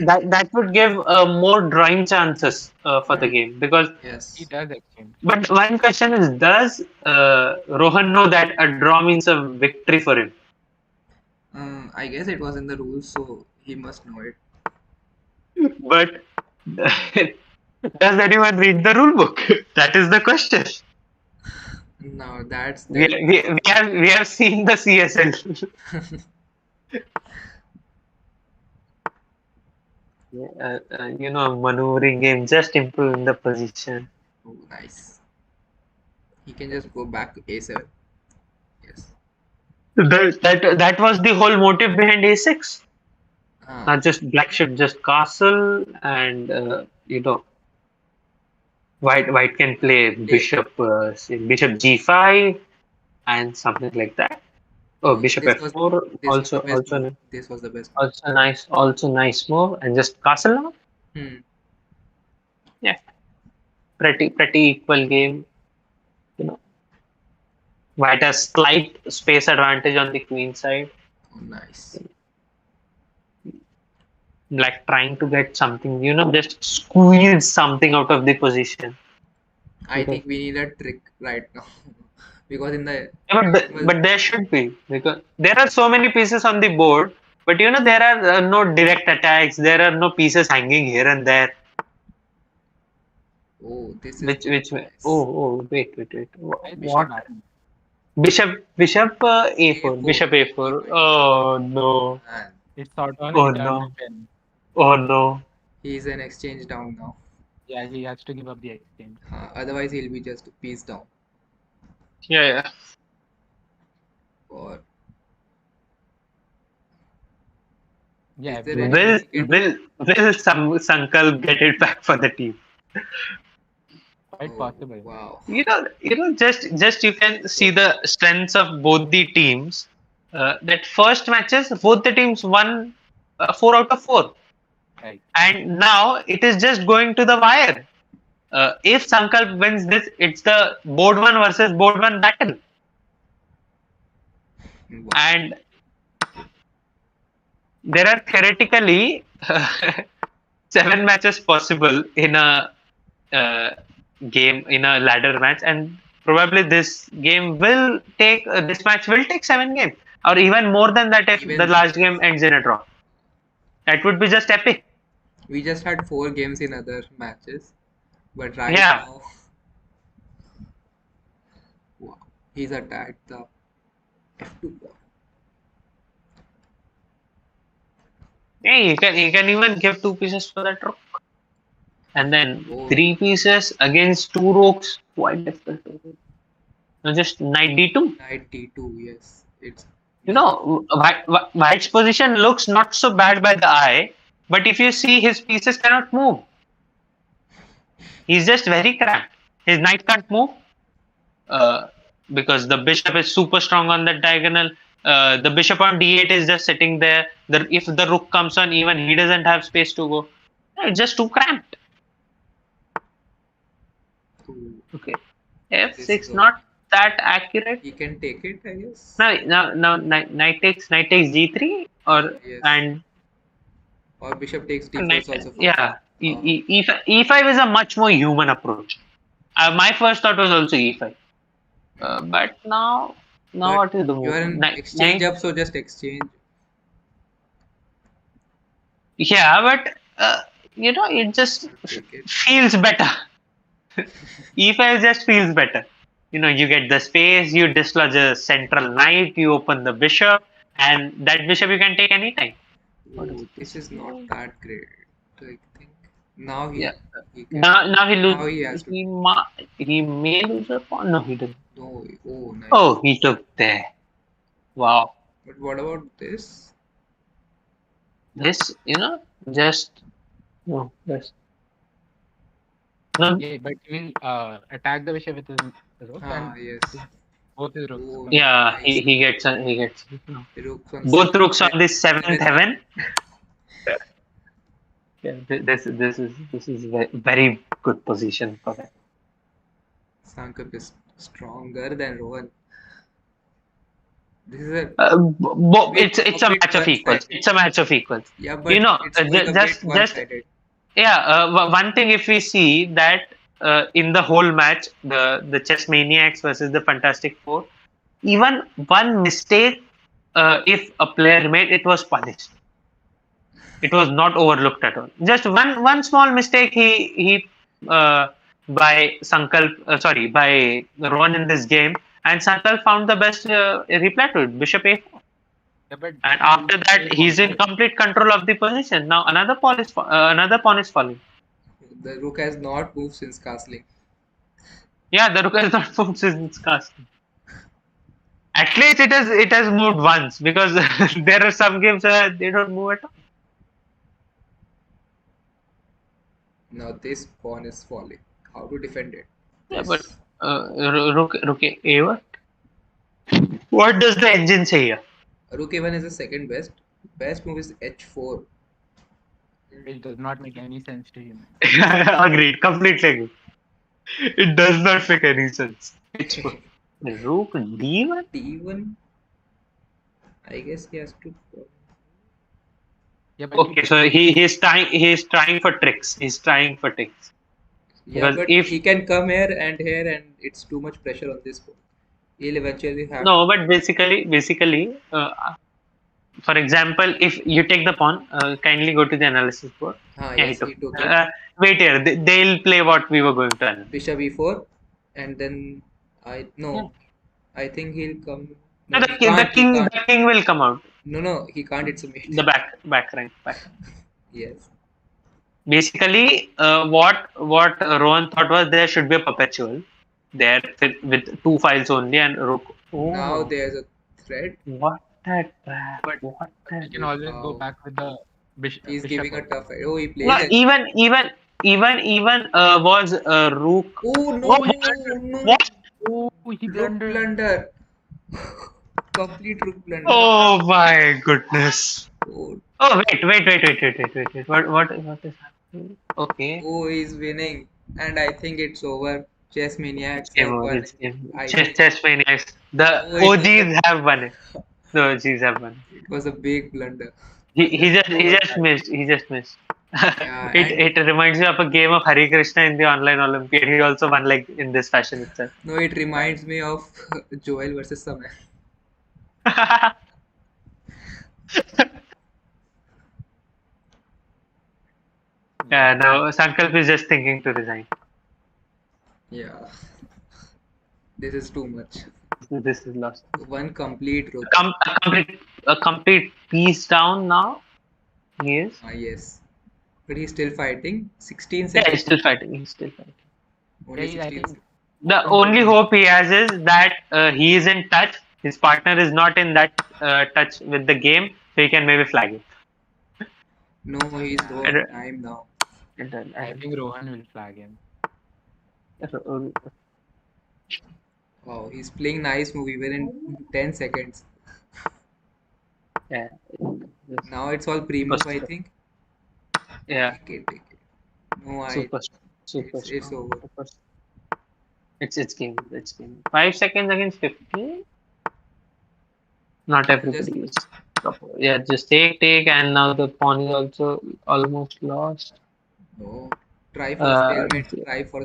that would give more drawing chances for the game, because he does exchange. But one question is, does Rohan know that a draw means a victory for him? I guess it was in the rules, so he must know it. But does anyone read the rule book? That is the question. No, that's we have seen the CSL. Maneuvering game, just improving the position. Oh, nice. He can just go back to A7. Yes. That was the whole motive behind A6. Just black should just castle, and white can play bishop G5 and something like that. Oh, bishop F4 also this was the best. Also nice move, and just castle now. Yeah, pretty equal game. White has slight space advantage on the queen side. Oh, nice. Black trying to get something, just squeeze something out of the position. I think we need a trick right now. Because in the but there should be, because there are so many pieces on the board, but there are no direct attacks. There are no pieces hanging here and there. Oh, this is which nice. Wait. What? Bishop A4. Bishop A4. Oh no. It's sort of Oh no. He's an exchange down now. Yeah, he has to give up the exchange. Otherwise, he'll be just piece down. Yeah. Or will Sankalp get it back for the team? Quite possible. Wow. Just you can see the strengths of both the teams. That first matches, both the teams won 4 out of 4. Right. And now it is just going to the wire. If Sankalp wins this, it's the board 1 versus board 1 battle. Wow. And there are theoretically 7 matches possible in a game, in a ladder match, and probably this match will take 7 games, or even more than that if the last game ends in a draw. That would be just epic. We just had 4 games in other matches, but right now, wow, he's attacked the F2 pawn. Yeah, he can even give 2 pieces for that rook, and then 3 pieces against 2 rooks. Quite difficult. No, just knight d2. Knight d2, yes. It's White's position looks not so bad by the eye, but if you see, his pieces cannot move. He's just very cramped. His knight can't move because the bishop is super strong on that diagonal. The bishop on d8 is just sitting there. If the rook comes on, even he doesn't have space to go. It's just too cramped. Okay. F6, not that accurate. He can take it, I guess. No. Knight takes g3 or Yes. and Or bishop takes d4 is also fine. yeah. E5 is a much more human approach. My first thought was also e5, but now what is the move? You are in exchange up, so just exchange. Yeah, but it just feels better. E5 just feels better. You get the space, you dislodge a central knight, you open the bishop, and that bishop you can take anytime. Ooh, this is not that great, I think. Now he can. Now he loses. Now he has to. He may lose a pawn. No, he didn't. No. Oh, nice. Oh, he took there. Wow. But what about this? This, just no. Just. No. Yeah, but he will attack the bishop with his rook. Yes. Both his rooks. Oh, yeah, nice. he gets. Both rooks on the seventh heaven. Yeah, this is very good position for that. Sankalp is stronger than Rohan. This is it's a match of equals. It's a match of equals. Yeah, but it's just one thing, if we see that in the whole match, the Chess Maniacs versus the Fun-tastic Four, even one mistake, if a player made, it was punished. It was not overlooked at all. Just one small mistake he by Sankalp, by Rohan in this game, and Sankalp found the best reply to it, bishop a4. Yeah, but and after that, he's in complete control of the position. Now another pawn is falling. The rook has not moved since castling. Yeah, the rook has not moved since castling. At least it has moved once, because there are some games where they don't move at all. Now this pawn is falling. How to defend it? Yeah, but rook a1. What does the engine say here? Rook a1 is the second best. Best move is h4. Which does not make any sense to him. Agreed. Completely agreed. It does not make any sense. H4. Rook d1? d1? I guess he has to. Yeah, but okay, so he's trying for tricks. He's trying for tricks. Yeah, because but if he can come here, and it's too much pressure on this pawn. He'll eventually have. No, but basically, for example, if you take the pawn, kindly go to the analysis board. Yes, he took it. Wait here. They'll play what we were going to analyze. Bishop e4, and then I think he'll come. No, the king will come out. No, he can't. It's a mate. The back rank. Yes. Basically, what Rohan thought was there should be a perpetual there with two files only and rook. Oh. Now there's a threat. What that bad? But you can always go back with the bishop. He's giving a tough fight. Oh, he plays. No, even was rook. Oh no! What? Oh, he blunder. Complete rook blunder. Oh my goodness. Oh wait. What is happening? Okay. Oh, he's winning, and I think it's over. Chess Maniacs. Chess Maniacs. The OGs have won it. The OGs have won. It was a big blunder. He just missed. Yeah, it reminds me of a game of Hare Krishna in the online Olympiad. He also won like in this fashion itself. No, it reminds me of Joel versus Samay. Yeah, no, Sankalp is just thinking to resign. Yeah. This is too much. This is lost. One complete rook. A complete piece down now. He is. Yes. But he's still fighting. 16 seconds. Yeah, he's still fighting. Only 16 seconds. The only hope he has is that he is in touch. His partner is not in that touch with the game, so he can maybe flag it. No, he's over time now. I think Rohan will flag him. Wow, he's playing nice move even in 10 seconds. Yeah. Now it's all pre-move, I think. Yeah. Take it. No, Super it's strong. over. It's game. 5 seconds against 50. Not everybody is. Yeah, just take, and now the pawn is also almost lost. No. Try for stalemate. Try for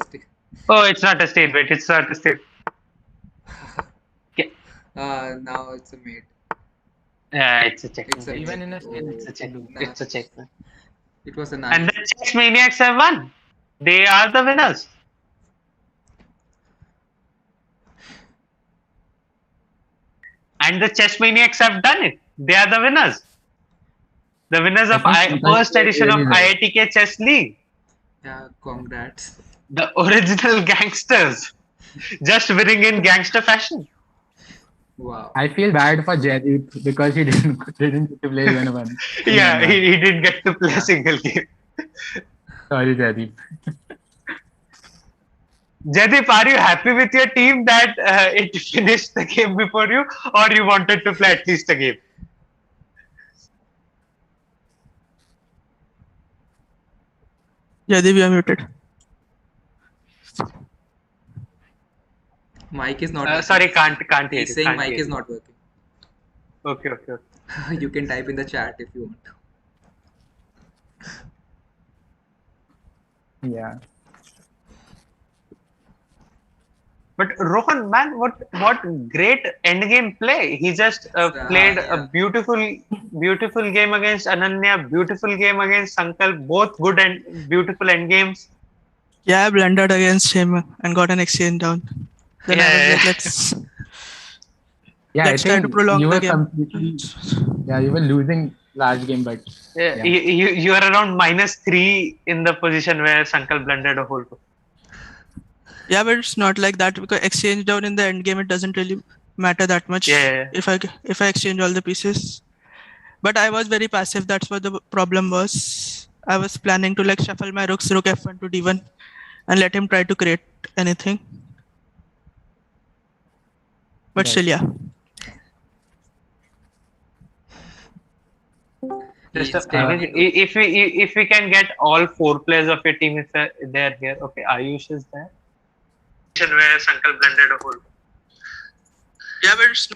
Oh, it's not a stalemate. It's not a stalemate. Okay. Now it's a mate. Yeah, it's a check. Even in a it's a check. It's a check. It was a nice. And the Chess Maniacs have won. They are the winners. And the Chess Maniacs have done it. They are the winners. The winners of first edition of IITK Chess League. Yeah, congrats. The original gangsters. Just winning in gangster fashion. Wow. I feel bad for Jaideep because he didn't get to play even one. Yeah, he didn't get to play a single game. Sorry, Jaideep. Jaideep, are you happy with your team that it finished the game before you, or you wanted to play at least a game? Jaideep, you are muted. Mic is not. Sorry, can't hear. He's saying mic is not working. Okay. You can type in the chat if you want. Yeah. But Rohan, man, what great endgame play! He just played a beautiful game against Ananya, beautiful game against Sankalp, both good and beautiful endgames. Yeah, I blundered against him and got an exchange down. Then I was like, let's try to prolong you the were game. completely, you were losing large game, but you are around -3 in the position where Sankalp blundered a whole rook. Yeah, but it's not like that because exchange down in the end game, it doesn't really matter that much. If I exchange all the pieces. But I was very passive. That's what the problem was. I was planning to like shuffle my rook f1 to d1 and let him try to create anything. But still, yeah. If we can get all 4 players of your team, if they're here. Okay, Ayush is there. Where Sankalp blended a whole. Yeah, but it's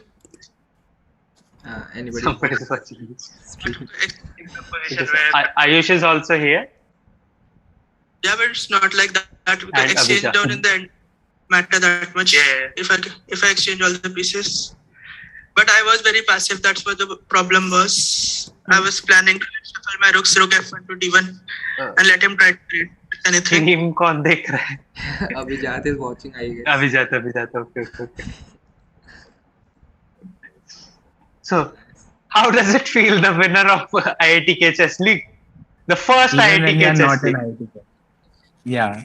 anybody. Somebody's watching this. Ayush is also here. Yeah, but it's not like that because exchange Abhijat. down in the end matter that much. If I exchange all the pieces. But I was very passive. That's what the problem was. I was planning to shuffle my rook f1 to d1 and let him try to create anything. Team kaun dekh raha hai? Abhijat is watching, I guess. Abhijat. Okay. So, how does it feel, the winner of IITK Chess League? The first IITK Chess League. IITK. Yeah.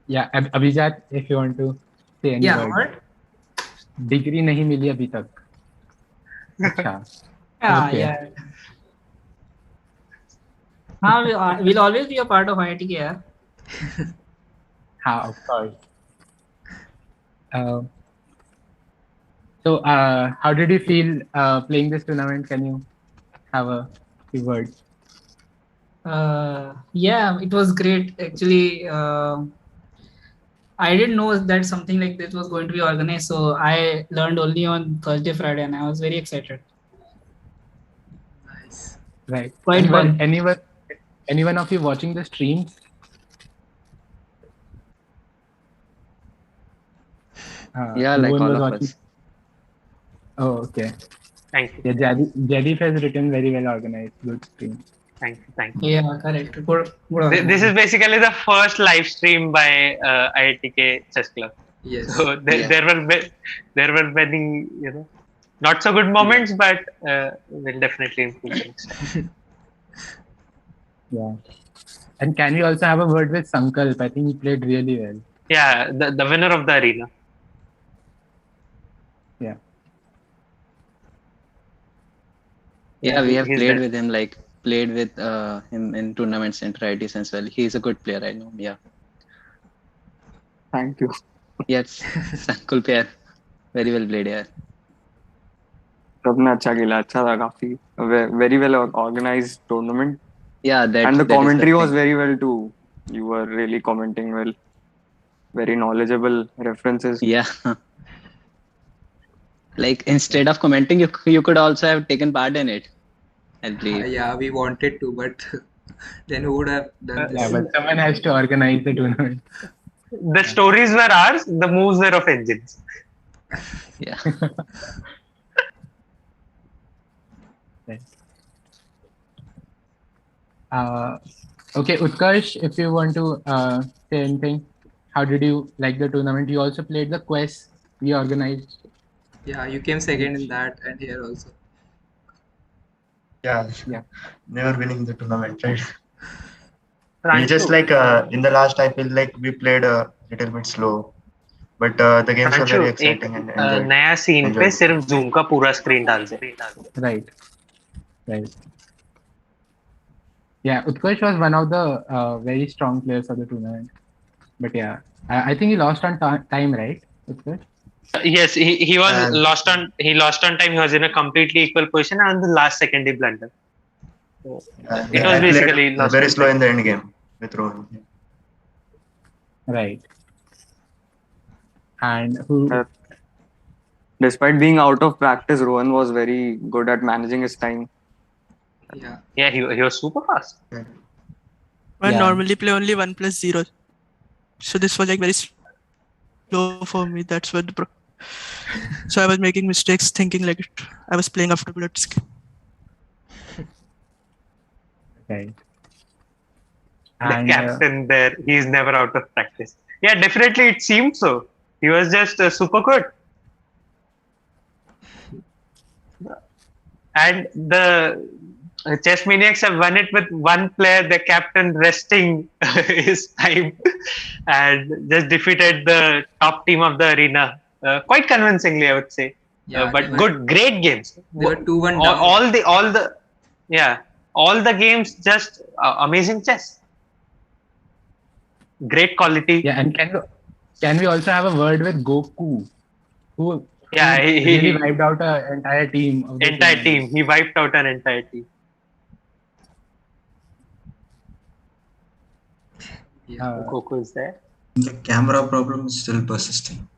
Yeah, Abhijat, if you want to say any word. Degree नहीं मिली अभी तक. अच्छा. Yeah. We'll always be a part of IITK. Yeah. Of course. So, how did you feel playing this tournament? Can you have a few words? Yeah, it was great. Actually, I didn't know that something like this was going to be organized. So I learned only on Thursday, Friday, and I was very excited. Nice. Right. Quite well. Anyone of you watching the stream? Yeah, like all of us. Oh, okay. Thank you. Yeah, Jaideep has written very well organized. Good stream. Thank you. Yeah, correct. Good. This is basically the first live stream by IITK Chess Club. Yes. So there were many, not so good moments, but we'll definitely improve next time. Yeah. And can we also have a word with Sankalp? I think he played really well. Yeah, the winner of the arena. Yeah. Yeah, we have played with him, played with him in tournaments and varieties as well. He's a good player, I know. Yeah. Thank you. Yes, cool pair. Very well played, yeah. सबने अच्छा खेला, अच्छा था काफी. Very well organized tournament. Yeah, And the that is the commentary was thing. very well too. You were really commenting well. Very knowledgeable references. Yeah. Like instead of commenting, you could also have taken part in it, I believe. Yeah, we wanted to, but then who would have done Yeah, this? but someone has to organize the tournament. The stories were ours, the moves were of engines. Yeah. Okay, Utkarsh, if you want to say anything, how did you like the tournament? You also played the quest we organized. Yeah, you came second in that and here also. Yeah. Yeah. Never winning the tournament, right? Trying We just to- like in the last, I feel like we played a little bit slow, but the games were very Pranchu, एक exciting and enjoyed. नया scene पे enjoyed. सिर्फ zoom का पूरा screen डाल दे. Right. Yeah, Utkarsh was one of the very strong players of the tournament. But yeah, I think he lost on time, right, Utkarsh? Yes, he was lost on time. He was in a completely equal position, and the last second he blundered. So, it was I basically played lost very on slow time. in the end game with Rohan. Right. And who? Despite being out of practice, Rohan was very good at managing his time. Yeah, he was super fast. I Yeah. normally play only 1+0. So this was like very slow for me. That's what so I was making mistakes thinking like I was playing after bullets. Right. The And captain there, he's never out of practice. Yeah, definitely it seemed so. He was just super good. And the Chess Maniacs have won it with one player, the captain, resting his time and just defeated the top team of the arena quite convincingly, I would say. Yeah, But great games. They were 2-1 down. All the games, just amazing chess. Great quality. yeah, and can we also have a word with Goku, who he really wiped out an entire team. Of the entire tournament. team. He wiped out an entire team. Goku is there. The camera problem is still persisting.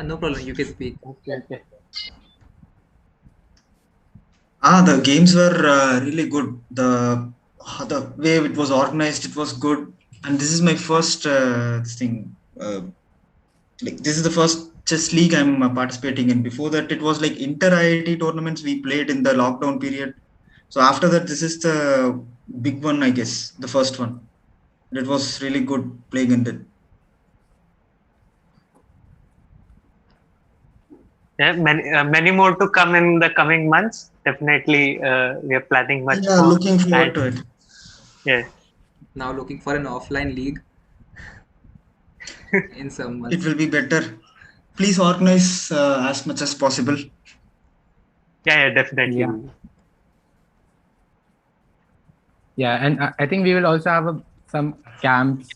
No problem. You can speak. Okay. The games were really good. The way it was organized, it was good. And this is my first thing. This is the first chess league I'm participating in. Before that, it was like inter IIT tournaments we played in the lockdown period. So after that, this is the big one, I guess, the first one. It was really good playing in it. Yeah, many more to come in the coming months. Definitely, we are planning much more. Looking forward to it. Yeah. Now looking for an offline league in some months. It will be better. Please organize as much as possible. Yeah, definitely. Yeah, and I think we will also have some camps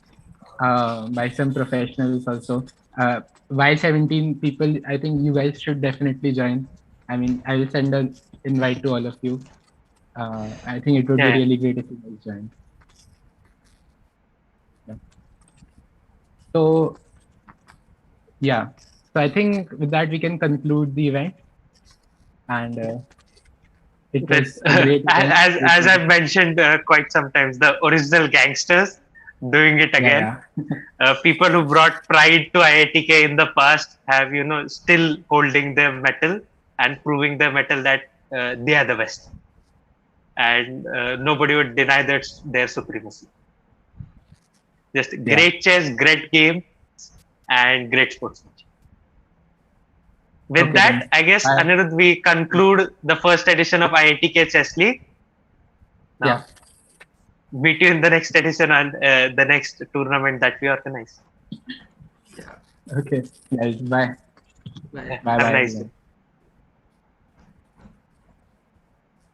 by some professionals also. While 17 people, I think you guys should definitely join. I mean, I will send an invite to all of you. I think it would be really great if you guys join. Yeah. So, yeah. So I think with that we can conclude the event. And it was a great event. As I've mentioned quite sometimes, the original gangsters doing it again. Yeah. People who brought pride to IITK in the past have, still holding their mettle and proving their mettle that they are the best. And nobody would deny their supremacy. Just great chess, great game, and great sportsmanship. With that, I guess, Anirudh, we conclude the first edition of IITK Chess League. Now, meet you in the next edition and the next tournament that we organize. Okay. Guys, bye. Bye. Have a nice day.